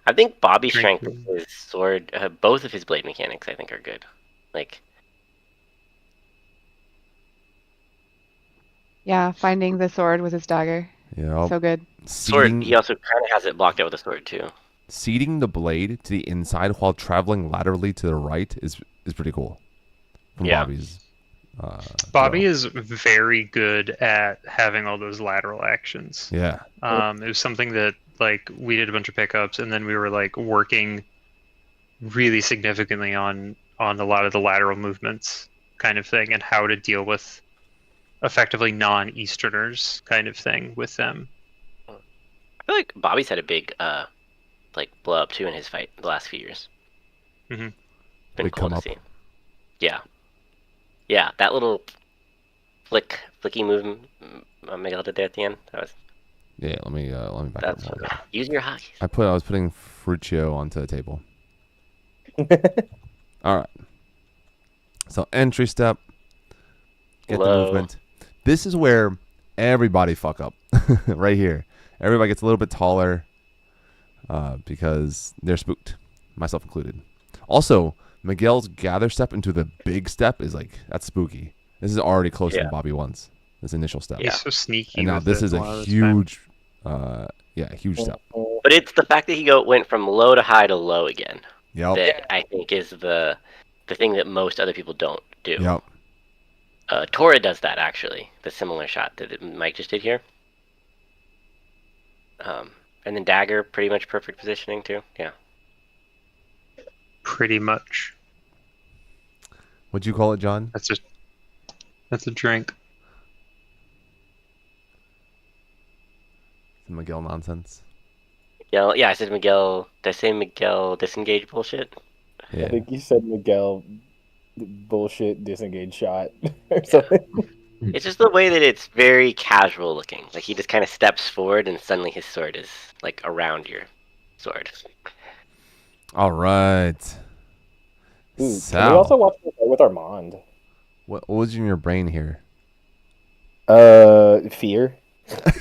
I think Bobby's Drink. strength with his sword, both of his blade mechanics, I think, are good. Like, Yeah, finding the sword with his dagger. Yeah. So good. sword, Seating, he also kind of has it blocked out with a sword, too. seating the blade to the inside while traveling laterally to the right is pretty cool. From Yeah. Bobby's. Bobby throw. is very good at having all those lateral actions. Yeah. It was something that like we did a bunch of pickups, and then we were like working really significantly on a lot of the lateral movements kind of thing, and how to deal with effectively non-Easterners kind of thing with them. I feel like Bobby's had a big, like, blow up, too, in his fight the last few years. Mhm. Been Big cool come to up. see. Yeah. Yeah, that little flicky move Miguel did there at the end. That was, Yeah. Let me back up that's more. use your hockeys. I was putting Fruccio onto the table. All right. So entry step. Get the Low. movement. This is where everybody fuck up. Right here. Everybody gets a little bit taller because they're spooked, myself included. Also, Miguel's gather step into the big step is like, that's spooky. This is already closer than Bobby once. This initial step. Yeah. He's so sneaky. And now with this it is a a lot of the time. huge, huge step. But it's the fact that he went from low to high to low again Yep. that I think is the thing that most other people don't do. Yep. Tora does that, actually. The similar shot that Mike just did here. And then Dagger, pretty much perfect positioning, too. Yeah. Pretty much. What'd you call it, John? That's a drink. Miguel nonsense. Miguel, yeah, I said Miguel. Did I say Miguel disengage bullshit? I Yeah. think you said Miguel bullshit disengage shot or something. It's just the way that it's very casual looking. Like, he just kind of steps forward and suddenly his sword is, like, around your sword. All right. Ooh, can we Sal, also watch the fight with Armand? what was in your brain here? Fear.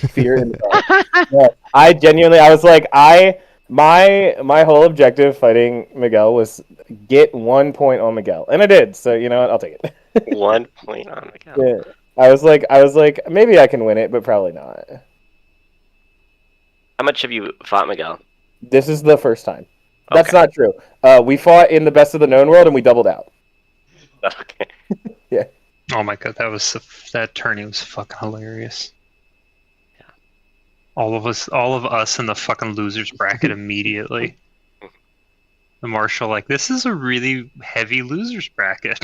Fear in the dark. Yeah, I was like, my whole objective fighting Miguel was get 1 point on Miguel, and I did. So you know what? I'll take it. 1 point on Miguel. Yeah. I was like, maybe I can win it, but probably not. How much have you fought Miguel? This is the first time. That's Okay. not true. We fought in the best of the known world, and we doubled out. Okay. Oh my god, that tourney was fucking hilarious. Yeah. All of us in the fucking losers bracket immediately. The marshal like, this is a really heavy losers bracket.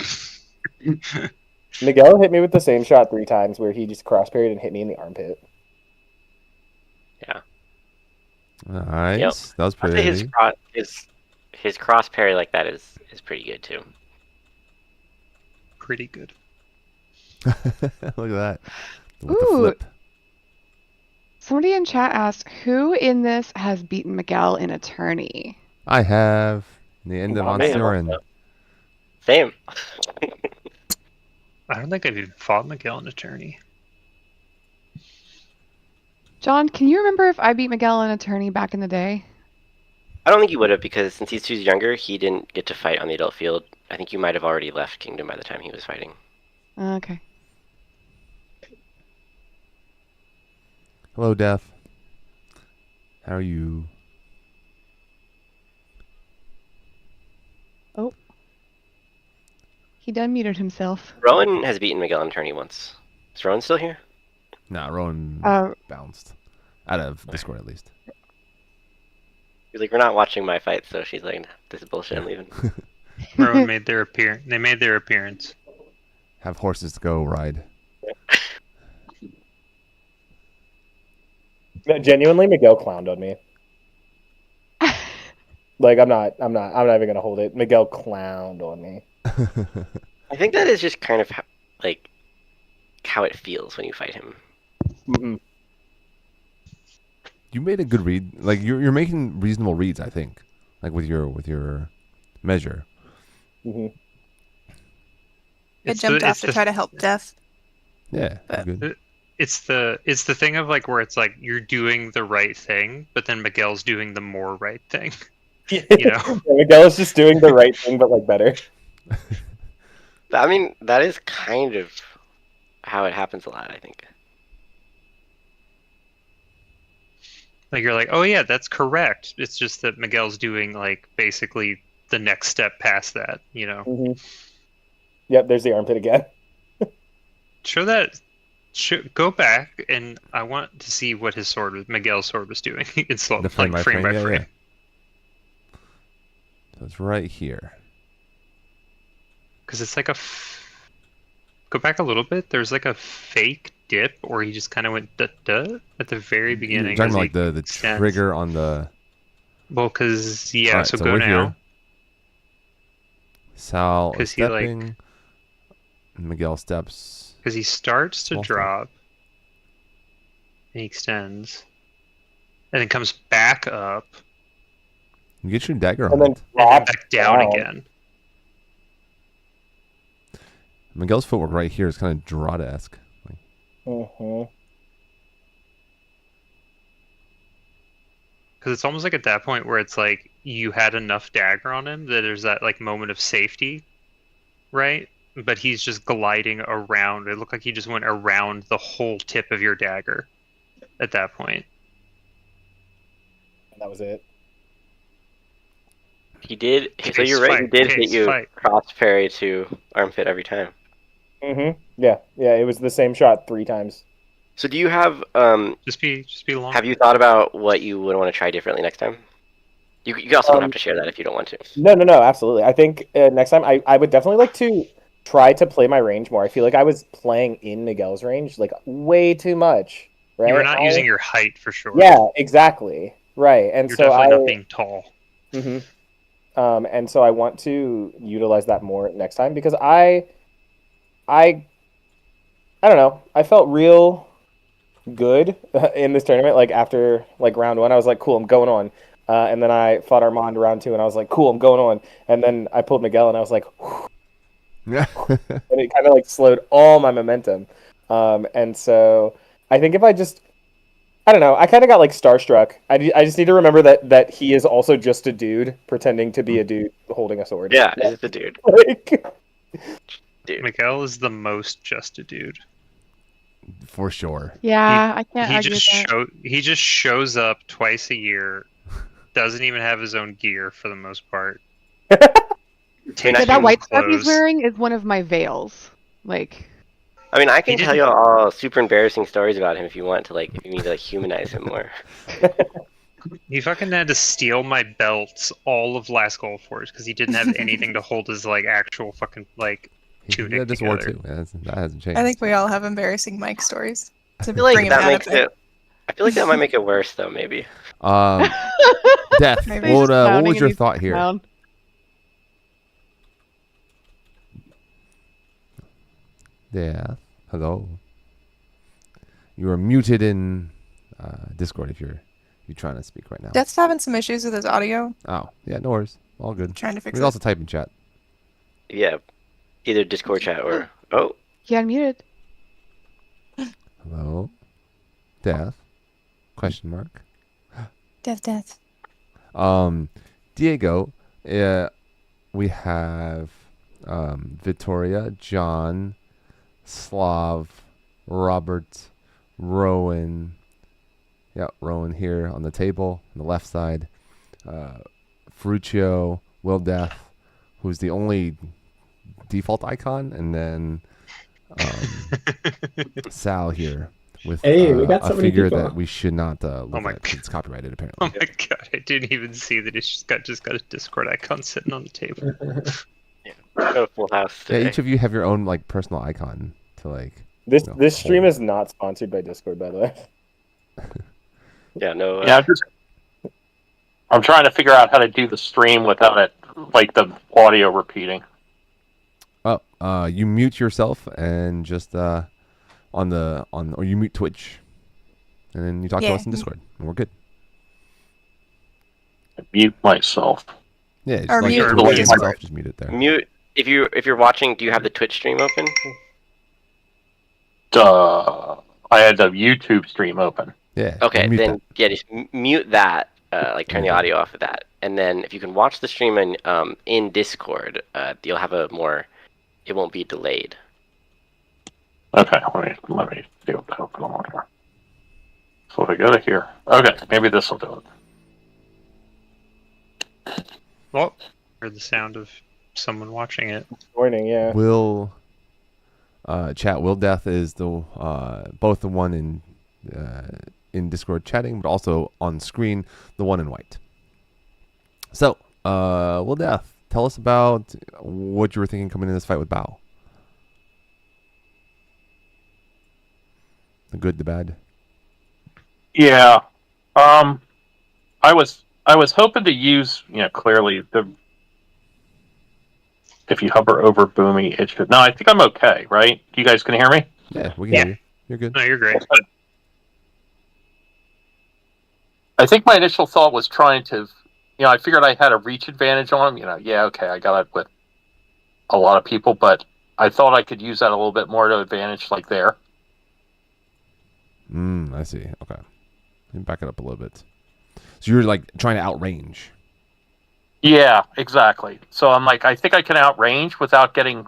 Miguel hit me with the same shot 3 times, where he just cross parried and hit me in the armpit. Yeah. Nice. Yep. That was I'd say pretty. his cross parry like that is pretty good, too. Pretty good. Look at that. With the Ooh. flip. Somebody in chat asked, who in this has beaten Miguel in a tourney? I have the end of Oh, on man. Siren. Same. I don't think I've even fought Miguel in a tourney. John, can you remember if I beat Miguel in a tourney back in the day? I don't think you would have, because since he's too younger, he didn't get to fight on the adult field. I think you might have already left Kingdom by the time he was fighting. Okay. Hello, Death. How are you? He done muted himself. Rowan has beaten Miguel in tourney once. Is Rowan still here? Nah, Rowan bounced. Out of Discord, at least. He's like, we're not watching my fight, so she's like, this is bullshit, I'm leaving. Rowan made their appearance. They made their appearance. Have horses to go ride. No, genuinely, Miguel clowned on me. Like, I'm not even gonna hold it. Miguel clowned on me. I think that is just kind of how it feels when you fight him. Mm-hmm. You made a good read. Like you're making reasonable reads, I think. Like with your measure. Mm-hmm. I jumped off to try to help Death. Yeah, But- good. It's the thing of like where it's like you're doing the right thing, but then Miguel's doing the more right thing. You know? Miguel is just doing the right thing, but like better. I mean, that is kind of how it happens a lot, I think. Like you're like, oh yeah, that's correct. It's just that Miguel's doing like basically the next step past that. You know. Mm-hmm. Yep, there's the armpit again. Show that. Go back, and I want to see what Miguel's sword was doing in slow, The frame like by frame by frame, frame. yeah. So it's right here. Because it's like go back a little bit. There's like a fake dip, or he just kind of went duh at the very beginning. You're talking as about like the extends. trigger on the. Well, because yeah, Alright, so so go we're now. here. Sal is 'Cause he, like- stepping. Miguel steps. Because he starts to Small step. drop, and he extends, and then comes back up, You get your dagger on And then it. and then drops back down again. Miguel's footwork right here is kind of Drod-esque. Mm-hmm. Because it's almost like at that point where it's like you had enough dagger on him that there's that like moment of safety, right? But he's just gliding around. It looked like he just went around the whole tip of your dagger at that point. And that was it. He did. So Case you're right. fight, He did case hit you fight. cross parry to armpit every time. Mm-hmm. Yeah, it was the same shot 3 times. So do you have Just be long. Have you thought about what you would want to try differently next time? You also don't have to share that if you don't want to. No, absolutely. I think next time I would definitely like to try to play my range more. I feel like I was playing in Miguel's range like way too much. Right? You were not using your height for sure. Yeah, exactly. Right, and You're so definitely not being tall. Mm-hmm. And so I want to utilize that more next time because I don't know. I felt real good in this tournament. Like after like round 1, I was like, cool, I'm going on. And then I fought Armand round 2, and I was like, cool, I'm going on. And then I pulled Miguel, and I was like, Yeah. and it kind of like slowed all my momentum. And so I think if I don't know, I kind of got like starstruck. I just need to remember that he is also just a dude pretending to be a dude holding a sword. Yeah, it's the dude. Like, Dude. Miguel is the most just a dude. For sure. Yeah, I can't He argue just with that. he just shows up twice a year. Doesn't even have his own gear for the most part. Takes Yeah, that off white stuff he's clothes. wearing is one of my veils. Like, I mean, I can He tell you all super embarrassing stories about him if you want to, like, if you need to like humanize him more. He fucking had to steal my belts all of last Gulf Wars because he didn't have anything to hold his like actual fucking like tunic Yeah, this war together. too. Yeah, that hasn't changed. I think we all have embarrassing Mike stories. To I feel like bring him that out makes of it. it. I feel like that might make it worse, though. Maybe. Death. Maybe. What Clowning was and your he's thought here? clown. Yeah. Hello. You are muted in Discord if you're trying to speak right now. Death's having some issues with his audio. Oh, yeah, no worries. All good. Trying to You fix can it. also type in chat. Yeah. Either Discord chat or he unmuted. Hello. Death. Question mark. Death. Diego. We have Victoria, John, Slav, Robert, Rowan. Yeah, Rowan here on the table on the left side. Ferruccio, Will Death, who's the only default icon, and then Sal here with Hey, we got so a many figure people. that we should not look my at 'cause it's copyrighted apparently. Oh my god, I didn't even see that it's just got a Discord icon sitting on the table. go full house. Yeah, Today. each of you have your own like personal icon to like. this No, this stream hold. is not sponsored by Discord, by the way. Yeah. No. Yeah, I'm trying to figure out how to do the stream without it, like the audio repeating. Oh, you mute yourself and just or you mute Twitch, and then you talk to Yeah. us in Discord, and we're good. Mute myself. Yeah, just Or like mute to the mute Discord. yourself, just mute it there. Mute if you're watching. Do you have the Twitch stream open? I had the YouTube stream open. Yeah. Okay, mute then that. yeah, just mute that. Like turn the audio off of that, and then if you can watch the stream in Discord, you'll have a more. It won't be delayed. Okay, let me see what's going on here. So if I go to here, okay, maybe this will do it. Well, heard the sound of someone watching it. Morning, yeah. Will chat? Will Death is the both the one in Discord chatting, but also on screen the one in white. So, Will Death, tell us about what you were thinking coming in this fight with Bao. The good, the bad. Yeah, I was hoping to use, clearly if you hover over Boomy, it should. No, I think I'm okay, right? You guys can hear me? Yeah, we can hear you. You're good. No, you're great. I think my initial thought was trying to, I figured I had a reach advantage on him. Yeah, okay, I got it with a lot of people, but I thought I could use that a little bit more to advantage, like there. I see. Okay. Let me back it up a little bit. So you're like trying to outrange. Yeah, exactly. So I'm like, I think I can outrange without getting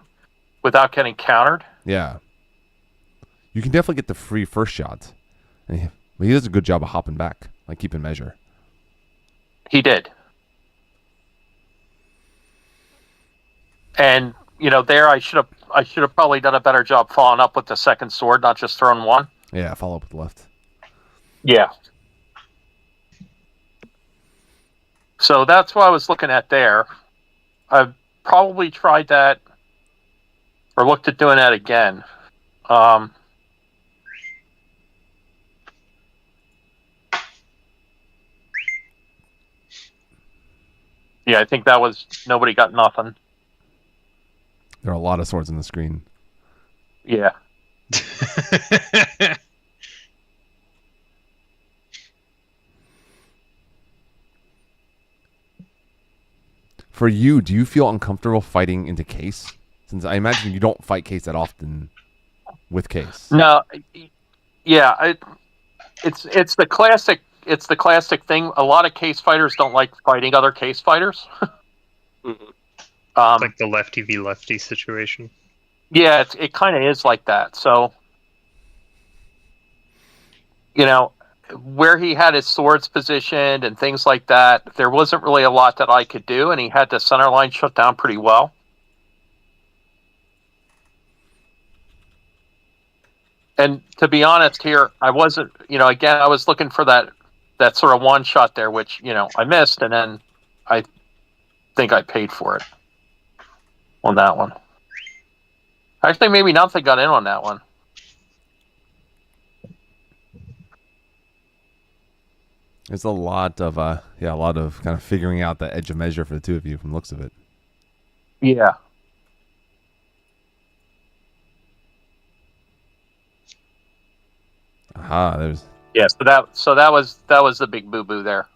countered. Yeah. You can definitely get the free first shot. And he does a good job of hopping back, like keeping measure. He did. And there I should have probably done a better job following up with the second sword, not just throwing one. Yeah, follow up with the left. Yeah. So that's what I was looking at there. I've probably tried that or looked at doing that again. Yeah, I think that was nobody got nothing. There are a lot of swords on the screen. Yeah. For you, do you feel uncomfortable fighting into Case? Since I imagine you don't fight Case that often with Case. No. Yeah, it's the classic thing. A lot of Case fighters don't like fighting other Case fighters. Mm-hmm. It's like the lefty v lefty situation. Yeah, it kind of is like that. So, where he had his swords positioned and things like that, there wasn't really a lot that I could do, and he had the center line shut down pretty well. And to be honest here, I wasn't, again, I was looking for that sort of one shot there, which, I missed, and then I think I paid for it on that one. Actually, maybe nothing got in on that one. There's a lot of kind of figuring out the edge of measure for the two of you from the looks of it. Yeah. Aha, there's So that was the big boo boo there.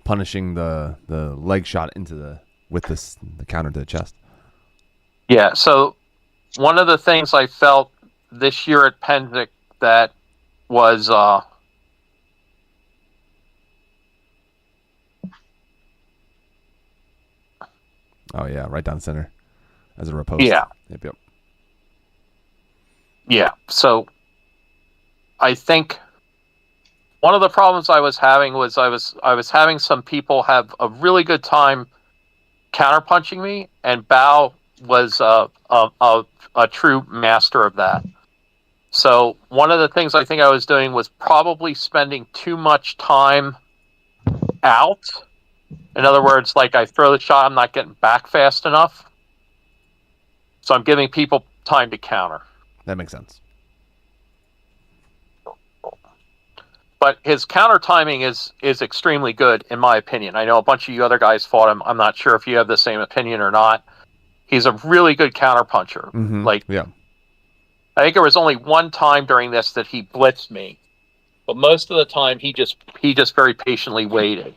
punishing the leg shot into the counter to the chest. Yeah, so one of the things I felt this year at Penzic that was Oh yeah, right down center as a riposte. Yeah. Yep. Yeah. So I think one of the problems I was having was I was having some people have a really good time counterpunching me, and Bao was a true master of that. So one of the things I think I was doing was probably spending too much time out. In other words, like I throw the shot, I'm not getting back fast enough. So I'm giving people time to counter. That makes sense. But his counter timing is extremely good, in my opinion. I know a bunch of you other guys fought him. I'm not sure if you have the same opinion or not. He's a really good counter puncher. Mm-hmm. I think there was only one time during this that he blitzed me, but most of the time he just very patiently waited.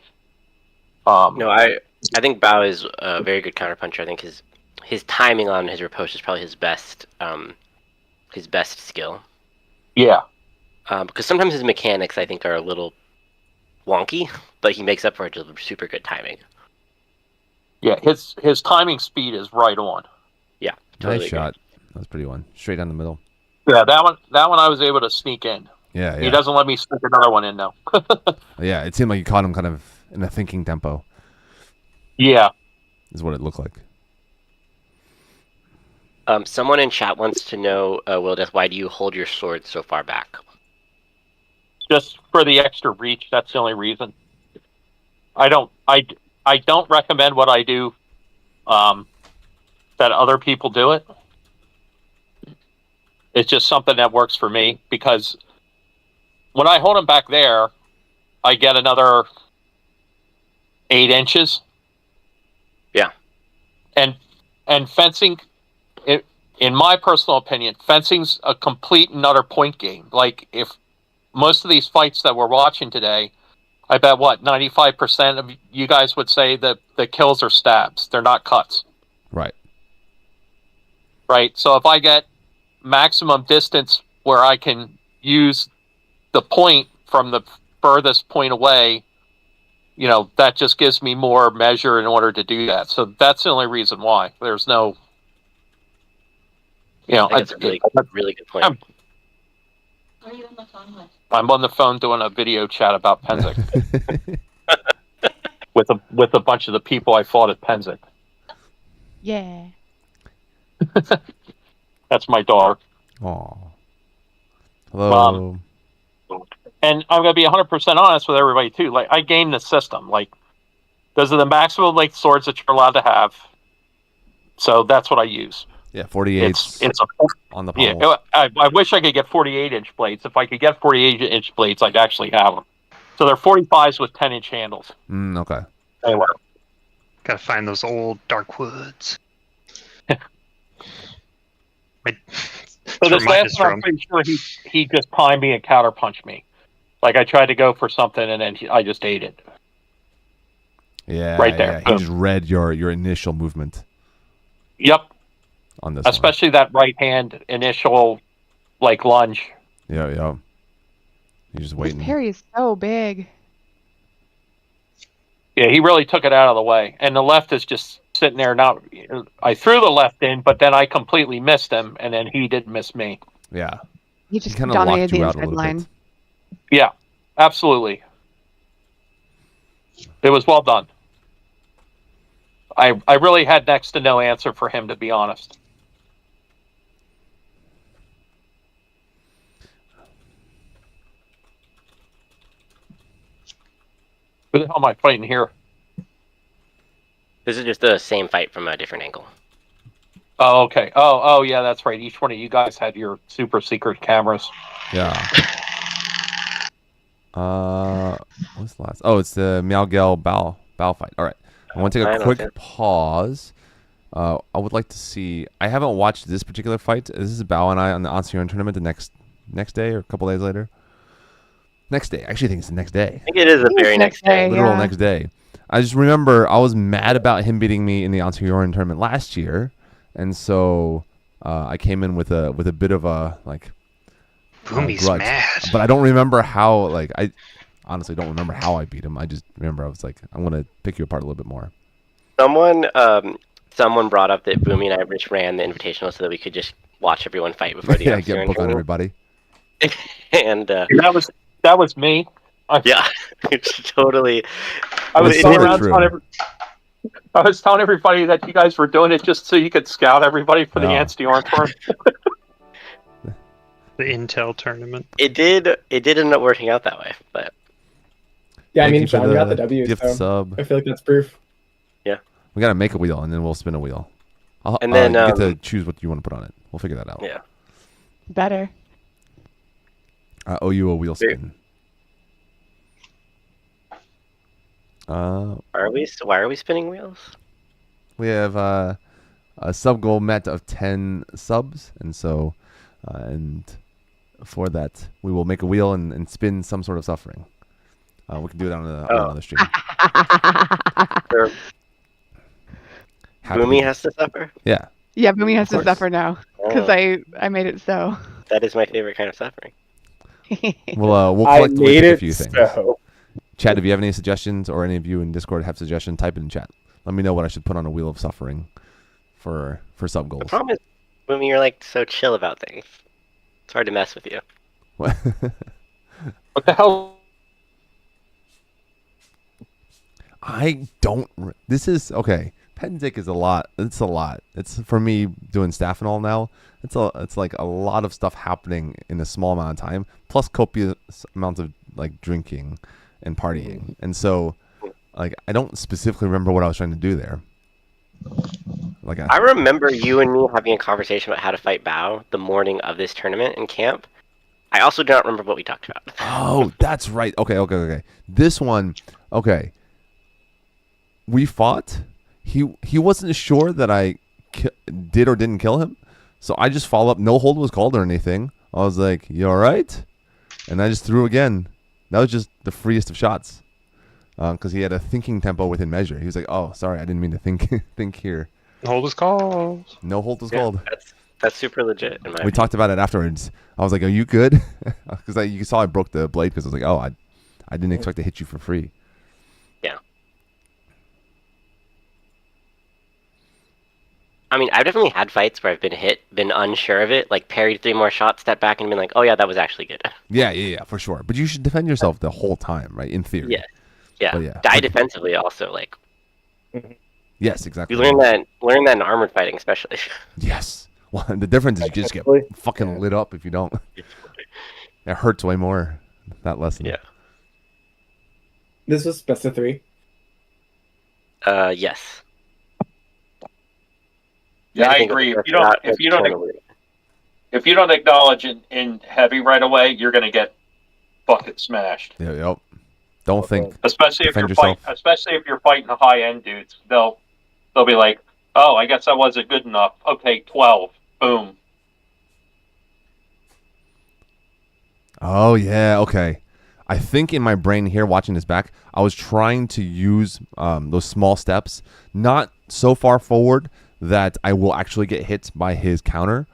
No, I think Bao is a very good counterpuncher. I think his timing on his riposte is probably his best skill. Yeah. Because sometimes his mechanics I think are a little wonky, but he makes up for it with super good timing. Yeah, his timing speed is right on. Yeah, totally Nice agree. shot. That was a pretty one. Straight down the middle. Yeah, that one I was able to sneak in. Yeah, He yeah. doesn't let me sneak another one in though. Yeah, it seemed like you caught him kind of in a thinking tempo. Yeah. Is what it looked like. Someone in chat wants to know, Will Death, why do you hold your sword so far back? Just for the extra reach, that's the only reason. I don't recommend what I do that other people do it. It's just something that works for me because when I hold them back there, I get another 8 inches. Yeah. And fencing, in my personal opinion, fencing's a complete and utter point game. Like, if most of these fights that we're watching today, I bet 95% of you guys would say that the kills are stabs. They're not cuts. Right. Right. So if I get maximum distance where I can use the point from the furthest point away, that just gives me more measure in order to do that. So that's the only reason why. There's no, I think it's a really good point. I'm on the phone doing a video chat about Pennsic with a bunch of the people I fought at Pennsic. Yeah. That's my daughter. Aw. Hello. And I'm going to be 100% honest with everybody too. Like, I game the system. Like, those are the maximum length swords that you're allowed to have. So that's what I use. Yeah, 48 It's on the pommels. Yeah, I wish I could get 48-inch blades. If I could get 48-inch blades, I'd actually have them. So they're 45s with 10-inch handles. Okay. Anyway. Gotta find those old dark woods. So this last one, I'm pretty sure he just timed me and counterpunched me. Like, I tried to go for something and then I just ate it. Yeah, right there. Yeah. He just read your initial movement. Yep. On this especially one. That right hand initial lunge. Yeah. He's just waiting. His parry is so big. Yeah, he really took it out of the way. And the left is just sitting there. Now, I threw the left in, but then I completely missed him, and then he didn't miss me. Yeah. He just kind of dominated locked the you out a inside little line. bit. Yeah, absolutely. It was well done. I really had next to no answer for him, to be honest. Who the hell am I fighting here? This is just the same fight from a different angle. Oh, okay. Oh, yeah, that's right. Each one of you guys had your super secret cameras. Yeah. What's the last? Oh, it's the Miaogel Bao fight. All right. I want to take a quick pause. I would like to see. I haven't watched this particular fight. This is Bao and I on the Ancien tournament the next day or a couple days later. Next day. I actually think it's the next day. I think it is the very next day. Literal next day. I just remember I was mad about him beating me in the Ancien tournament last year, and so I came in with a bit of a Boomy's grudge. mad. But I don't remember how. I honestly don't remember how I beat him. I just remember I was like, I'm gonna pick you apart a little bit more. Someone brought up that Boomy and I just ran the Invitational so that we could just watch everyone fight before the get book on everybody. And that was me. Yeah, it's totally. I was telling everybody that you guys were doing it just so you could scout everybody for the Anstey-Orn tournament. The Intel tournament. It did end up working out that way, but yeah, I mean, John got the W. Gift so sub. I feel like that's proof. Yeah, we gotta make a wheel and then we'll spin a wheel. And then you get to choose what you want to put on it. We'll figure that out. Yeah. Better. I owe you a wheel spin. Why are we spinning wheels? We have a sub goal met of 10 subs, and so and for that we will make a wheel and spin some sort of suffering. We can do it on another stream. Or Happy Boomy to- has to suffer. Yeah. Yeah, Boomy has Of to course. suffer now because Oh, I made it so. that is my favorite kind of suffering. We'll I collectively made pick a it few things. so. Chat, if you have any suggestions, or any of you in Discord have suggestions, type it in chat. Let me know what I should put on a wheel of suffering for sub The goals. problem is, Boomy, you're like so chill about things. It's hard to mess with you. What the hell? I don't. This is okay. Pendic is a lot. It's a lot. It's for me doing staff and all now. It's like a lot of stuff happening in a small amount of time, plus copious amounts of like drinking and partying. And so, like, I don't specifically remember what I was trying to do there. Like, I remember you and me having a conversation about how to fight Bao the morning of this tournament in camp. I also do not remember what we talked about. Oh, that's right. Okay. This one, okay. We fought. He wasn't sure that I did or didn't kill him, so I just followed up. No hold was called or anything. I was like, "You all right?" And I just threw again. That was just the freest of shots, because he had a thinking tempo within measure. He was like, "Oh, sorry, I didn't mean to think here." Hold is called. No hold was Yeah, called. that's super legit. In my We opinion. talked about it afterwards. I was like, "Are you good?" Because you saw I broke the blade because I was like, "Oh, I didn't expect to hit you for free." Yeah. I mean, I've definitely had fights where I've been hit, been unsure of it, like parried 3 more shots, stepped back, and been like, "Oh yeah, that was actually good." Yeah, for sure. But you should defend yourself the whole time, right? In theory. Yeah. But yeah. Die defensively also. Like Yes, exactly. you learn that in armored fighting, especially. Yes. Well, the difference is you just get Defensively? fucking Yeah. lit up if you don't. It hurts way more. That lesson. Yeah. This was best of 3. Yes. Yeah, I think agree. it's If you don't, not if you don't, totally- if you don't acknowledge in heavy right away, you're gonna get fucking smashed. Yeah, yep. Don't think. Especially if Defend you're yourself. especially if you're fighting the high end dudes. They'll be like, "Oh, I guess I wasn't good enough. Okay, 12. Boom." Oh yeah, okay. I think in my brain here, watching this back, I was trying to use those small steps, not so far forward that I will actually get hit by his counter,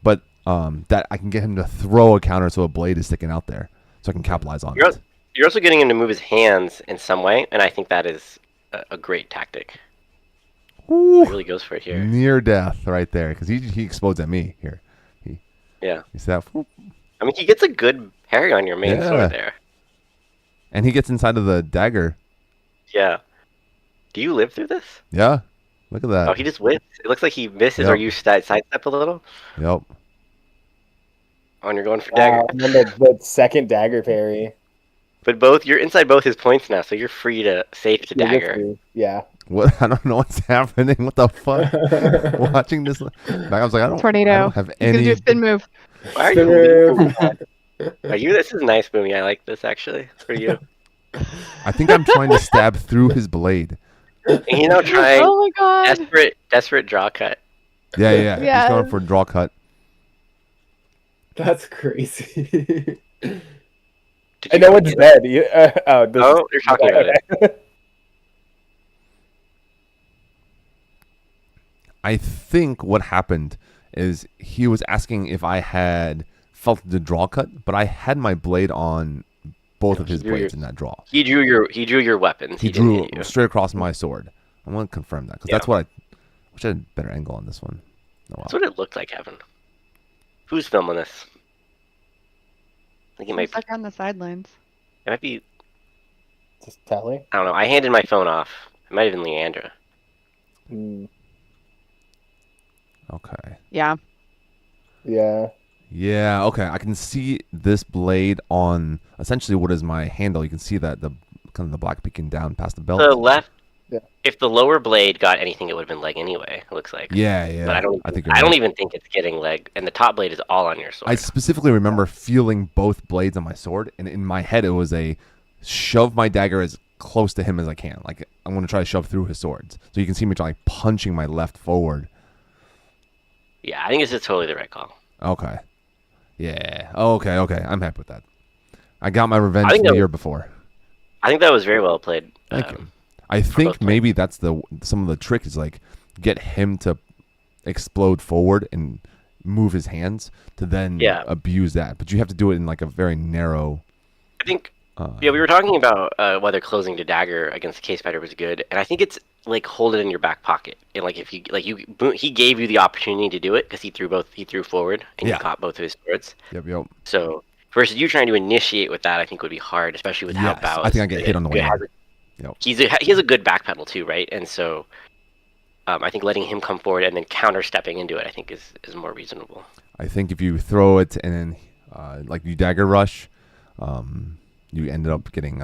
but that I can get him to throw a counter so a blade is sticking out there, so I can capitalize on it. You're also getting him to move his hands in some way, and I think that is a great tactic. Ooh, He really goes for it here. near death right there, because he explodes at me here. Yeah. You see that? Whoop. I mean, he gets a good parry on your main Yeah. sword there. And he gets inside of the dagger. Yeah. Do you live through this? Yeah. Look at that. Oh, he just whips. It looks like he misses or Yep. you sidestep a little. Yep. Oh, and you're going for dagger. And then the second dagger parry. But you're inside both his points now, so you're free to safe to You're good dagger. for- Yeah. What? I don't know what's happening. What the fuck? Watching this, like, I was like, I don't Tornado. have He's gonna do any. a spin move. Why are you leaving that? Are you? This is nice, Boomy. I like this actually for you. I think I'm trying to stab through his blade. And he's now trying Oh my god. desperate draw cut. Yeah. He's Yes. going for a draw cut. That's crazy. Did I you know go it's get it? dead. You, this Oh, you're talking about it. I think what happened is he was asking if I had felt the draw cut, but I had my blade on both of his He drew blades your- in that draw. He drew your weapons. He didn't drew hit you. straight across my sword. I want to confirm that because Yeah. that's what I wish I had a better angle on this one. Oh, well. That's what it looked like, Evan. Who's filming this? I think it might Stuck on the sidelines. be. Just Tally. I don't know. I handed my phone off. It might have been Leandra. Mm, Okay. Yeah. yeah. Yeah, okay. I can see this blade on essentially what is my handle. You can see that the kind of the black peeking down past the belt. The left. Yeah. If the lower blade got anything, it would have been leg anyway. It looks like. Yeah. But I don't. think you're I don't right. even think it's getting leg, and the top blade is all on your sword. I specifically remember feeling both blades on my sword, and in my head it was a shove my dagger as close to him as I can. Like I'm gonna try to shove through his swords, so you can see me like punching my left forward. Yeah, I think this is totally the right call. Okay. Yeah. Okay. I'm happy with that. I got my revenge I think from the that- year before. I think that was very well played. Thank you. I think maybe that's some of the trick is like get him to explode forward and move his hands to then abuse that. But you have to do it in like a very narrow. I think. We were talking about whether closing to dagger against the case fighter was good, and I think it's like hold it in your back pocket. And like if you he gave you the opportunity to do it because he threw forward and you caught both of his swords. Yep. So versus you trying to initiate with that, I think would be hard, especially with how Bao. I think I get hit on the way. Yep. He has a good back pedal too, right? And so I think letting him come forward and then counter stepping into it, I think is more reasonable. I think if you throw it and then like you dagger rush, you ended up getting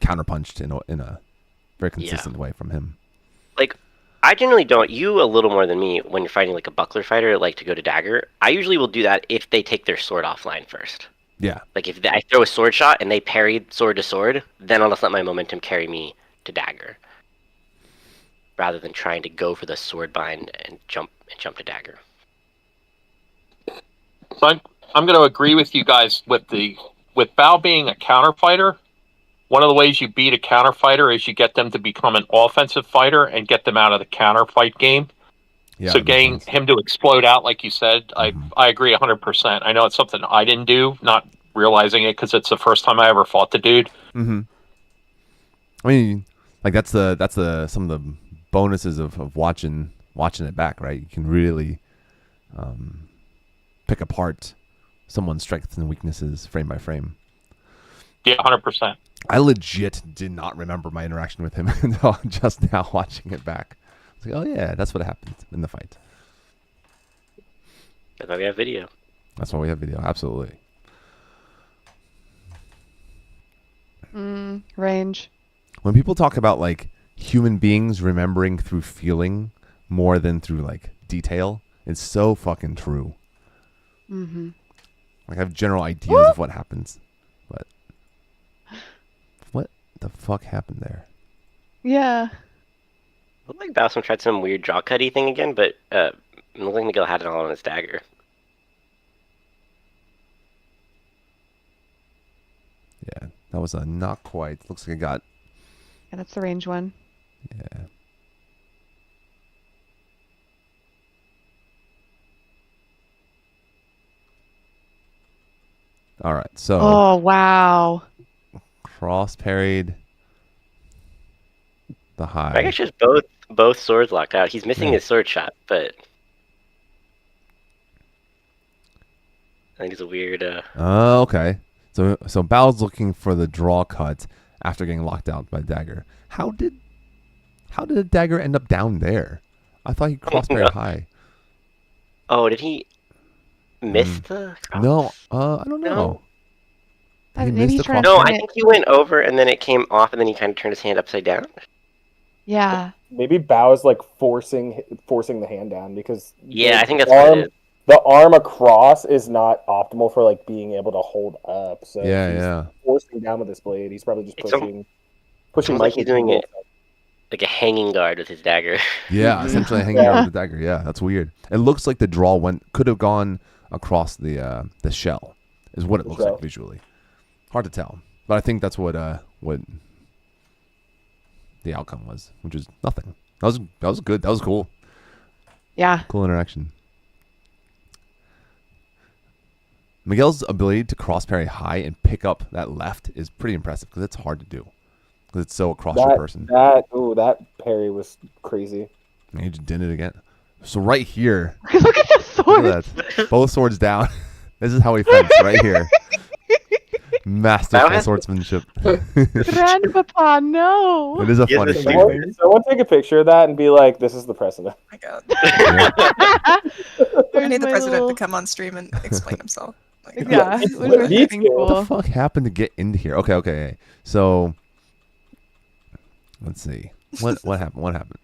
counterpunched in a very consistent way from him. Like, I generally don't. You a little more than me when you're fighting like a buckler fighter, like to go to dagger. I usually will do that if they take their sword offline first. Yeah. Like if I throw a sword shot and they parried sword to sword, then I'll just let my momentum carry me to dagger, rather than trying to go for the sword bind and jump to dagger. So I'm going to agree with you guys with Bao being a counter fighter. One of the ways you beat a counter fighter is you get them to become an offensive fighter and get them out of the counter fight game. Yeah, so getting him to explode out, like you said, I agree 100%. I know it's something I didn't do, not realizing it because it's the first time I ever fought the dude. Mm-hmm. I mean, like that's the some of the bonuses of watching it back, right? You can really pick apart someone's strengths and weaknesses frame by frame. Yeah, 100%. I legit did not remember my interaction with him until just now watching it back. I was like, oh yeah, that's what happened in the fight. That's why we have video. That's why we have video, absolutely. Range. When people talk about like human beings remembering through feeling more than through like detail, it's so fucking true. Mm-hmm. Like I have general ideas of what happens, but what the fuck happened there? Yeah. Looked like Bowsum tried some weird jaw cutty thing again, but it looked like Miguel had it all on his dagger. Yeah, that was a not quite. Looks like it got. Yeah, that's the range one. Yeah. All right, so. Oh wow. Cross parried the high. I guess just both swords locked out. He's missing his sword shot, but I think it's a weird. Oh, okay. So Bao's looking for the draw cut after getting locked out by dagger. How did the dagger end up down there? I thought he crossed very high. Oh, did he miss the cross? No, I don't know. Maybe he tried. No, I think he went over and then it came off and then he kind of turned his hand upside down. Yeah. Maybe Bao is like forcing the hand down because I think that's what it is. The arm across is not optimal for like being able to hold up. So yeah, forcing down with this blade. He's probably just pushing. Like he's doing it like a hanging guard with his dagger. Yeah, essentially hanging guard with the dagger. Yeah, that's weird. It looks like the draw could have gone across the shell, is what it looks like visually. Hard to tell, but I think that's what the outcome was, which is nothing. That was good. That was cool. Yeah. Cool interaction. Miguel's ability to cross parry high and pick up that left is pretty impressive because it's hard to do because it's so across your person. That parry was crazy. And he just did it again. So right here, look at the swords. Look at that. Both swords down. This is how he fence right here. Masterful swordsmanship. Grandpapa, no. It is a funny thing. Someone take a picture of that and be like, "This is the president." Oh my god. I need the president to come on stream and explain himself. Yeah, what the fuck happened to get into here? Okay. So let's see. What happened? What happened?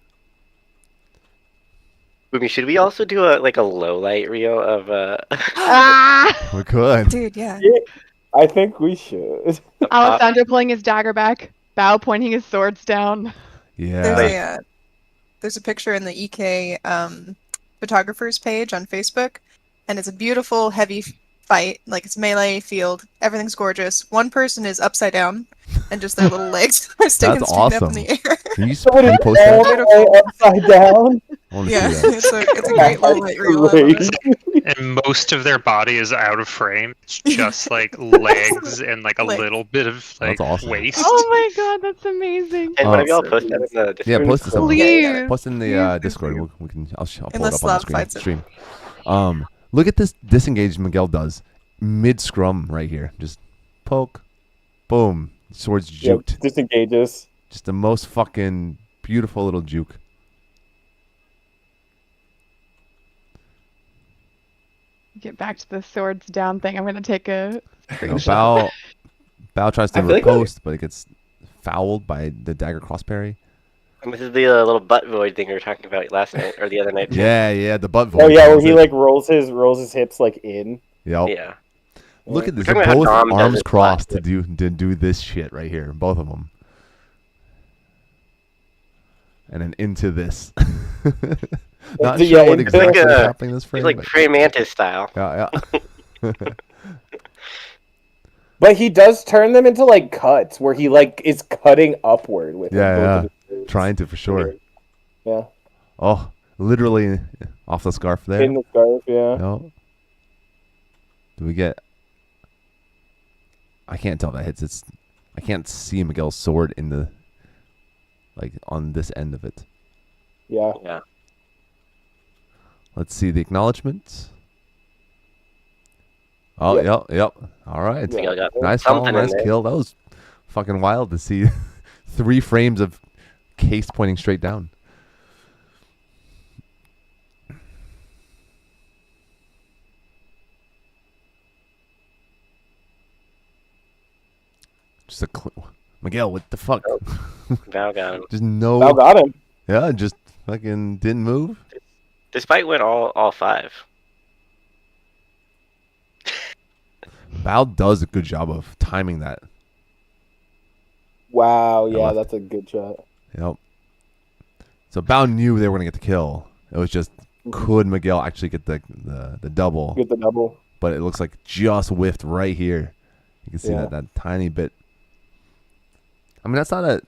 Should we also do a low light reel of We could. Dude, yeah. I think we should. Alessandro pulling his dagger back, Bao pointing his swords down. Yeah. There's a picture in the EK photographers page on Facebook, and it's a beautiful, heavy fight. Like it's melee field. Everything's gorgeous. One person is upside down, and just their little legs are sticking That's straight up awesome. in the air. Can you post all that? the way upside down. I want to Yeah, see that. it's a great little light reel. I love it. And most of their body is out of frame. It's just like legs and like a Legs. little bit of like That's awesome. waist. Oh my god, that's amazing. And one of y'all so post that in the Yeah, Discord? post it somewhere. Please. Post in the Please, Discord. please. We can. I'll pull it Unless up on the Slav screen. fights it. Stream. Look at this disengage Miguel does mid scrum right here. Just poke, boom. Sword's Yep, juked. disengages. Just the most fucking beautiful little juke. Get back to the swords down thing. I'm gonna take a You know, screenshot. Bao tries to I feel like riposte, but it gets fouled by the dagger cross parry. And this is the little butt void thing we were talking about last night or the other night. Yeah, the butt void. Oh yeah, where That's he it. like rolls his hips like in. Yep. Yeah. Look at this. We're They're talking about how both Dom does arms it crossed last to do this shit right here. Both of them. And then into this. Not Yeah, sure what it's exactly like is a- happening in this frame. He's like but- praying mantis style. yeah. But he does turn them into like cuts where he like is cutting upward with Yeah, both yeah. of his moves. Trying to for sure. Yeah. Oh, literally off the scarf there. In the scarf, yeah. No. Do we get? I can't tell if that hits. I can't see Miguel's sword in the, like on this end of it. Yeah. Yeah. Let's see the acknowledgement. Oh, yep. All right. Miguel got Nice call, something in nice there. kill. That was fucking wild to see 3 frames of case pointing straight down. Just a Miguel, what the fuck? Val got him. Just no. Val got him. Yeah, just fucking didn't move. This fight went all 5. Val does a good job of timing that. Wow, yeah, left. that's a good shot. Yep. So Bao knew they were gonna get the kill. It was just could Miguel actually get the double? Get the double. But it looks like just whiffed right here. You can see Yeah. that tiny bit. I mean, that's not an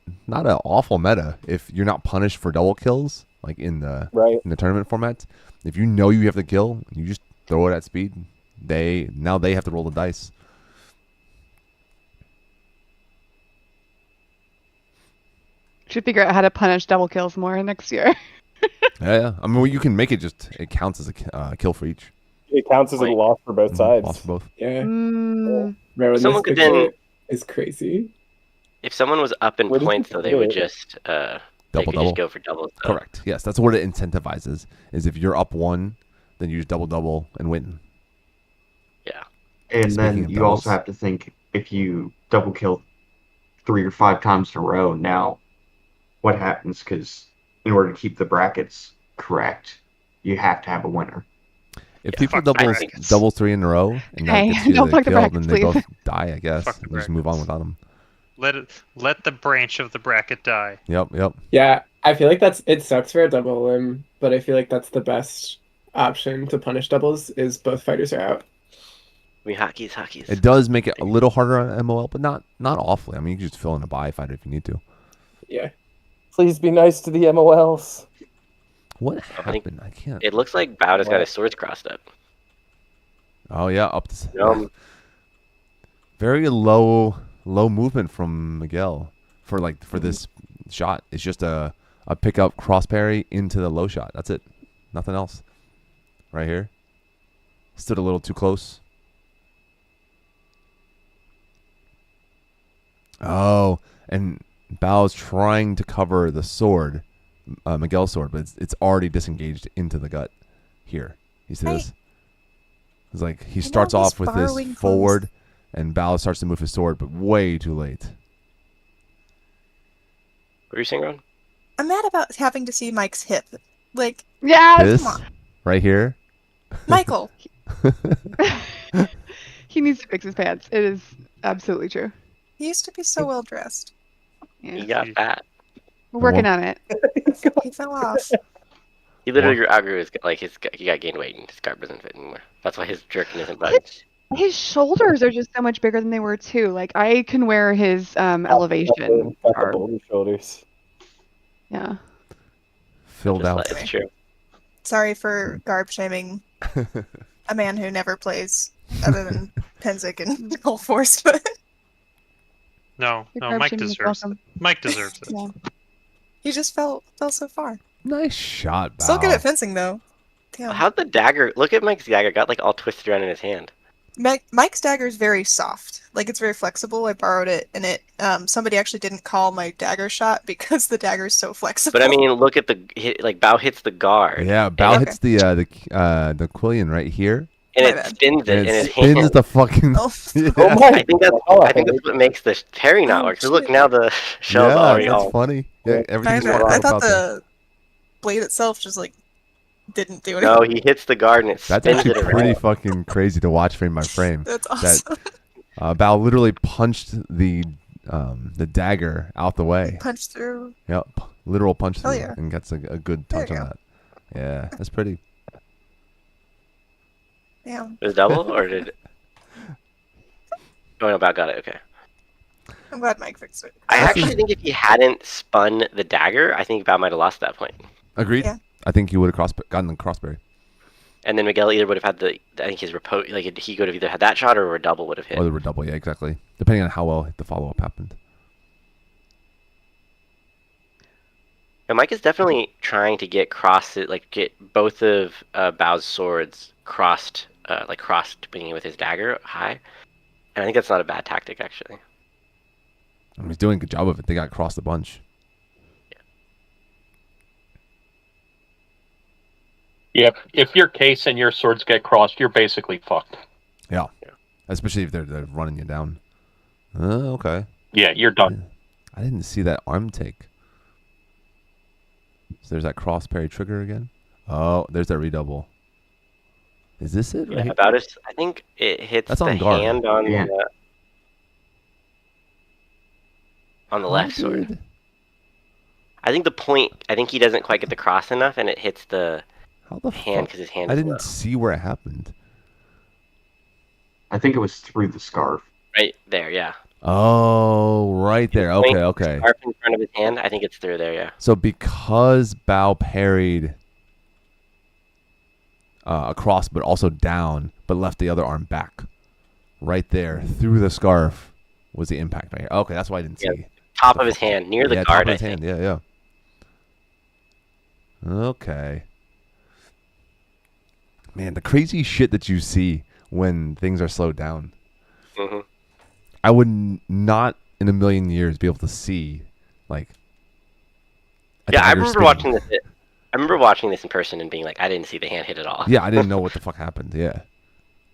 awful meta if you're not punished for double kills like in the tournament format. If you know you have to kill, you just throw it at speed. They have to roll the dice. Should figure out how to punish double kills more next year. Yeah. I mean, well, you can make it just. It counts as a kill for each. It counts as a loss for both sides. Loss for both. Yeah. Mm. Bro, Someone this could then- picture is crazy. If someone was up in What is points, it? though, they would just they Double, could double. just go for doubles. though. Correct. Yes, that's what it incentivizes. Is if you're up 1, then you just double and win. Yeah. And Speaking then of you also doubles. have to think if you double kill 3 or 5 times in a row, now what happens? Because in order to keep the brackets correct, you have to have a winner. If Yeah, people fuck the doubles brackets. 3 in a row and that Hey, gets you don't the fuck the kill, brackets, then they please. both die. I guess. Fuck the Just move on brackets. without them. Let the branch of the bracket die. Yep. Yeah, I feel like it sucks for a double limb, but I feel like that's the best option to punish doubles is both fighters are out. I mean, hockeys. It does make it a little harder on MOL, but not awfully. I mean, you can just fill in a buy fighter if you need to. Yeah. Please be nice to the MOLs. What think happened? I can't. It looks like Bowda's got his swords crossed up. Oh yeah, up to Um, very low movement from Miguel for this shot. It's just a pickup cross parry into the low shot. That's it. Nothing else. Right here. Stood a little too close. Oh, and Bao's trying to cover the sword, Miguel's sword, but it's already disengaged into the gut. Here, you see this? It's like he starts know he's off with this borrowing forward, and Bao starts to move his sword, but way too late. what are you saying, Ron? I'm mad about having to see Mike's hip. Like, Yeah. This come on. right here. Michael. He needs to fix his pants. It is absolutely true. He used to be so well dressed. Yeah. He got fat. We're working on it. He fell off. He literally outgrew his he got gained weight and his scarf doesn't fit anymore. That's why his jerkin isn't budged. His shoulders are just so much bigger than they were too. Like I can wear his elevation. Got the garb. boulder shoulders. Yeah. Filled out. It's true. Sorry for garb shaming a man who never plays other than Penzik and Gold Force, but No, Your no, garb Mike shaming is deserves it. welcome. Mike deserves it. Yeah. he just fell so far. Nice shot, Bao. Still good at fencing though. Damn. How'd the dagger look at Mike's dagger? Got like all twisted around in his hand. Mike's dagger is very soft. Like it's very flexible. I borrowed it, and somebody actually didn't call my dagger shot because the dagger is so flexible. But I mean, look at the hit, like Bao hits the guard. Yeah, Bao Okay. hits the Quillian right here. And My it bad. spins it And in it his spins hand. the fucking. Oh. Yeah. Oh my! I think that's what makes the parry not Oh, work. 'Cause look, shit. now the shell's Yeah, already that's all. funny. Yeah, everything's I fucked up thought out there. the blade itself just like didn't do anything. No, he hits the guard and it That's spins actually it around. pretty fucking crazy to watch frame by frame. That's awesome. Bao literally punched the dagger out the way. Punch through. Yep, literal punch Hell through yeah. and gets a good There touch you on go. that. Yeah, that's pretty. Damn. It was double or did? Oh no, Bao got it. Okay. I'm glad Mike fixed it. I That's actually think if he hadn't spun the dagger, I think Bao might have lost that point. Agreed. Yeah. I think you would have gotten the crossberry. And then Miguel either would have had I think his he could have either had that shot or a double would have hit. Or they were double, yeah, exactly. Depending on how well the follow up happened. And Mike is definitely trying to get get both of Bao's swords crossed, bringing with his dagger high. And I think that's not a bad tactic, actually. I mean, he's doing a good job of it. They got crossed a bunch. Yeah, if your case and your swords get crossed, you're basically fucked. Yeah. Especially if they're running you down. Okay. Yeah, you're done. I didn't see that arm take. So there's that cross parry trigger again. Oh, there's that redouble. Is this it? Yeah, Right? about us. I think it hits That's the on guard. hand on Yeah. the left How sword. did- I think the point. I think he doesn't quite get the cross enough, and it hits the How the hand fuck? because his hand I is didn't low. see where it happened. I think it was through the scarf. Right there. Yeah. Oh, right there. Point Okay. Scarf in front of his hand. I think it's through there. Yeah. So because Bao parried across, but also down, but left the other arm back, right there through the scarf was the impact right here. Okay, that's why I didn't Yeah. see. Top of his hand, near the Yeah, guard. top I of his think. hand. Yeah. Okay. Man, the crazy shit that you see when things are slowed down. hmm I would not in a million years be able to see, like. a Yeah, I dagger remember spinning. watching this. I remember watching this in person and being like, I didn't see the hand hit at all. Yeah, I didn't know what the fuck happened. Yeah,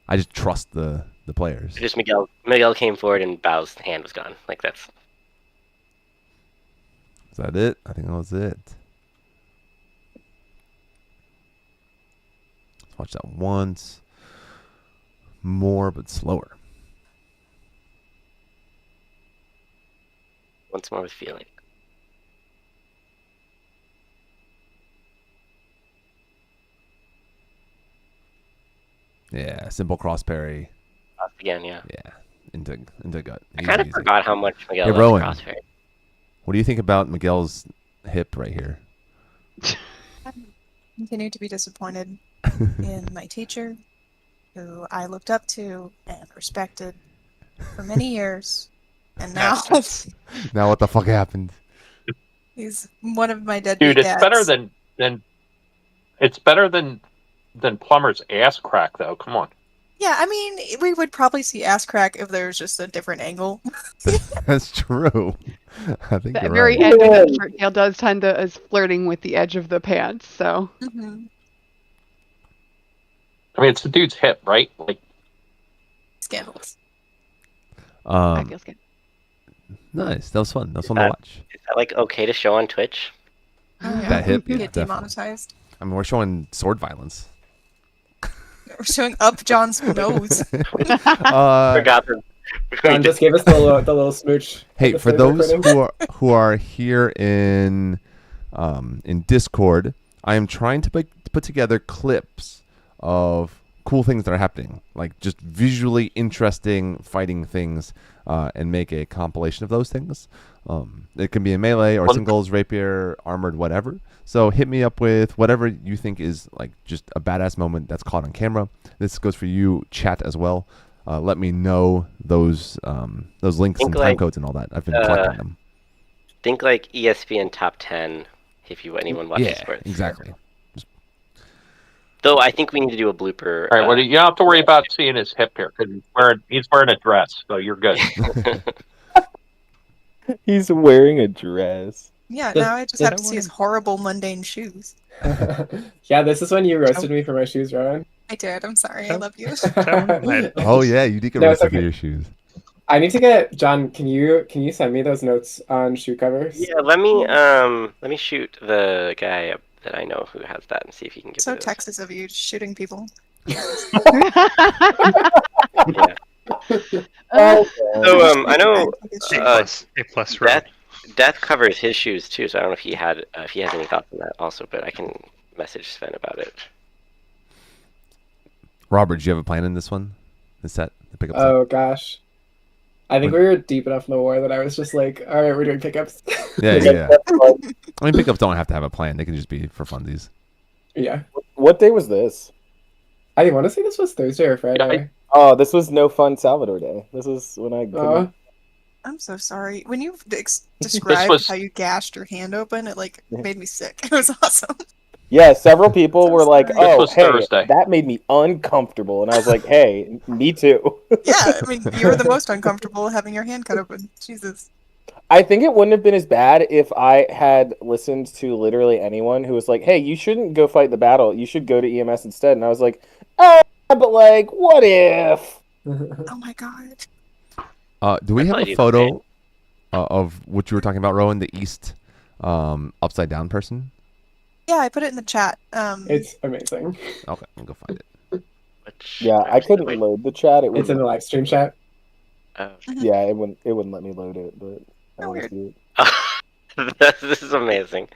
I just trust the players. Just Miguel came forward and Bao's hand was gone. Like that's. Is that it? I think that was it. Let's watch that once more, but slower. Once more with feeling. Yeah, simple cross parry. Again, yeah. Yeah, into gut. I Easy, kind of easy. forgot how much Miguel Hey, loves Rowan. crossfire. What do you think about Miguel's hip right here? Continue to be disappointed in my teacher, who I looked up to and respected for many years, and now Now what the fuck happened? he's one of my deadbeat Dude, it's dads. better than Plumber's ass crack, though. Come on. Yeah, I mean, we would probably see ass crack if there's just a different angle. That's true. I think The you're very right. end of that shirt tail does tend to is flirting with the edge of the pants, so Mm-hmm. I mean, it's the dude's hip, right? Like, Scandalous. I Um, feel good. nice. That was fun. That was fun to That- watch. Is that like okay to show on Twitch? Oh, yeah. That hip, You yeah, get definitely. demonetized. I mean, we're showing sword violence. We're showing up John's nose. Forgot the. John just gave us the little smooch. Hey, at the for start of those recording. who are here in Discord, I am trying to put together clips of cool things that are happening, like just visually interesting fighting things, and make a compilation of those things. It can be a melee or singles, rapier, armored, whatever. So hit me up with whatever you think is like just a badass moment that's caught on camera. This goes for you, chat, as well. Let me know those links and time codes and all that. I've been collecting them. Think like ESPN top 10 if anyone watches sports. Exactly. Though I think we need to do a blooper. All right, well, you don't have to worry about seeing his hip here because he's wearing a dress, so you're good. He's wearing a dress. Yeah, now I just have to see his horrible, mundane shoes. Yeah, this is when you roasted me for my shoes, Rowan. I did. I'm sorry. I love you. Oh yeah, you did get roasted for your shoes. I need to get John. Can you send me those notes on shoe covers? Yeah, let me shoot the guy up that I know who has that and see if he can give So me those. Texas of you, shooting people. Yeah. So I know A plus row. Death covers his shoes too, so I don't know if he has any thoughts on that also, but I can message Sven about it. Robert, do you have a plan in this one? This set? The pickup set? Oh gosh, I think we were deep enough in the war that I was just like, all right, we're doing pickups. Yeah. I mean, pickups don't have to have a plan; they can just be for funsies. Yeah. What day was this? I want to say this was Thursday or Friday. Oh, this was no fun Salvador Day. This is when I couldn't... I'm so sorry. When you described how you gashed your hand open, it made me sick. It was awesome. Yeah, several people were like, "Oh, hey, Thursday. that made me uncomfortable," and I was like, "Hey, me too." Yeah, I mean, you were the most uncomfortable having your hand cut open. Jesus. I think it wouldn't have been as bad if I had listened to literally anyone who was like, "Hey, you shouldn't go fight the battle. You should go to EMS instead." And I was like, "Oh, but like, what if?" Oh my god. Do we have a photo of what you were talking about, Rowan, the East upside down person? Yeah, I put it in the chat. It's amazing. Okay, I'll go find it. Yeah, I couldn't load the chat. It's in the live stream chat. Yeah, it wouldn't let me load it, but I want to see it. This is amazing.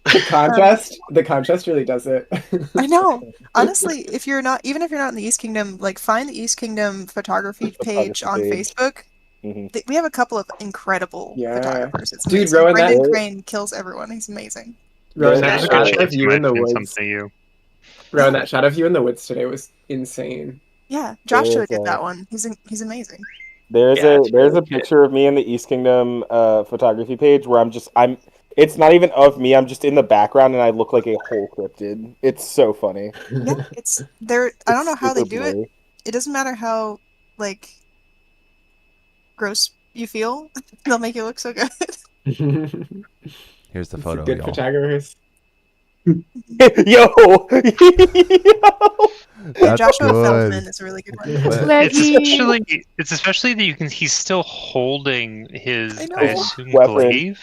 The contrast really does it. I know. Honestly, if you're not in the East Kingdom, find the East Kingdom photography page on Facebook. Mm-hmm. We have a couple of incredible photographers. It's dude, amazing. Rowan, Brendan Crane kills everyone. He's amazing. Rowan, that shot of you in the woods. Rowan, that shot of you in the woods today was insane. Yeah, Joshua did that one. He's amazing. There's a picture of me in the East Kingdom photography page where I'm. It's not even of me. I'm just in the background and I look like a whole cryptid. It's so funny. Yeah, I don't know how they do it. It doesn't matter how gross you feel. They'll make you look so good. Here's the photo. Good photographers. Yo. That's Joshua Feldman is a really good one. It's especially that he's still holding his, I assume, glaive.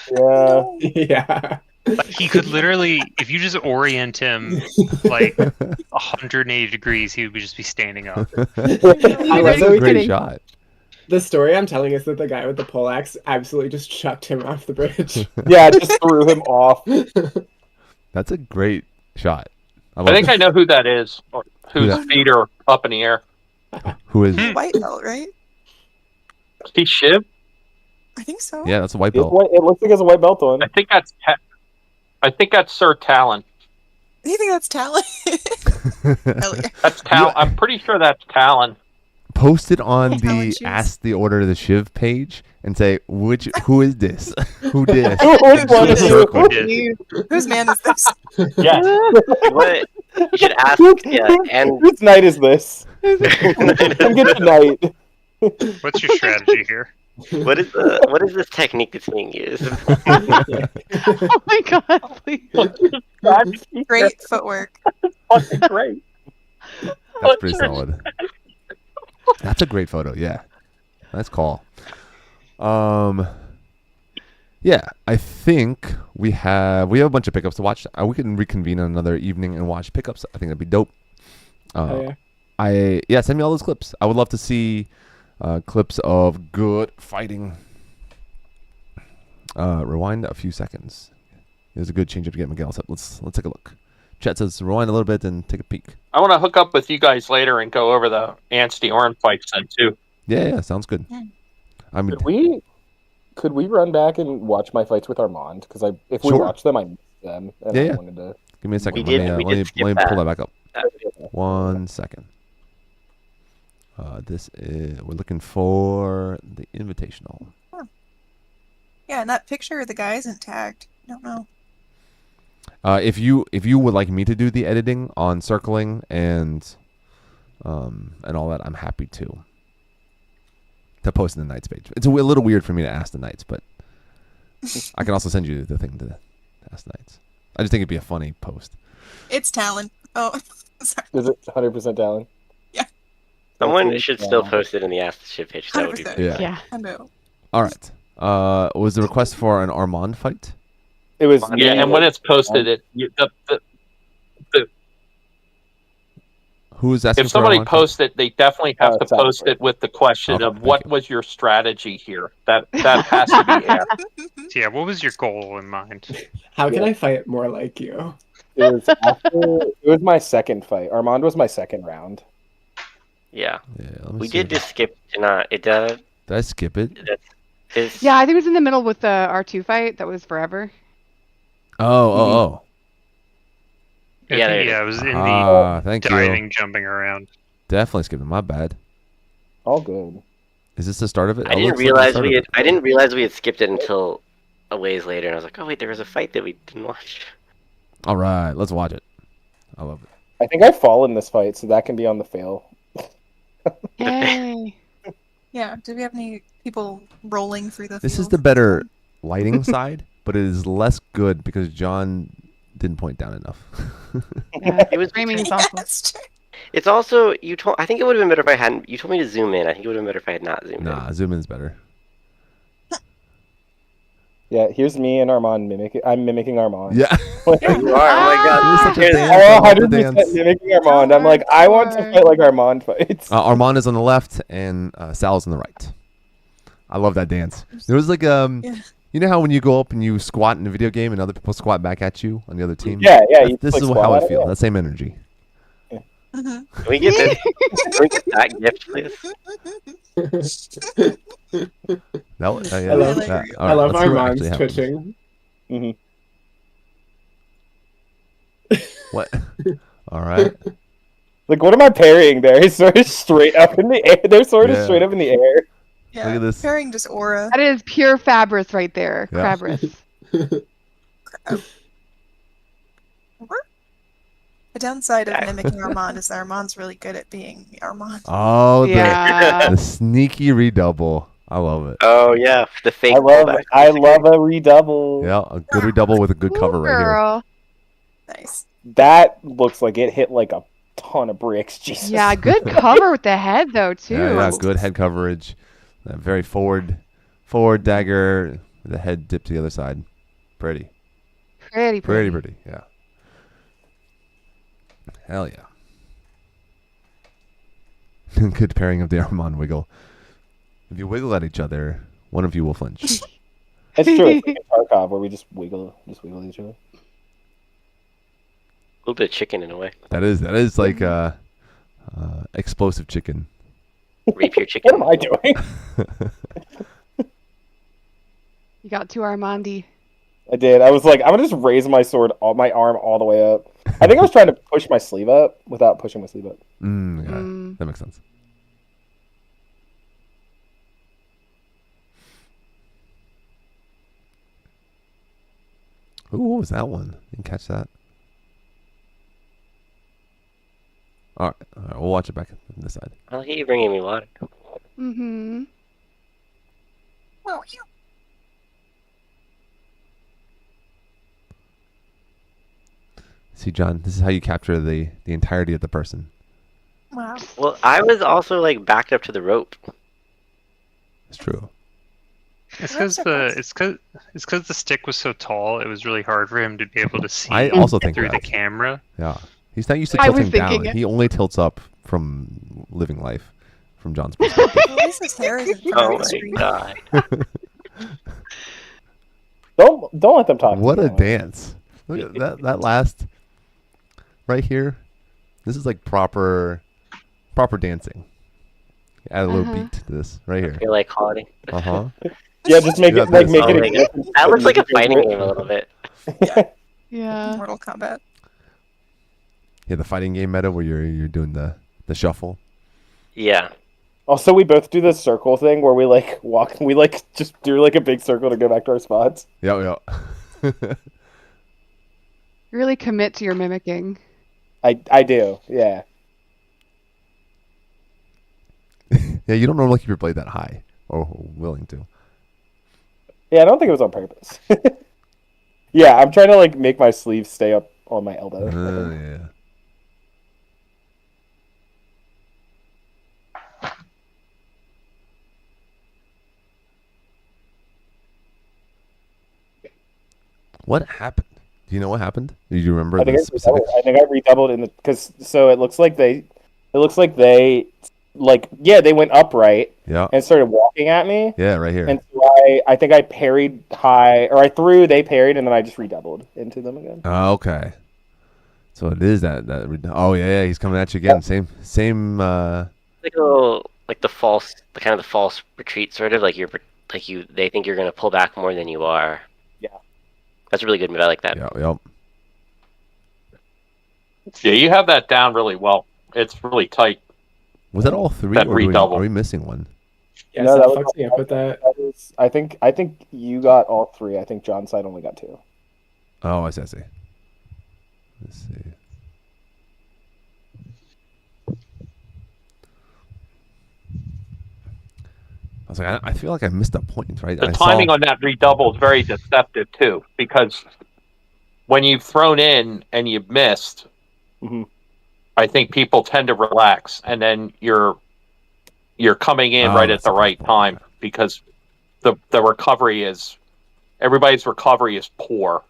Yeah. He could literally, if you just orient him 180 degrees, he would just be standing up. That's a great shot. The story I'm telling is that the guy with the poleaxe absolutely just chucked him off the bridge. Yeah, just threw him off. That's a great shot. I think I know who that is. Whose feet are up in the air. Who is? White belt, right? Is he Shiv? I think so. Yeah, that's a white belt. It looks like it's a white belt on. I think that's Sir Talon. You think that's Talon? Hell yeah. That's Talon. I'm pretty sure that's Talon. Post it on the Ask the Order of the Shiv page and say who is this? Who did? Whose man is this? Yes. What? You should ask. Yeah, and whose night is this? Come get your night. What's your strategy here? What is this technique that's being used? Oh my god! Please. Great footwork. Fucking great. That's pretty solid. That's a great photo. Yeah, nice call. Yeah, I think we have a bunch of pickups to watch. We can reconvene another evening and watch pickups. I think that'd be dope. Send me all those clips. I would love to see clips of good fighting. Rewind a few seconds. There's a good change up to get Miguel set. Let's take a look. Chet says rewind a little bit and take a peek. I want to hook up with you guys later and go over the Anstey Orn fights then too. Yeah, sounds good. I mean, Could we run back and watch my fights with Armand? Because if we Sure. watch them, I miss them. And Yeah, I yeah. wanted to... give me a second. We Let did me skip pull that. that back up. 1 second. We're looking for the Invitational. Yeah, and that picture of the guy isn't tagged. I don't know. If you would like me to do the editing on circling and all that, I'm happy to post in the Knights page. It's a little weird for me to ask the Knights, but I can also send you the thing to ask the Knights. I just think it'd be a funny post. It's Talon. Oh, sorry. Is it 100% Talon? Someone should still post it in the Ask the Ship page. That would be 100%. good. Yeah. I know. All right. Was the request for an Armand fight? It was... Yeah, and when it's posted, Who is asking if somebody for Armand posts it, they definitely have to sorry. post it with the question Okay, of thank what you. was your strategy here. That has to be asked. So yeah, what was your goal in mind? How can Yeah. I fight more like you? It was my second fight. Armand was my second round. Yeah. Yeah, let me We see. did just skip to not. It does. Did I skip it? Yeah, I think it was in the middle with the R2 fight. That was forever. Oh. Yeah, there it It was in the Thank diving, you. jumping around. Definitely skipped it. My bad. All good. Is this the start of it? I didn't realize we had skipped it until a ways later, and I was like, oh wait, there was a fight that we didn't watch. All right, let's watch it. I love it. I think I fall in this fight, so that can be on the fail. Yay. Yeah. Do we have any people rolling through the This is field? the better lighting side, but it is less good because John didn't point down enough. Yeah. It was. Framing is Yeah, awful. that's true. It's also you told. I think it would have been better if I hadn't. You told me to zoom in. I think it would have been better if I had not zoomed Nah, in. zoom in's better. Yeah, here's me and Armand mimicking. I'm mimicking Armand. Yeah. You are. Oh my god. You're such a Here's- dance. I I'm love the 100% dance. mimicking Armand. I'm like, I want to fight like Armand fights. Armand is on the left and Sal's on the right. I love that dance. There was like you know how when you go up and you squat in a video game and other people squat back at you on the other team? Yeah. You This just, is like, how squat I at feel. it. That same energy. Mhm. Can we get this? Can we get that gift, please? That was, I love, that. All I right, love let's see what Armand's actually happens. twitching. What? All right. Like, what am I parrying there? He's sort of straight up in the air. They're sort of Yeah. straight up in the air. Yeah. Look at this. Pairing just aura. That is pure Fabris right there. Yeah. Crabris. The downside of mimicking Armand is that Armand's really good at being Armand. Oh, Yeah. the sneaky redouble. I love it. Oh yeah, the fake. I love pullback. a redouble. Yeah, a good redouble with a good cover Ooh, right here. girl. Nice. That looks like it hit like a ton of bricks. Jesus. Yeah, good cover with the head though too. Yeah, good head coverage. That very forward dagger with the head dipped to the other side. Pretty. Pretty. Yeah. Hell yeah. Good pairing of the Armand wiggle. If you wiggle at each other, one of you will flinch. It's true. It's like in Tarkov where we just wiggle each other. A little bit of chicken in a way. That is like explosive chicken. Rapier What chicken. am I doing? You got two Armandi. I did. I was like, I'm gonna just raise my my arm all the way up. I think I was trying to push my sleeve up without pushing my sleeve up. Yeah, that makes sense. Ooh, what was that one? Didn't catch that. All right, we'll watch it back on this side. I'll get you bringing me water. Mm-hmm. Oh, you. See, John, this is how you capture the entirety of the person. Wow. Well, I was also like backed up to the rope. It's true. It's because the stick was so tall. It was really hard for him to be able to see I also think through the that. camera. Yeah, he's not used to I was tilting down. thinking it. He only tilts up from living life, from John's perspective. At least his hair isn't Oh from the my screen. god. Don't let them talk. What to a you. dance! Look at that last. right here. This is like proper dancing. Add a little beat to this right here. I feel like holiday. Uh-huh. Yeah, just make Yeah, it like this. make Oh it. my God. That looks like a fighting game a little bit. Yeah. Mortal Kombat. Yeah, the fighting game meta where you're doing the shuffle. Yeah. Also, we both do this circle thing where we like walk. We like just do like a big circle to go back to our spots. Yeah. Really commit to your mimicking. I do. Yeah. Yeah, you don't normally keep your blade that high or willing to. Yeah, I don't think it was on purpose. Yeah, I'm trying to like make my sleeves stay up on my elbow. Yeah. What happened? Do you know what happened? Do you remember I think the specifics? I think I redoubled in the because so it looks like they like yeah they went upright Yeah. and started walking at me. Yeah, right here. And so I think I parried high, or I threw, they parried, and then I just redoubled into them again. Oh, okay. So it is that. Oh yeah, he's coming at you again. Yeah. Same. Like a little, like the kind of the false retreat, sort of like they think you're gonna pull back more than you are. Yeah. That's a really good move. I like that. Yep. Yeah, you have that down really well. It's really tight. Was that all three? That Or redouble. are we missing one? Yeah, No, so that that was- fucks me up with that. I think you got all three. I think John's side only got two. Oh, I see. Let's see. I was like, I feel like I missed a point, right? The I timing saw, on that redouble is very deceptive too, because when you've thrown in and you've missed, Mhm. I think people tend to relax, and then you're coming in Oh, right at that's the a right good point. time because the recovery is everybody's recovery is poor.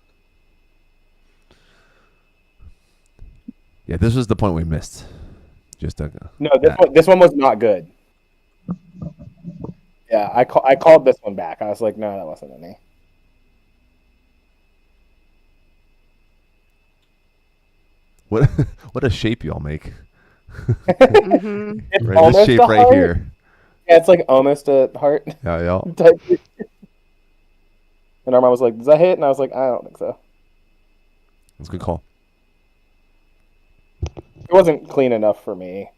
Yeah, this was the point we missed. Just a, No, this one was not good. Yeah, I called this one back. I was like, no, that wasn't any. what a shape y'all make. Hmm. It's Right, this almost shape a right heart. here. Yeah, it's like almost a heart. Yeah. type. And Armand was like, does that hit? And I was like, I don't think so. That's a good call. It wasn't clean enough for me.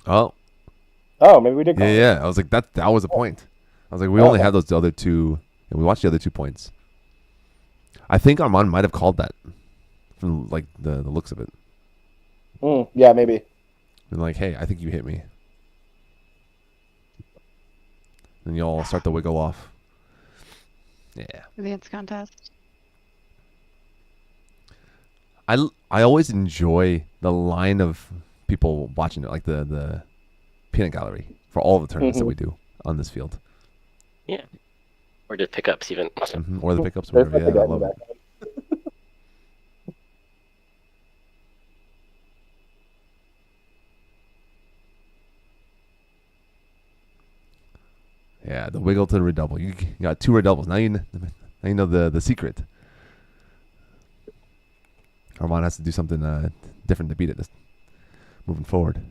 Oh, Oh, maybe we did call it. yeah. I was like, that was a point. I was like, we Oh, only okay. had those other two. And we watched the other 2 points. I think Armand might have called that from like the looks of it. Yeah, maybe. And like, hey, I think you hit me. Then you all start to wiggle off. Yeah. Dance contest. I always enjoy the line of people watching it, like the peanut gallery for all the tournaments that we do on this field. Yeah. Or just pickups even. Or the pickups, There's whatever. Yeah, I love that. it. Yeah, the wiggle to the redouble. You got 2 redoubles. Now you know the secret. Armand has to do something different to beat it moving forward.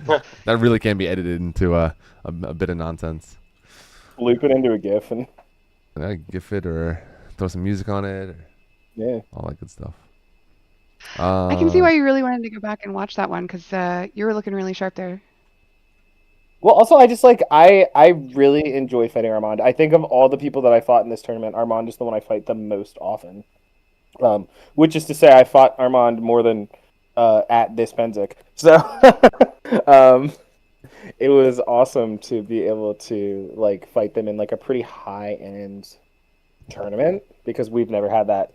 That really can be edited into a bit of nonsense. Loop it into a GIF and GIF it or throw some music on it or yeah. all that good stuff. I can see why you really wanted to go back and watch that one because you were looking really sharp there. Well, also, I just like I really enjoy fighting Armand. I think of all the people that I fought in this tournament, Armand is the one I fight the most often. Which is to say, I fought Armand more than at this Penzik. So it was awesome to be able to like fight them in like a pretty high end tournament because we've never had that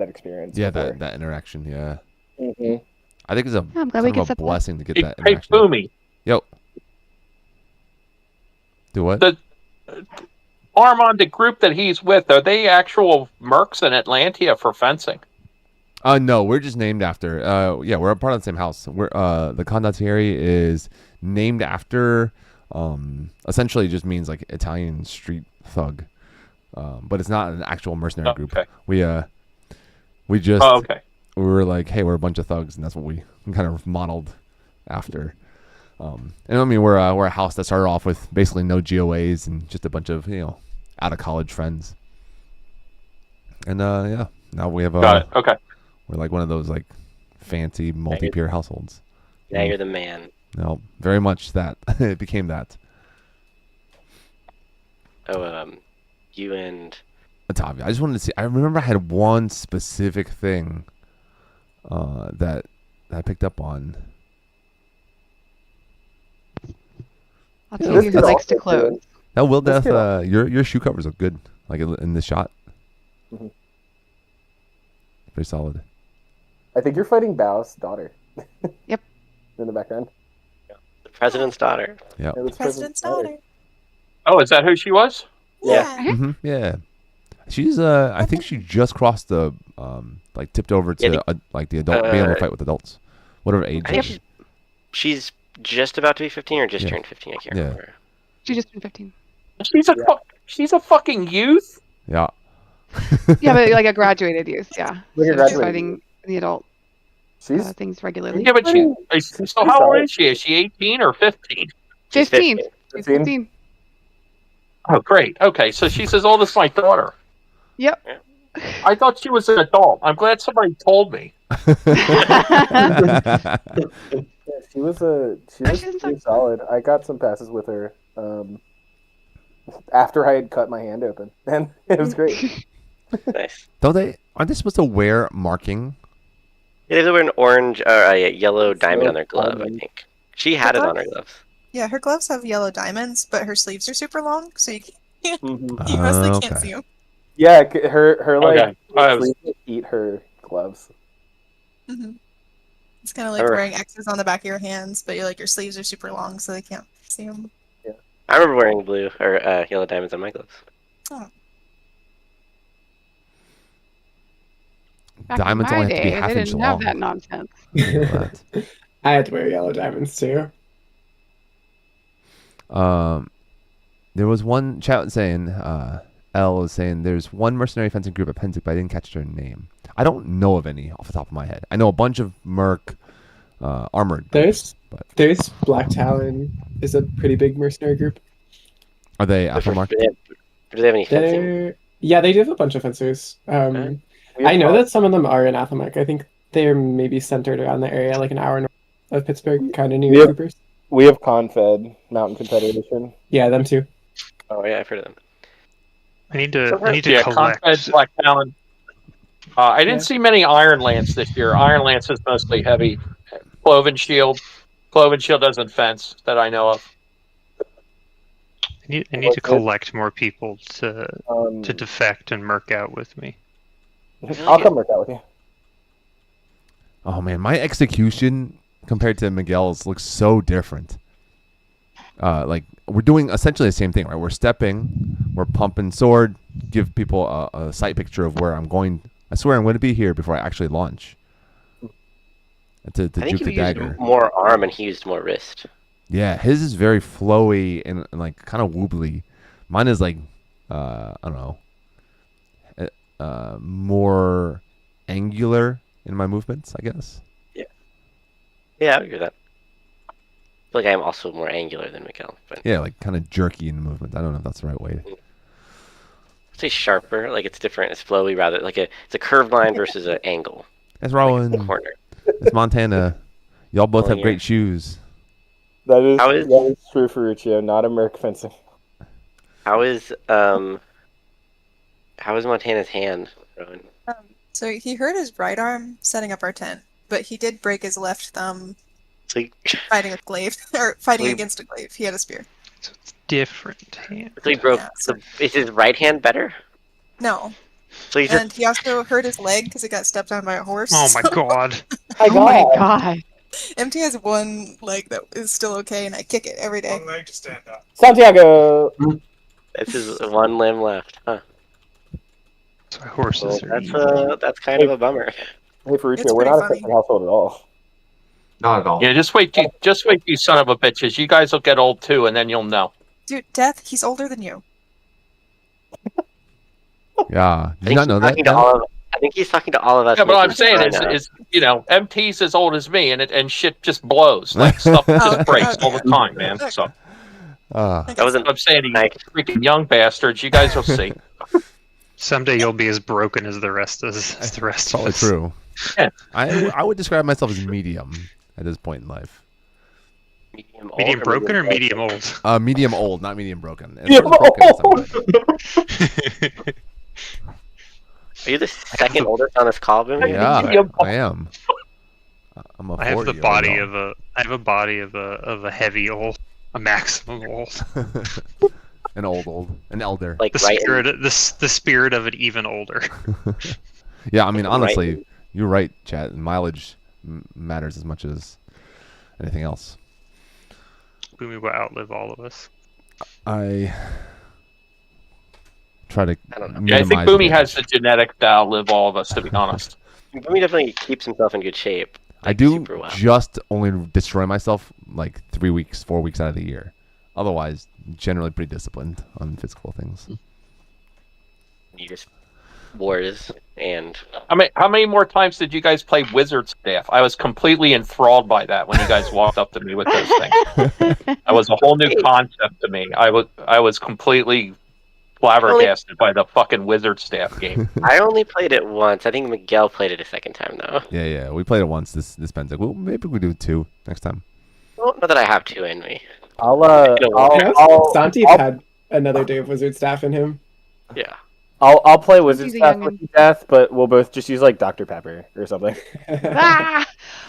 experience. Yeah, before. that interaction. Yeah, Mhm. I think it's a I'm glad we kind could of a set that. blessing to get Hey, that hey interaction. Boomy, Yo, do what? the Armand, the group that he's with, are they actual mercs in Atlantia for fencing? No, we're just named after. Yeah, we're a part of the same house. We're the condottieri is named after. Essentially, just means like Italian street thug. But it's not an actual mercenary group. Okay. We just Oh, okay. we were like, hey, we're a bunch of thugs, and that's what we kind of modeled after. And I mean, we're a house that started off with basically no GOAs and just a bunch of out of college friends. And yeah, now we have Got it. Okay. we're like one of those like fancy multi-peer households. Now you're the man. No, very much that. It became that. Oh, you and Otavia. I just wanted to see. I remember I had one specific thing that I picked up on. I'll tell you who likes to close. That Will Death. Your shoe covers look good. Like in this shot. Mhm. Pretty solid. I think you're fighting Bao's daughter. Yep. In the background. the president's daughter. Yeah. It was President's daughter. Oh, is that who she was? Yeah. Mm-hmm. Yeah. She's I think she just crossed the like tipped over to like the adult being able to fight with adults, whatever age. I think she's just about to be 15 or just turned 15. I can't remember. She just turned 15. She's a fucking youth. Yeah. Yeah, but like a graduated youth. Yeah. Like a So she's graduated fighting the adult She's things regularly. Yeah, but so how old is she? Is she 18 or 15? She's 15. 15. She's 15. Oh, great. Okay, so she's as old as my daughter. Yep. I thought she was an adult. I'm glad somebody told me. Yeah, she was She's pretty solid. I got some passes with her after I had cut my hand open, and it was great. Nice. Aren't they supposed to wear marking? Yeah, they wear an orange or a yellow diamond on their glove, I think. She had it on her gloves. Yeah, her gloves have yellow diamonds, but her sleeves are super long, so you can't, Mhm. you mostly Okay. can't see them. Yeah, her like Okay. sleeves eat her gloves. Hmm. It's kind of like Alright. wearing X's on the back of your hands, but your sleeves are super long, so they can't see them. I remember wearing blue or yellow diamonds on my gloves. Back Diamonds in my only have to be day, half they inch didn't long. have that nonsense. I had to wear yellow diamonds too. There was one chat saying, L was saying, there's one mercenary fencing group at Penzic, but I didn't catch their name. I don't know of any off the top of my head. I know a bunch of Merc armored. There's But there's Black Talon is a pretty big mercenary group. are they Alpha Mark? Do they have any fencing? Yeah, they do have a bunch of fencers. We have I know Bob. that some of them are in Athelmec. I think they're maybe centered around the area, like an hour north of Pittsburgh, kind of near Yep. Troopers. We have Confed, Mountain Confederation. Yeah, them too. Oh yeah, I've heard of them. I need to Yeah, collect. Confed, Black Talon. I didn't see many Iron Lance this year. Iron Lance is mostly heavy. Cloven Shield. Cloven Shield doesn't fence that I know of. I need to collect more people to To defect and merc out with me. I'll come work out with you. Oh man, my execution compared to Miguel's looks so different. Like we're doing essentially the same thing, right? We're stepping, we're pumping sword, give people a sight picture of where I'm going. I swear I'm going to be here before I actually launch. To I think juke you the used dagger. more arm and he used more wrist. Yeah, his is very flowy and like kind of wobbly. Mine is like, I don't know, more angular in my movements, I guess. Yeah, I would agree with that. I feel like I am also more angular than Miguel, but Yeah, like kind of jerky in the movement. I don't know if that's the right way. I'd say sharper. Like it's different. It's flowy rather. It's a curved line versus an angle. That's Like Rowan. a corner. It's Montana. Y'all both Oh, have yeah. great shoes. That is How is- true for Ruccio, not a Merc fencing. How is Montana's hand, Rowan? So he hurt his right arm setting up our tent, but he did break his left thumb So he, fighting with glaive or fighting Glaive. against a glaive. He had a spear. So it's different hand. so he broke. Yeah, so- Is his right hand better? No, So he just and he also hurt his leg because it got stepped on by a horse. Oh my so god. I Oh my god. MT has one leg that is still okay, and I kick it every day. leg to stand up. Santiago. that's his one limb left. Huh. So horses Well, are that's evil. that's kind of a bummer. Hey, Ferruccio, It's we're pretty not a funny. Christian household at all. Not at all. Yeah, just wait, you son of a bitches. You guys will get old too, and then you'll know. Dude, Death, he's older than you. Yeah. Did I you think not know that? talking to Ken? all of. I think he's talking to all of us. Yeah, but I'm making saying fun of- is MT's as old as me, and shit just blows. Like stuff Oh, just breaks okay. all the time, man. So Ah. that wasn't I'm saying, you nice. freaking young bastards. You guys will see. Someday you'll be as broken as the rest of Probably us. true. Yeah. I would describe myself as medium at this point in life. Medium, Medium old broken or broken? medium old? Medium old, not medium broken. As Medium far as broken is, I'm good. Are you the second oldest on this call, Boom? Yeah, Medium I am. I'm a 40. I have the body of a heavy old, a maximum old. an old, an elder. Like The right. spirit, the spirit of an even older. Yeah, I mean, honestly, Right. you're right, chat. Mileage matters as much as anything else. Boomy will outlive all of us. I try to I don't know. Yeah, I think minimize Boomy damage. has the genetic to outlive all of us, to be honest. Boomie definitely keeps himself in good shape. I like, do super well. just only destroy myself like 3 weeks, 4 weeks out of the year. Otherwise, generally pretty disciplined on physical things. You just wars and How many more times did you guys play Wizard Staff? I was completely enthralled by that when you guys walked up to me with those things. That was a whole new concept to me. I was completely flabbergasted by the fucking Wizard Staff game. I only played it once. I think Miguel played it a second time though. Yeah. We played it once this Pentac. Well, maybe we do 2 next time. I don't know that I have two in me. I'll Santi had another day of wizard staff in him. Yeah. I'll play Wizard He's a Staff youngin'. with you, Death, but we'll both just use like Dr. Pepper or something. Ah!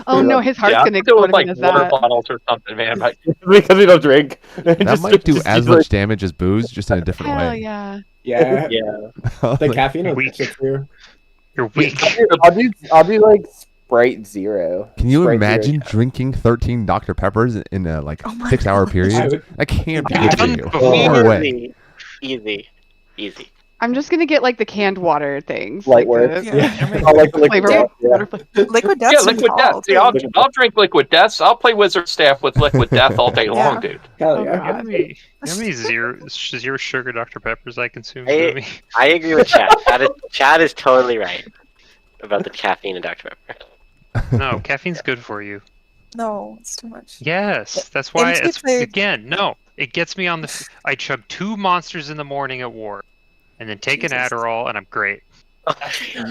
Oh no, his heart's Yeah, gonna I'll do it explode with if he like does water that. bottles or something, man. But Because we don't drink. That might do as much damage as booze, just in a different Hell way. yeah. Yeah, yeah, the caffeine will Weak. get you through. You're weak. I'll do like Sprite Zero. Can you Sprite imagine Zero. drinking 13 Dr. Peppers in a Oh my 6-hour God. period? That can't be I've good for done you. it before. No way. Easy. I'm just gonna get like the canned water things. Light like work. the Yeah. I like the liquid flavor death, yeah. water flavor. Liquid yeah, Death's Liquid Death. See, I'll drink Liquid Deaths. I'll play Wizard Staff with Liquid Death all day long, dude. Hell Oh, yeah. God. How many zero sugar Dr. Peppers I consume? Hey. Boomy? I agree with Chad. Chad is totally right about the caffeine and Dr. Pepper. No, caffeine's good for you. No, it's too much. Yes, that's why. needs to be It's, played- again, no, it gets me on the. I chug 2 monsters in the morning at war, and then take an Jesus. Adderall, and I'm great.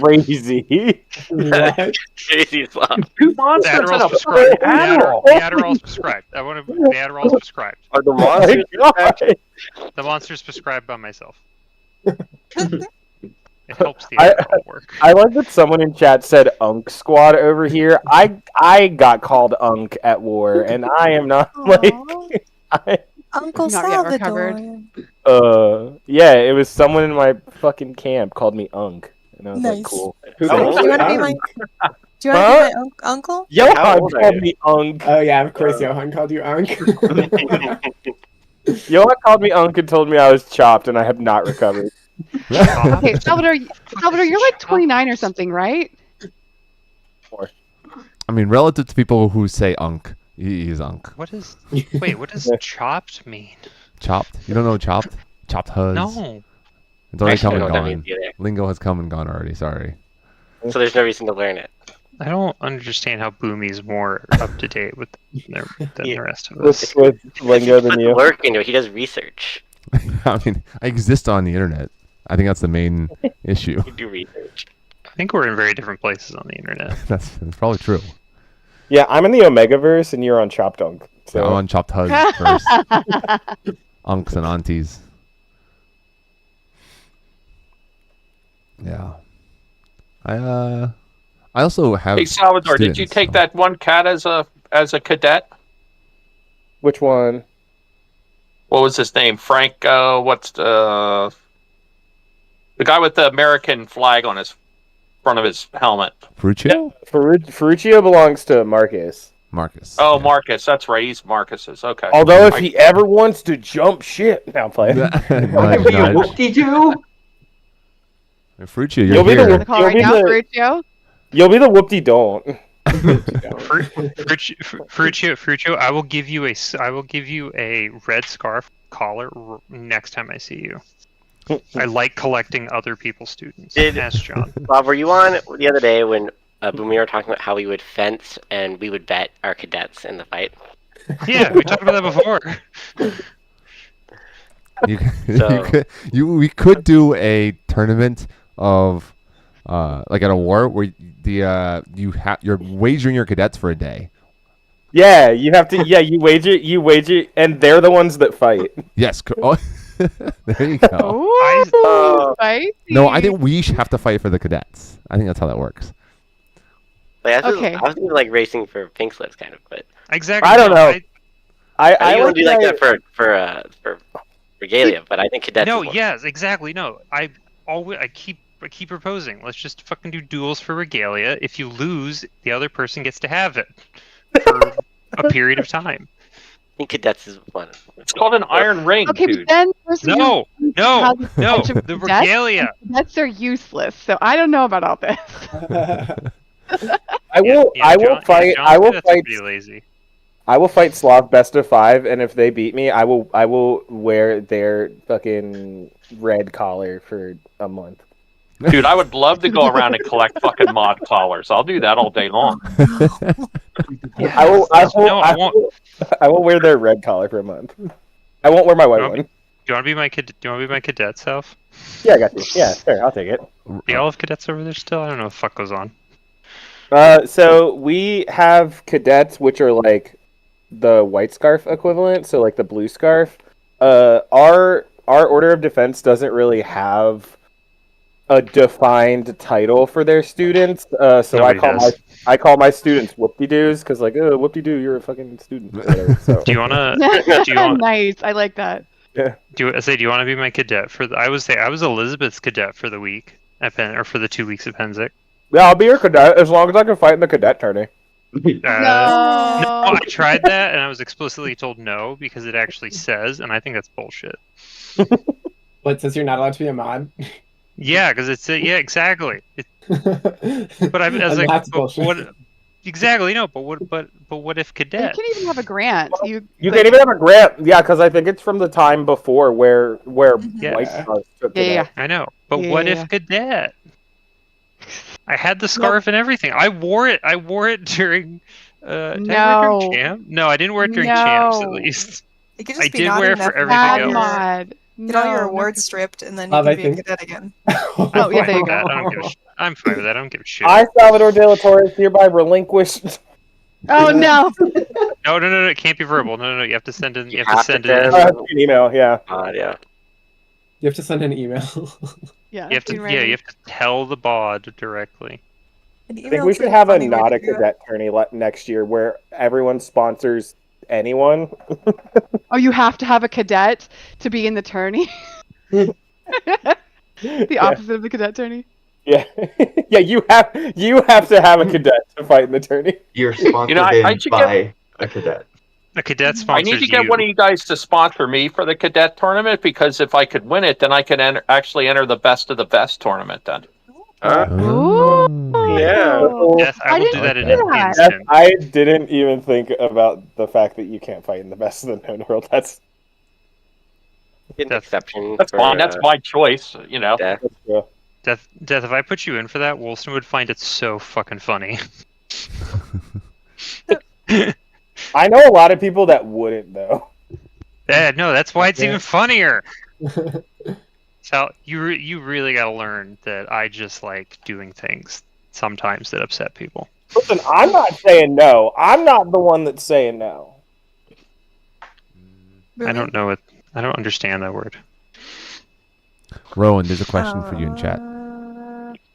Crazy. What? Crazy as well. 2 The monsters and a Adderall's prescribed. fucking Adderall. The Adderall's prescribed. I want to. The Adderall's prescribed. Are the Oh my monsters God. The monster's prescribed by myself. It helps the I- Adderall work. I like that someone in chat said Unk Squad over here. I got called Unk at war, and I am not like. Aw, Uncle Not yet recovered. Salvador. Yeah, it was someone in my fucking camp called me Unk, and I was like, Nice. cool. Who's Oh, that? Do you want to be my? Do you want Huh? to be my uncle? Johan How old are called you? me Unk. Oh yeah, of course Johan called you Ankh. Johan called me Unk and told me I was chopped, and I have not recovered. Okay, Salvador, you're like 29 or something, right? I mean, relative to people who say Unk, he's Unk. What is? Wait, what does chopped mean? Chopped? You don't know chopped? Chopped huzz? No. It's already Actually, come I don't know and what that means gone. either. Lingo has come and gone already, sorry. So there's no reason to learn it. I don't understand how Boomy's more up to date with than Yeah. the rest of us. With lingo than Put you. work into it. He does research. I mean, I exist on the internet. I think that's the main issue. You do research. I think we're in very different places on the internet. That's probably true. Yeah, I'm in the Omegaverse, and you're on Chopped Unk. So I'm So on chopped huzz first. Unks and aunties. Yeah. I also have. Hey Salvador, did you students, take so- that one cat as a cadet? which one? What was his name? Frank. What's the guy with the American flag on his front of his helmet? Fruccio? Ferruccio belongs to Marcus. Marcus. Oh, yeah. Marcus. That's right. He's Marcus's. Okay. Although if he ever wants to jump ship, now play. Nudge, Whatever you nudge. whoop-de-doo. Fruccio, you're You'll be the here. one- The call right You'll now, be Ferruccio. You'll be the whoop-de-don't. Fruccio, I will give you a red scarf collar next time I see you. I like collecting other people's students. Ask John. Bob, were you on the other day when Boomy were talking about how we would fence and we would bet our cadets in the fight? Yeah, we talked about that before. We could do a tournament of like at a war where you're wagering your cadets for a day. Yeah, you have to. Yeah, you wager, and they're the ones that fight. Yes. Oh, there you go. Ooh, spicy. No, I think we have to fight for the cadets. I think that's how that works. Like, Okay. I was thinking like racing for pink slips, kind of, but Exactly. I don't know. I I want to do like like that for regalia, but I think cadets. No, is more. yes, exactly. No, I keep proposing. Let's just fucking do duels for regalia. If you lose, the other person gets to have it for a period of time. I think cadets is fun. It's called an iron ring, Okay, dude. but then the person No, who no, has a no. bunch of The cadets, regalia. and cadets are useless, so I don't know about all this. I will. Yeah, I will John- fight. yeah, I will John's fight. pretty lazy. I will fight Slav best of 5, and if they beat me, I will wear their fucking red collar for a month. Dude, I would love to go around and collect fucking mod collars. I'll do that all day long. I will. No, I won't. I will wear their red collar for a month. I won't wear my white No. one. Do you want to be my kid? Do you want to be my cadet self? Yeah, I got you. Yeah, sure, I'll take it. Do y'all have cadets over there still? I don't know what the fuck goes on. So we have cadets, which are like the white scarf equivalent, so like the blue scarf. Our order of defense doesn't really have a defined title for their students. So Nobody I call my students whoop-de-doos because like, oh, whoop-de-doo, you're a fucking student. Or whatever, so. Do you wanna? Nice, I like that. Do you want to be my cadet for the? I was Elizabeth's cadet for the week at Penn, or for the 2 weeks at Penzic. Yeah, I'll be your cadet as long as I can fight in the cadet tourney. No, I tried that and I was explicitly told no because it actually says, and I think that's bullshit. What, says you're not allowed to be a mod? Yeah, because it's yeah, exactly. But I was like, that's but bullshit. what? Exactly, no. But what if You cadet? can even have a grant. You can't even have a grant, yeah, because I think it's from the time before where Yeah. white stars took Yeah, cadet. I know, but Yeah, what yeah. if cadet? I had the scarf and everything. I wore it. I wore it during. Did I wear it No. during champ? No, I didn't wear it during champs. At No. least It could I just be did not wear it enough for everything Bad else. mod. Get all your No, awards stripped, and then you Bob, can I be a think- cadet again. Oh, yeah, there you go. I don't give a shit. I'm fine with that. I don't give a shit. I, Salvador De La Torre, hereby relinquish. Oh no! No. It can't be verbal. No. You have to send in. You have to have to send send- in. An email, yeah. Yeah. You have to send an email. Yeah, You have to. screenwriting. Yeah, you have to tell the bod directly. An I think email we is should a have a funny way not to a do it. cadet tourney next year where everyone sponsors anyone. Oh, you have to have a cadet to be in the tourney. The opposite of the cadet tourney. Yeah, yeah. You have to have a cadet to fight in the tourney. You're sponsored I should by a cadet. A cadet I sponsors need to get you. one of you guys to sponsor me for the cadet tournament because if I could win it, then I could actually enter the best of the best tournament. Then Ooh. Yeah. Yes, I I will do didn't that in do an that. instant. I didn't even think about the fact that you can't fight in the best of the known world. That's Get an exception. that's for, fine. That's my choice. You know. death. true. Death. If I put you in for that, Woolston would find it so fucking funny. I know a lot of people that wouldn't though. Yeah, no, that's why it's Yeah. even funnier. So you really gotta learn that I just like doing things sometimes that upset people. Listen, I'm not saying no. I'm not the one that's saying no. I don't know it. I don't understand that word. Rowan, there's a question for you in chat.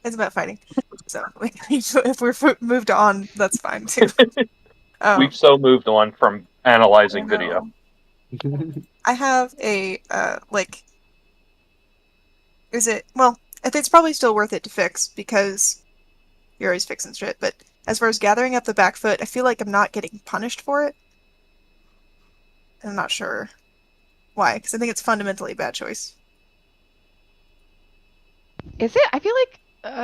It's about fighting. So if we're moved on, that's fine too. We've so moved on from analyzing I video. know. I have a like. Is it well? I think it's probably still worth it to fix because you're always fixing shit. But as far as gathering up the back foot, I feel like I'm not getting punished for it. I'm not sure why, because I think it's fundamentally a bad choice. Is it? I feel like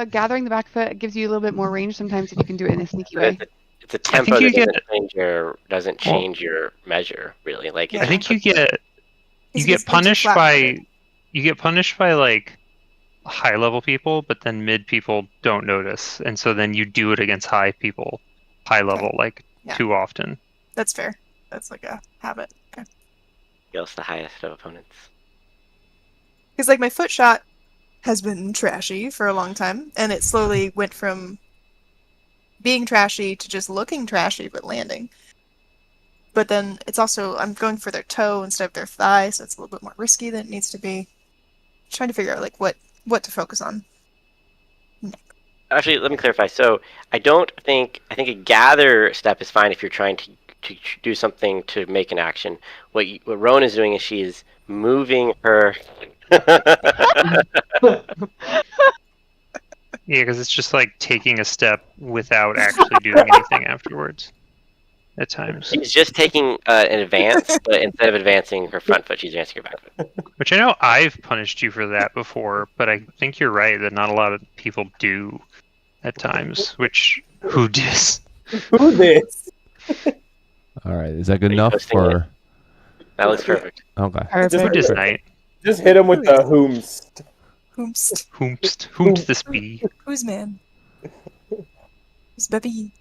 gathering the back foot gives you a little bit more range sometimes if you can do it in a sneaky way. It's a I tempo think that you doesn't change your measure really. Like Yeah. I think you get It's way too punished flat-footed. by like high level people, but then mid people don't notice, and so then you do it against high people, high level like Yeah. too often. That's fair. That's like a habit. Okay. Gil's the highest of opponents. Because like my foot shot has been trashy for a long time, and it slowly went from being trashy to just looking trashy but landing. But then it's also I'm going for their toe instead of their thigh, so it's a little bit more risky than it needs to be. Trying to figure out like what to focus on. Actually, let me clarify. So I think a gather step is fine if you're trying to do something to make an action. What Rowan is doing is she is moving her. Yeah, because it's just like taking a step without actually doing anything afterwards. At times, She's just taking an advance, but instead of advancing her front foot, she's advancing her back foot. which I know I've punished you for that before, but I think you're right that not a lot of people do at times. Which who dis? Who this? All right, is that good Are you enough posting for? That looks perfect. Okay. Who Perfect. dis night? Just hit him with the whomst. Whomst. Whomst this be? Who's man? Who's baby?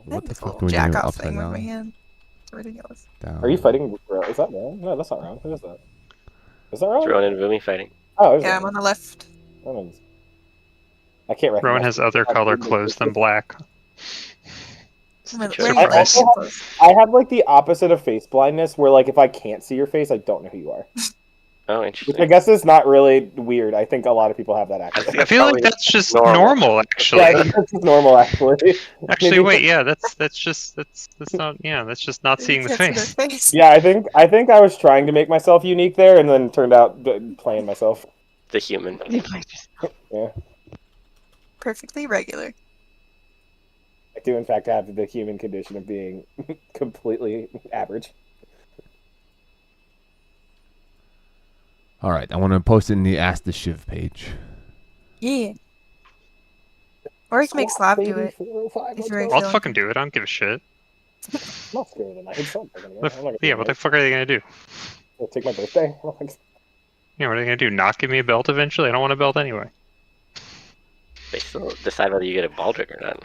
What the This fuck little do we do? jack off Upside thing with my down. hand. It's ridiculous. Down. Are you fighting? Is that Rowan? No, that's not Rowan. Who is that? Is that It's Rowan? Rowan and Vumi fighting. Oh, is Yeah, I'm on the left. I can't recognize. Rowan has other color clothes than black. I'm wearing Surprise. my Surprise. clothes. I have like the opposite of face blindness, where like if I can't see your face, I don't know who you are. Oh, Which I interesting. guess is not really weird. I think a lot of people have that actually. I feel like Probably that's just normal. normal, actually. Yeah, I think that's just normal actually. Actually, Maybe- wait, yeah, that's not, yeah, that's just not seeing the You can't face. see their face. Yeah, I think I was trying to make myself unique there, and then turned out playing myself. The human. Perfectly regular. I do in fact have the human condition of being completely average. All right, I want to post it in the Ask the Shiv page. Yeah. Or you can make Slav do it. 405, If you're let's I'll feeling- fucking do it. I don't give a shit. go. I'm not scared of them. I hate something. Yeah, what the fuck are they gonna do? Take my birthday. Yeah, what are they gonna do? Not give me a belt eventually? I don't want a belt anyway. They still decide whether you get a baldric or not.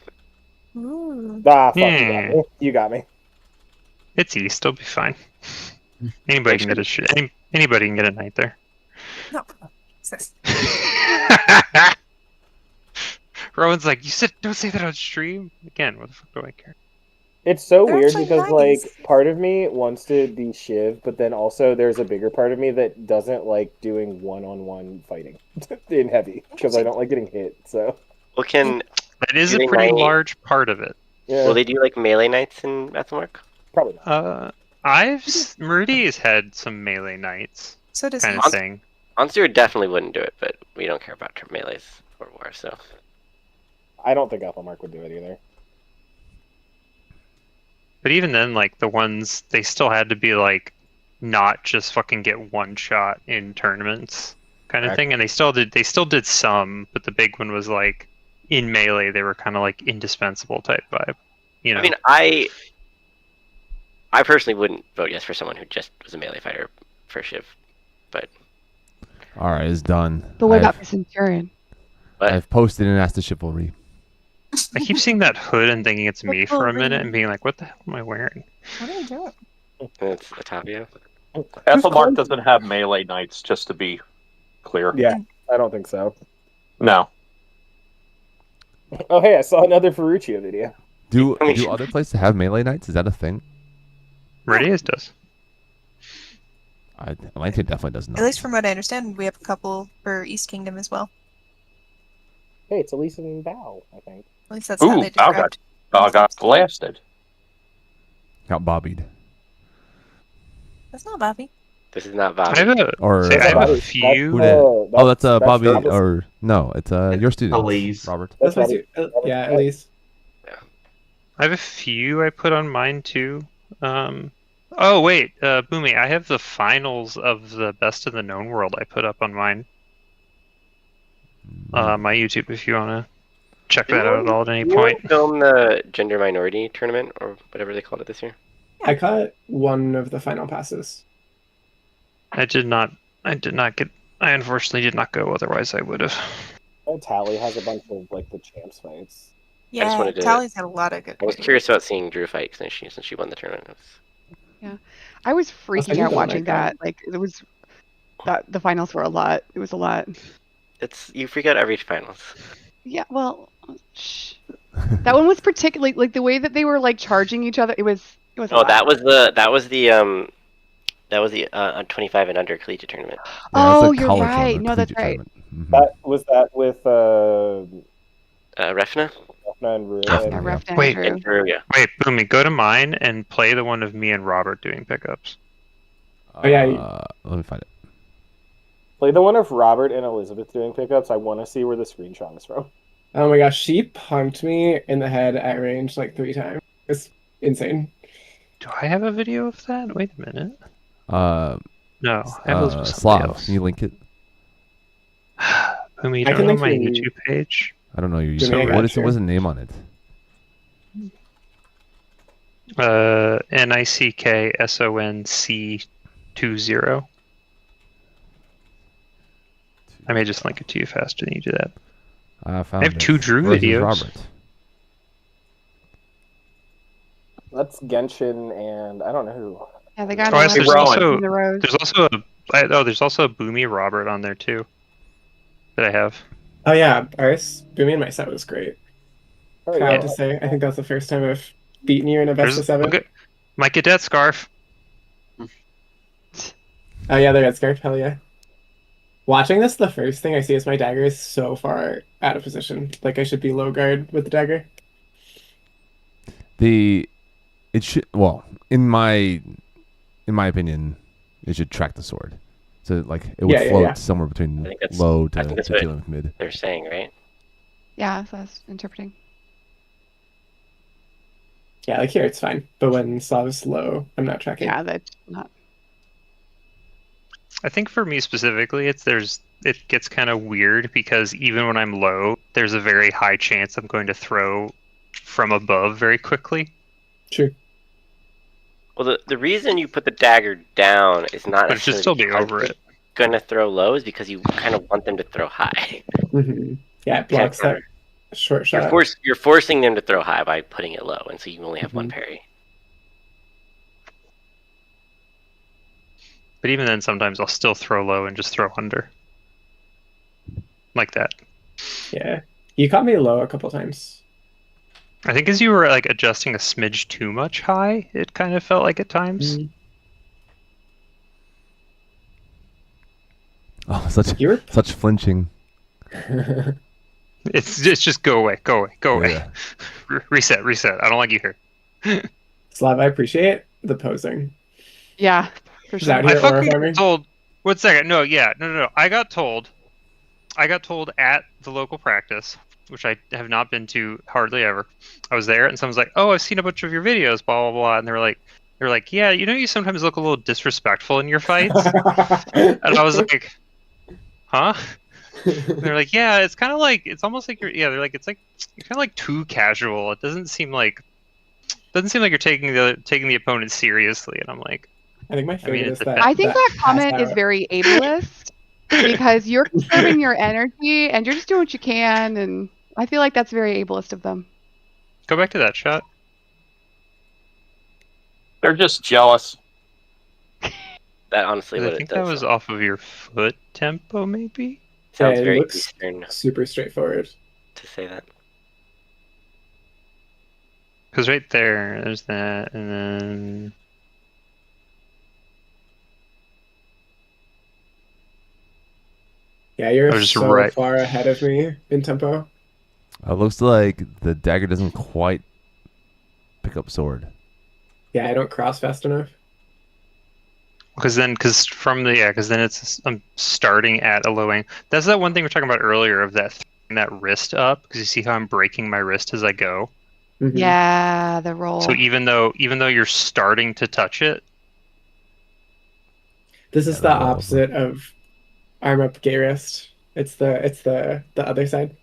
Ooh. Ah, fuck, you Yeah. got me. You got me. It's East. It'll be fine. Anybody can get a shit. Anybody can get a night there. No. What's this? Rowan's like, you said don't say that on stream again. What the fuck do I care? It's so They're weird actually because nice. like part of me wants to be Shiv, but then also there's a bigger part of me that doesn't like doing one-on-one fighting in heavy because I don't like getting hit. So Well, can That is Do a they pretty might- large part of it. yeah, will they do like melee knights in Mathmark? probably not. Meridy has had some melee knights So does kind he. of thing. Onster definitely wouldn't do it, but we don't care about melees or war, so. I don't think Alphamark would do it either. But even then, like the ones they still had to be like not just fucking get one shot in tournaments kind of Correct. thing, and they still did some, but the big one was like in melee they were kind of like indispensable type vibe. You know, I mean, I personally wouldn't vote yes for someone who just was a melee fighter for Shiv, but All right, it's done. But what about I've, the Centurion? I've posted and asked the chivalry. I keep seeing that hood and thinking it's me for a minute and being like, what the hell am I wearing? What are you doing? it's Otavio. Ethelmark doesn't have melee knights, just to be clear. Yeah, I don't think so. No. Oh hey, I saw another Ferruccio video. Do other places have melee knights? Is that a thing? Radius does. Atlantean definitely does not. At least from what I understand, we have a couple for East Kingdom as well. Hey, it's Elise and Bao, I think. At least that's how Ooh, they Bao described. got blasted. Got bobbied. That's not Bobby. This is not I Bobby. have a, Or say, I have a Bobby. few. Who did? Oh, that's Bobby. Robert's- Or no, it's your student. Elise. Robert. That's my Robbie. yeah, at least. I have a few I put on mine too. Oh wait, Boomy, I have the finals of the Best of the Known World I put up on mine. My YouTube if you wanna check that out at all at any Did anyone point. film the gender minority tournament or whatever they called it this year? I caught one of the final passes. I did not get. I unfortunately did not go. Otherwise, I would have. Oh, Tally has a bunch of like the champs fights. I just Yeah, wanted to- Tally's had a lot of good. I was curious about seeing Drew fight since she won the tournament. I was I freaking did out the one I watching got. that. Like it was that the finals were a lot. It was a lot. You freak out every finals. Yeah, well, shh. That one was particularly like the way that they were like charging each other. It was a Oh, lot. that was the 25 and under collegiate tournament. Yeah, that's Oh, a you're college right. one, a No, that's collegiate right. tournament. Mhm. That was with Refna Refna and Rue. Yeah, Yeah, and- Ref Wait, Andrew. and Drew, yeah. Wait, Boomy, go to mine and play the one of me and Robert doing pickups. Oh, yeah, Let me find it. Play the one of Robert and Elizabeth doing pickups. I want to see where the screenshot is from. Oh my gosh, she punked me in the head at range like 3 times. It's insane. Do I have a video of that? Wait a minute. Uh, No, I have those with somebody Slav, else. can you link it? Boomy, you I don't can know link my you- YouTube page? I don't know your Jimmy, I YouTube. got What is you. what's the name on it? NICKSONC20. I may just link it to you faster than you do that. I found I have it. 2 Drew Versus videos. Robert. That's Genshin and I don't know who. Yeah, they got Oh, a yes, lot there's of also- in the rows. There's also a Boomy Robert on there too. That I have. Oh yeah, ours, Boomy and my set was great. Oh, Proud yeah. to say, I think that's the first time I've beaten you in a best of 7. Look at my cadet scarf. Oh yeah, the red scarf, hell yeah. Watching this, the first thing I see is my dagger is so far out of position. Like I should be low guard with the dagger. It should, well, in my opinion, it should track the sword. So like it would Yeah, yeah, float yeah. somewhere I between think that's- low I to think that's what- dealing with mid. They're saying, right? Yeah, so that's interpreting. Yeah, like here it's fine. But when Slav is low, I'm not tracking. Yeah, that's not. I think for me specifically, it gets kind of weird because even when I'm low, there's a very high chance I'm going to throw from above very quickly. True. Well, the reason you put the dagger down is not But it should still be over it. Going to throw low is because you kind of want them to throw high. Hmm. Yeah, it blocks that short shot. You're forcing them to throw high by putting it low, and so you only have one parry. But even then, sometimes I'll still throw low and just throw under. Like that. Yeah. You caught me low a couple times. I think as you were like adjusting a smidge too much high, it kind of felt like at times. Mhm. Oh, such You were such flinching. It's just go away, go away, go away. Yeah. Reset. I don't like you here. Slav, I appreciate the posing. Yeah, for Is sure. that I here or fucking farming? got told. 1 second. No. I got told at the local practice, which I have not been to hardly ever. I was there, and someone's like, "Oh, I've seen a bunch of your videos, blah blah blah," and they were like, "Yeah, you sometimes look a little disrespectful in your fights," and I was like, "Huh?" And they're like, "Yeah, it's kind of like it's almost like you're they're like it's like you're kind of like too casual. It doesn't seem like you're taking the opponent seriously," and I'm like. I think my favorite it's is a- that. I think that comment pass is out. very ableist because you're conserving your energy and you're just doing what you can, and I feel like that's very ableist of them. Go back to that shot. They're just jealous. That honestly, I what think it that does. was off of your foot tempo, maybe. Sounds Yeah, it very looks- Eastern Super straightforward. to say that. Because right there's that, and then Yeah, you're I was just so right. far ahead of me in tempo. It looks like the dagger doesn't quite pick up sword. Yeah, I don't cross fast enough. because then I'm starting at a low angle. That's that one thing we were talking about earlier of that throwing that wrist up, because you see how I'm breaking my wrist as I go. Mhm. Yeah, the roll. So even though you're starting to touch it, This is Yeah, the that's all over. opposite of arm up gay wrist. It's the other side.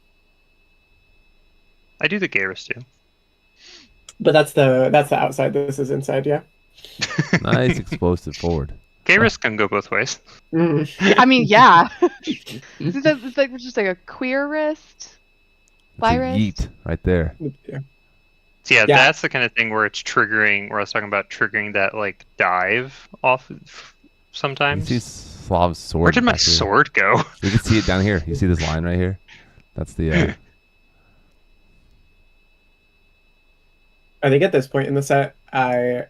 I do the Garrus too. But that's the outside. This is inside. Yeah. Nice explosive forward. Garrus can go both ways. I mean, yeah. It's like just like a queer wrist. That's a Fly wrist. yeet right there. Yeah. So yeah, Yeah. that's the kind of thing where it's triggering. Where I was talking about triggering that like dive off You sometimes. see Slav's sword. Where did my back here. sword go? You can see it down here. You see this line right here? That's the. I think at this point in the set, I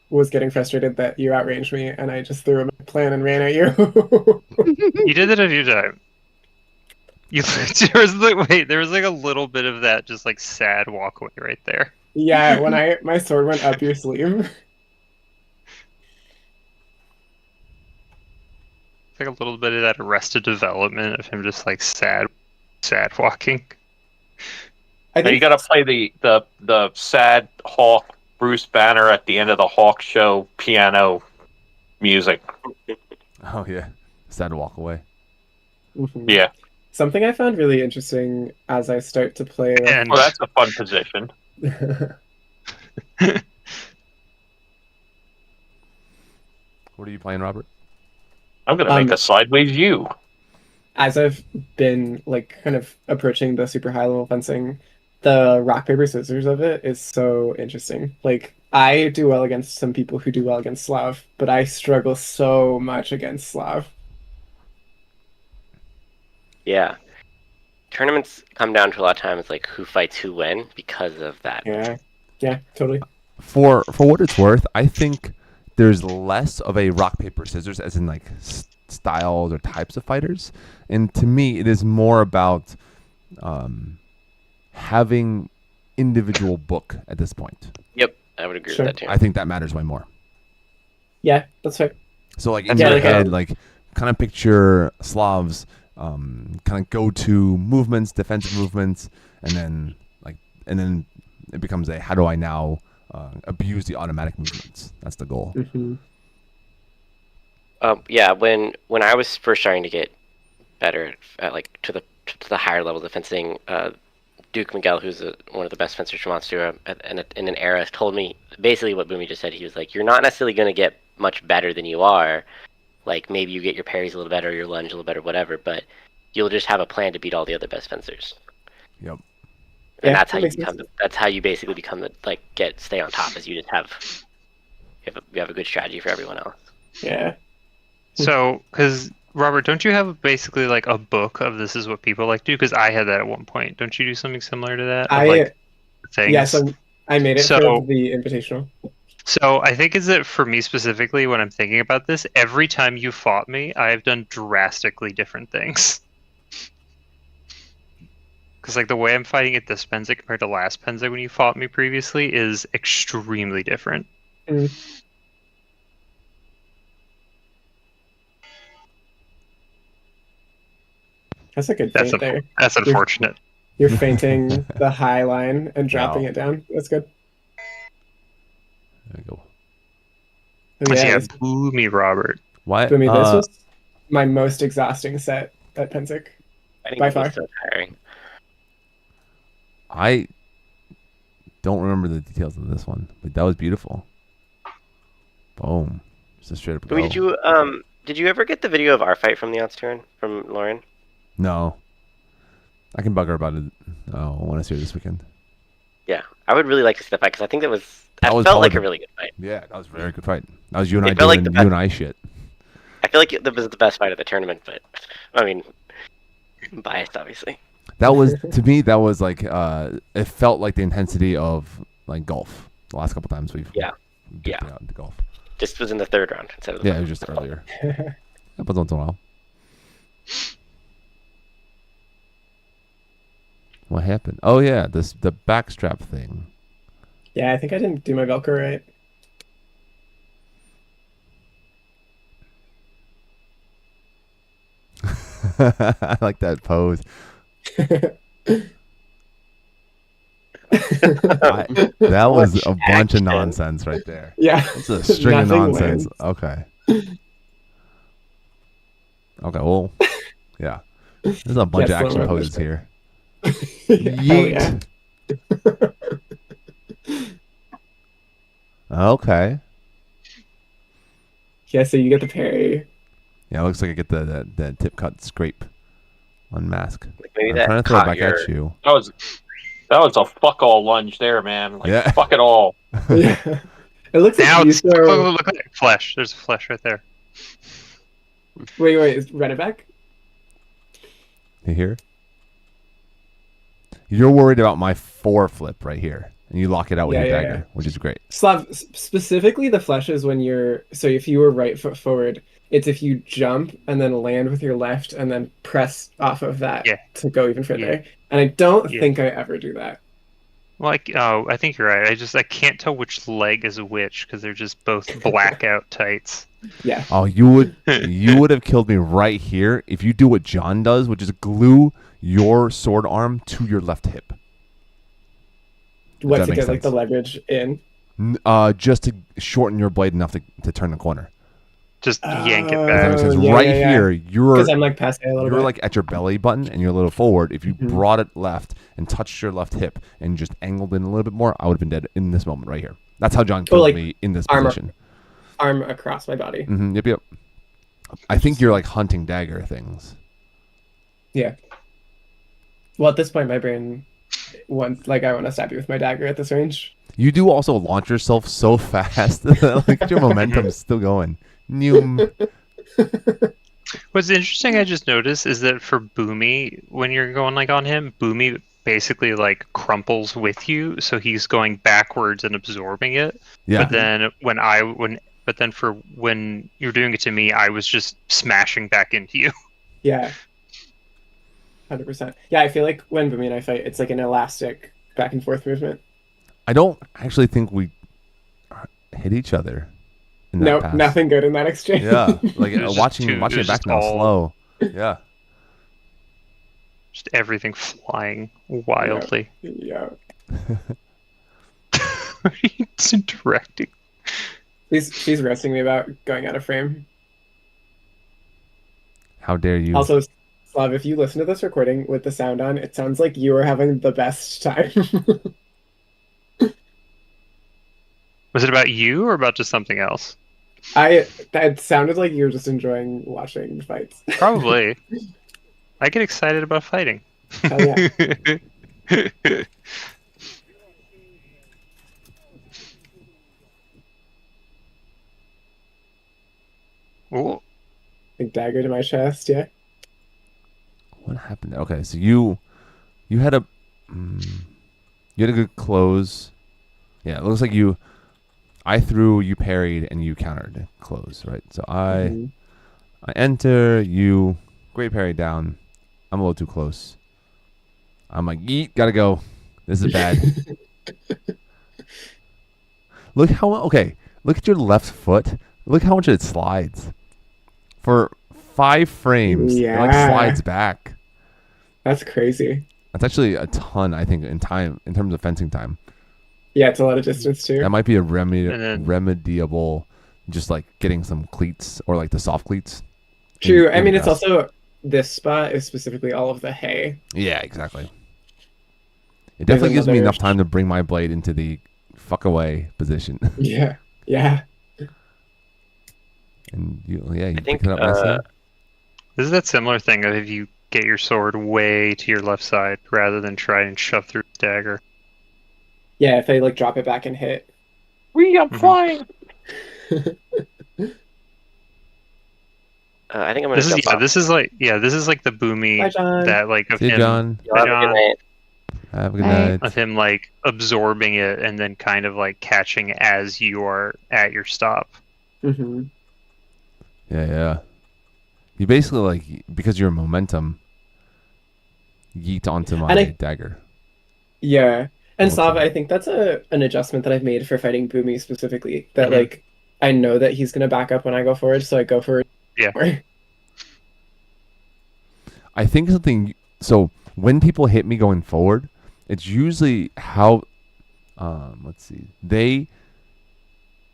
was getting frustrated that you outranged me, and I just threw a plan and ran at you. You did it a few times. There was like a little bit of that just like sad walkway right there. Yeah, when my sword went up your sleeve. It's like a little bit of that Arrested Development of him just like sad walking. I Now think you got to play the sad Hawk Bruce Banner at the end of the Hawk show piano music. Oh yeah, sad to walk away. Yeah, something I found really interesting as I start to play. And well, that's a fun position. What are you playing, Robert? I'm gonna make a sideways U. As I've been like kind of approaching the super high level fencing, the rock paper scissors of it is so interesting. Like I do well against some people who do well against Slav, but I struggle so much against Slav. Yeah. Tournaments come down to a lot of times like who fights who when because of that. Yeah, totally. For what it's worth, I think there's less of a rock paper scissors as in like styles or types of fighters, and to me it is more about having individual book at this point. Yep, I would agree Sure. with that too. I think that matters way more. Yeah, that's right. So like in And your like, head, like kind of picture Slav's kind of go-to movements, defensive movements, and then it becomes a how do I now abuse the automatic movements? That's the goal. Mm-hmm. Yeah, when I was first starting to get better at like to the higher levels of fencing, Duke Miguel, who's one of the best fencers from Monster in an era, told me basically what Boomy just said. He was like, "You're not necessarily going to get much better than you are. Like maybe you get your parries a little better, your lunge a little better, whatever. But you'll just have a plan to beat all the other best fencers." Yep. And Yeah, that's how that you makes become. sense. That's how you basically become stay on top. Is you just you have a good strategy for everyone else. Yeah. so, because Robert, don't you have basically like a book of this is what people like to do? Because I had that at one point. Don't you do something similar to that? Of, like, things? Yes, I made it So- for the invitational. So I think is that for me specifically, when I'm thinking about this, every time you fought me, I've done drastically different things. Because like the way I'm fighting at this Penza compared to last Penza when you fought me previously is extremely different. That's a good That's feint there. that's unfortunate. You're feinting the high line and dropping Wow. it down. That's good. There we go. Oh, Yeah, this- boo me, Robert. Why? I mean, this was my most exhausting set at Pensic. I think By it was far. so tiring. I don't remember the details of this one, but that was beautiful. Boom. Just a straight up Boomy, go. did you ever get the video of our fight from the Odds turn from Lauren? No. I can bug her about it when I see her this weekend. Yeah, I would really like to see that fight because I think that was felt like probably a really good fight. Yeah, that was a very good fight. That was you and It I felt like doing the you and I shit. I feel like it was the best fight of the tournament, but I mean, I'm biased obviously. That was to me. That was like it felt like the intensity of like golf. The last couple times we've dipped out into golf. Just was in the third round instead of the Yeah, it was just earlier. Happens once in a while. What happened? Oh yeah, the backstrap thing. Yeah, I think I didn't do my Velcro right. I like that pose. That was a bunch of nonsense right there. Yeah. That's a string of Nothing nonsense. lands. Okay. Okay, well, yeah. There's a bunch of Yes, action slow poses motion. here. Hell yeah. Okay. Yeah, so you get the parry. Yeah, it looks like I get the tip cut scrape unmask. Like maybe I'm that trying to throw it caught back your. at you. That was a fuck all lunge there, man. Like Yeah. fuck it all. Yeah. It looks Now like you it's look, throw... look, look at that flesh. There's a flesh right there. Wait, run it back? You hear? You're worried about my flip right here, and you lock it out with Yeah, your yeah, dagger, yeah. which is great. Slav, specifically the flesh is when you're... So if you were right foot forward, it's if you jump and then land with your left and then press off of that to go even further. Yeah. And I don't think I ever do that. Like, oh, I think you're right. I can't tell which leg is which because they're just both blackout tights. Yeah. Oh, you would have killed me right here if you do what John does, which is glue your sword arm to your left hip. What, that to make get like sense? the leverage in? Just to shorten your blade enough to turn the corner. Just yank it Does that back. make sense? yeah, Right yeah, yeah. here, you're Because I'm like passing a little you're bit. like at your belly button and you're a little forward. If you Mhm. brought it left and touched your left hip and just angled in a little bit more, I would have been dead in this moment right here. That's how John killed like me in this armor. position. Arm across my body. Yep. I think you're like hunting dagger things. Yeah. Well, at this point, my brain wants, like, I want to stab you with my dagger at this range. You do also launch yourself so fast that like your momentum's still going. Noom. What's interesting I just noticed is that for Boomy, when you're going like on him, Boomy basically like crumples with you, so he's going backwards and absorbing it. Yeah. But then when you're doing it to me, I was just smashing back into you. Yeah. 100%. Yeah, I feel like when Boomy and I fight, it's like an elastic back and forth movement. I don't actually think we hit each other. In that No, pass. nothing good in that exchange. Yeah, like It was watching just it back just now all- slow. Yeah. Just everything flying wildly. Yeah. It's interacting. She's roasting me about going out of frame. How dare you? Also, Slav, if you listen to this recording with the sound on, it sounds like you are having the best time. Was it about you or about just something else? That sounded like you were just enjoying watching fights. Probably. I get excited about fighting. Hell yeah. Ooh. Big dagger to my chest, yeah. What happened? Okay, so you had a good close. Yeah, it looks like I threw, you parried, and you countered close, right? So I enter, you great parry down. I'm a little too close. I'm like, yeet, gotta go. This is bad. Look at your left foot. Look how much it slides. For 5 frames, it like Yeah. slides back. That's crazy. That's actually a ton, I think, in terms of fencing time. Yeah, it's a lot of distance too. That might be a And then- remediable, just like getting some cleats or like the soft cleats. True. in I mean, the it's grass. also, this spot is specifically all of the hay. Yeah, exactly. It There's definitely gives me another- enough time to bring my blade into the fuck away position. Yeah. Yeah. And you I think, picked it up nicely. This is that similar thing of if you get your sword way to your left side rather than try and shove through the dagger. Yeah, if I like drop it back and hit. I'm flying. I think I'm gonna This is jump off. this is like the Boomy Bye, John. that like of See you, him John. Y'all have a good night. Have a good Bye. night. of him like absorbing it and then kind of like catching as you are at your stop. Mm-hmm. Yeah. You basically like, because your momentum, yeet onto my And I- dagger. Yeah. And Okay. Slav, I think that's an adjustment that I've made for fighting Boomy specifically. That Mhm. like I know that he's gonna back up when I go forward, so I go forward. Yeah. more. I think something. So when people hit me going forward, it's usually how. Let's see. They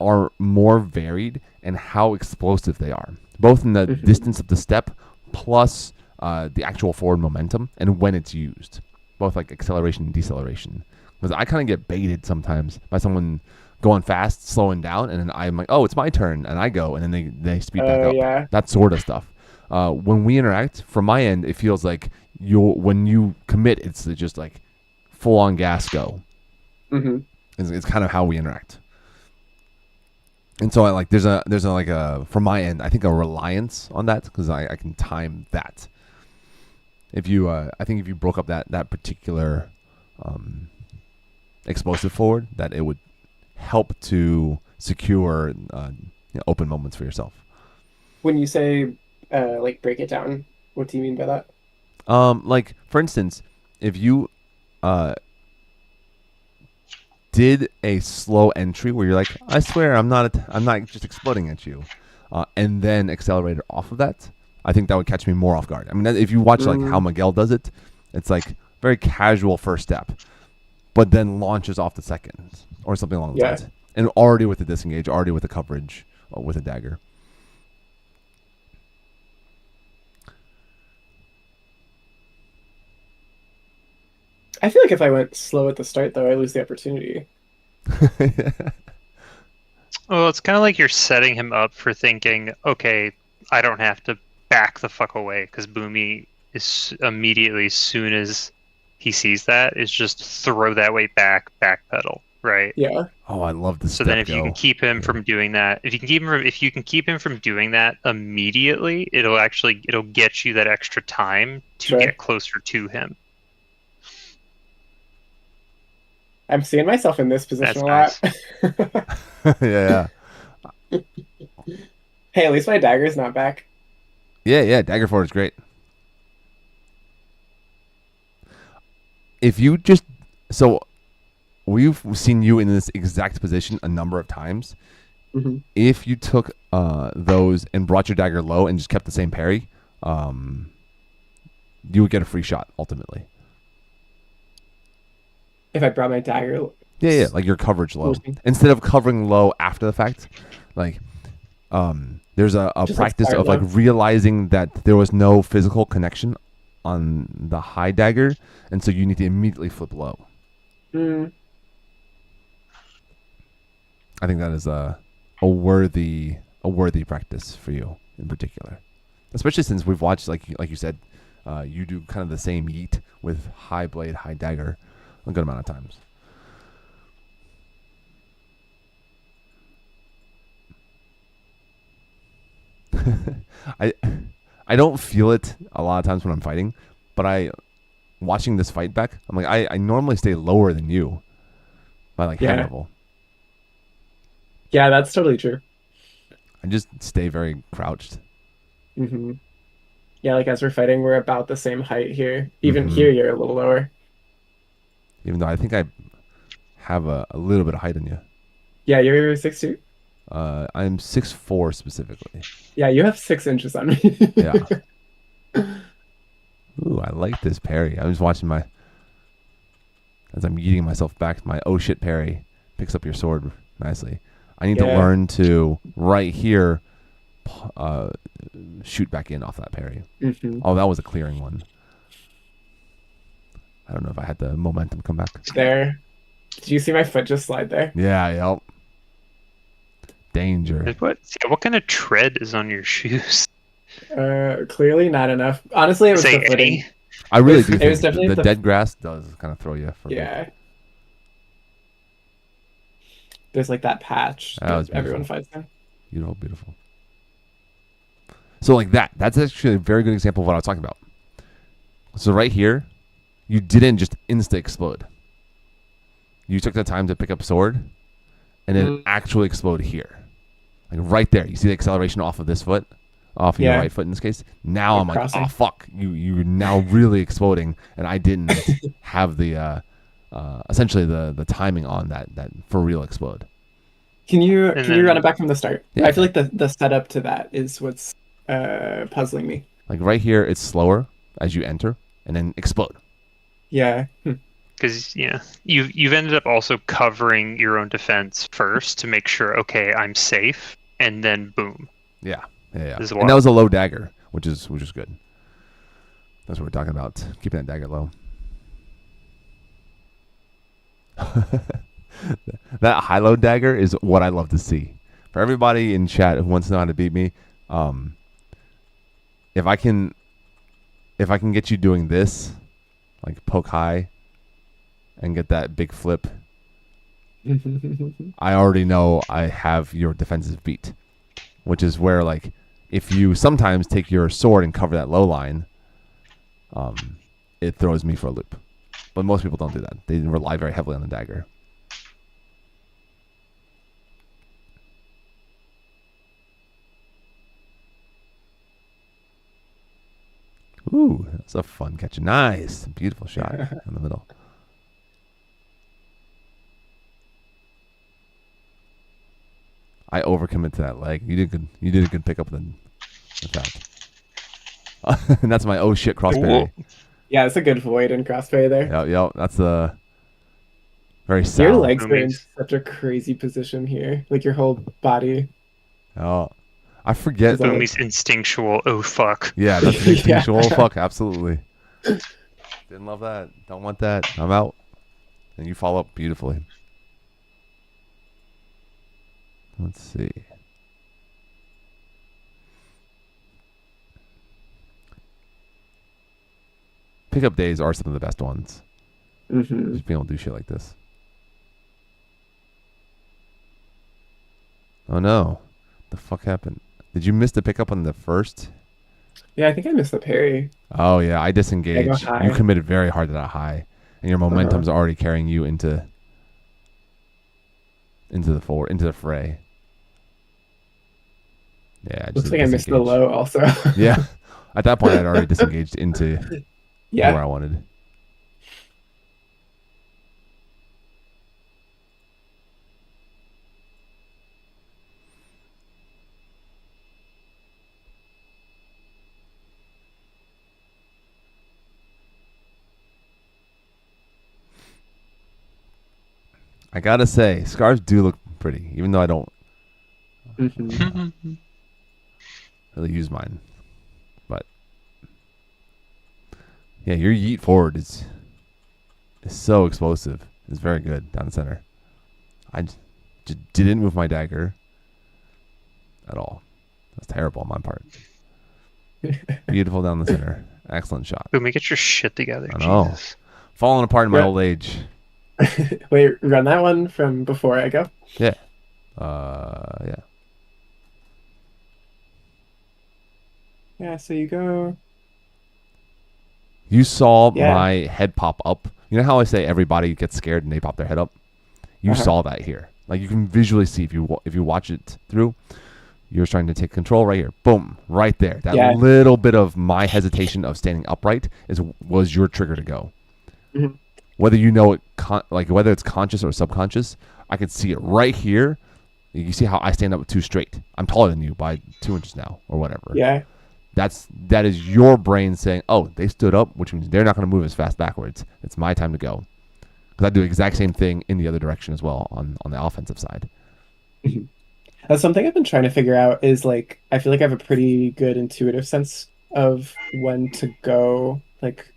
are more varied and how explosive they are, both in the Mhm. distance of the step, plus the actual forward momentum and when it's used, both like acceleration and deceleration. Because I kind of get baited sometimes by someone going fast, slowing down, and then I'm like, oh, it's my turn, and I go, and then they speed back up. Yeah. That sort of stuff. When we interact, from my end, it feels like when you commit, it's just like full on gas go. Mm-hmm. It's kind of how we interact. And so I like there's a like a, from my end, I think a reliance on that because I can time that. If you I think if you broke up that particular explosive forward, that it would help to secure open moments for yourself. When you say like break it down, what do you mean by that? Like for instance, if you did a slow entry where you're like, I swear I'm not just exploding at you, and then accelerated off of that, I think that would catch me more off guard. I mean, if you watch like how Miguel does it, it's like very casual first step, but then launches off the second or something along those lines, and already with the disengage, already with the coverage, with a dagger. I feel like if I went slow at the start, though, I lose the opportunity. Well, it's kind of like you're setting him up for thinking, okay, I don't have to back the fuck away, because Boomy is immediately, as soon as he sees that, is just throw that weight backpedal, right? Yeah. Oh, I love this. So then, if you can keep him from doing that, if you can keep him from doing that immediately, it'll get you that extra time to get closer to him. I'm seeing myself in this position That's a lot. Yeah. Hey, at least my dagger's not back. Yeah, dagger forward is great. If you just we've seen you in this exact position a number of times. Mm-hmm. If you took those and brought your dagger low and just kept the same parry, you would get a free shot ultimately. If I brought my dagger, yeah, like your coverage low instead of covering low after the fact, like there's a practice of like realizing that there was no physical connection on the high dagger, and so you need to immediately flip low. I think that is a worthy practice for you in particular, especially since we've watched like you said, you do kind of the same yeet with high blade, high dagger a good amount of times. I don't feel it a lot of times when I'm fighting, but watching this fight back, I'm like I normally stay lower than you by like hand level. Yeah, that's totally true. I just stay very crouched. Mm-hmm. Yeah, like as we're fighting, we're about the same height here. Even here, you're a little lower. Even though I think I have a little bit of height on you. Yeah, you're 6'2"? I'm 6'4" specifically. Yeah, you have 6 inches on me. Yeah. Ooh, I like this parry. I'm just watching as I'm yeeting myself back, my oh shit parry picks up your sword nicely. I need to learn to, right here, shoot back in off that parry. Mm-hmm. Oh, that was a clearing one. I don't know if I had the momentum come back. There. Did you see my foot just slide there? Yeah, yep. Danger. What kind of tread is on your shoes? Clearly not enough. Honestly, it was the footing. I really do think the dead grass does kind of throw you for me. There's like that patch that everyone fights in. Beautiful, beautiful. So like that's actually a very good example of what I was talking about. So right here, you didn't just insta-explode. You took the time to pick up sword and then actually explode here. Like right there. You see the acceleration off of this foot? Off of your right foot in this case. Now I'm like, oh fuck. You're now really exploding, and I didn't have the essentially the timing on that for real explode. Can you run it back from the start? Yeah. I feel like the setup to that is what's puzzling me. Like right here, it's slower as you enter, and then explode. Yeah. Because you've ended up also covering your own defense first to make sure, okay, I'm safe, and then boom. Yeah. And that was a low dagger, which is good. That's what we're talking about. Keeping that dagger low. That high-low dagger is what I love to see. For everybody in chat who wants to know how to beat me, if I can get you doing this, like poke high, and get that big flip, I already know I have your defensive beat. Which is where, like, if you sometimes take your sword and cover that low line, it throws me for a loop. But most people don't do that. They rely very heavily on the dagger. Ooh, that's a fun catch. Nice. Beautiful shot in the middle. I overcommit to that leg. You did good. You did a good pickup with that. And that's my oh shit crossparry. Yeah, it's a good void and crossparry there. Yep. That's a very sound. Your legs are in such a crazy position here. Like your whole body. Oh, I forget. Boomy's instinctual. Oh fuck. Yeah, that's an instinctual. Oh fuck, absolutely. Didn't love that. Don't want that. I'm out. And you follow up beautifully. Let's see. Pickup days are some of the best ones. Just being able to do shit like this. Oh no. The fuck happened? Did you miss the pickup on the first? Yeah, I think I missed the parry. Oh yeah, I disengaged. You committed very hard to that high. And your momentum's already carrying you into the fray. Yeah, looks like I missed the low also. Yeah, at that point I'd already disengaged into where I wanted. I gotta say, scarves do look pretty, even though I don't really use mine. But yeah, your yeet forward is so explosive. It's very good down the center. I just didn't move my dagger at all. That's terrible on my part. Beautiful down the center. Excellent shot. Boomy, get your shit together. I know. Jesus. Falling apart in my old age. Wait, run that one from before I go? Yeah. Yeah. Yeah, so you go. You saw my head pop up. You know how I say everybody gets scared and they pop their head up? You saw that here. Like you can visually see if you watch it through. You're trying to take control right here. Boom, right there. That little bit of my hesitation of standing upright was your trigger to go. Mm-hmm. Whether you know it, whether it's conscious or subconscious, I can see it right here. You see how I stand up too straight. I'm taller than you by 2 inches now, or whatever. Yeah. That is your brain saying, "Oh, they stood up," which means they're not going to move as fast backwards. It's my time to go. Because I do the exact same thing in the other direction as well on the offensive side. That's something I've been trying to figure out. Is like I feel like I have a pretty good intuitive sense of when to go. Like.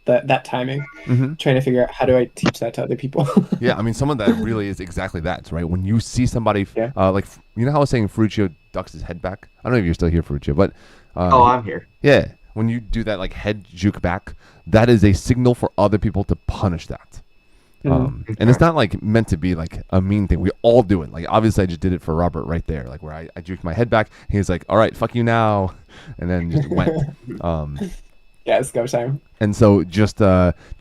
That timing, trying to figure out how do I teach that to other people. Yeah, I mean, some of that really is exactly that, right? When you see somebody, like, you know how I was saying Ferruccio ducks his head back? I don't know if you're still here, Ferruccio, but... I'm here. Yeah, when you do that, like, head juke back, that is a signal for other people to punish that. And it's not, like, meant to be, like, a mean thing. We all do it. Like, obviously, I just did it for Robert right there, like, where I juked my head back. He was like, all right, fuck you now. And then just went. Yeah, it's go time. And so just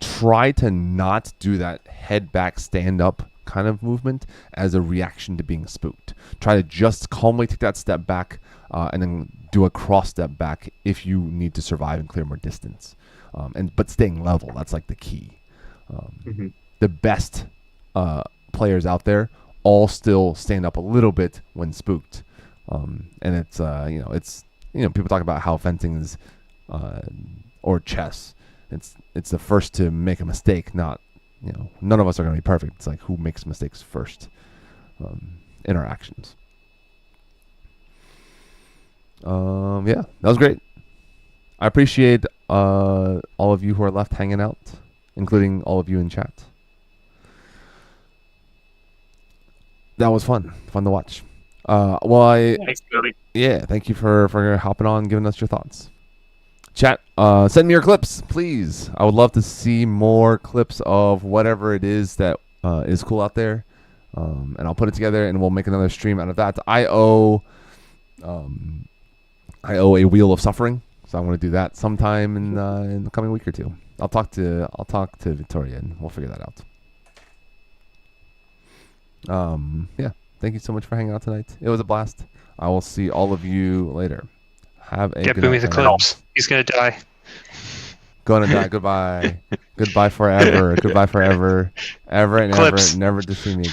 try to not do that head back, stand up kind of movement as a reaction to being spooked. Try to just calmly take that step back and then do a cross step back if you need to survive and clear more distance. But staying level, that's like the key. The best players out there all still stand up a little bit when spooked. And it's, people talk about how fencing is... or chess, it's the first to make a mistake. Not, none of us are going to be perfect. It's like who makes mistakes first in our actions. Yeah, that was great. I appreciate all of you who are left hanging out, including all of you in chat. That was fun to watch. Thanks, Cody. Yeah, thank you for hopping on and giving us your thoughts. Chat, send me your clips, please. I would love to see more clips of whatever it is that is cool out there. And I'll put it together and we'll make another stream out of that. I owe a Wheel of Suffering, so I'm going to do that sometime in the coming week or two. I'll talk to Victoria and we'll figure that out. Yeah, thank you so much for hanging out tonight. It was a blast. I will see all of you later. Have a Get good Boomy night. the clips. He's gonna die. Gonna die. Goodbye. Goodbye forever. Goodbye forever. Ever and Clips. ever. Never to see me again.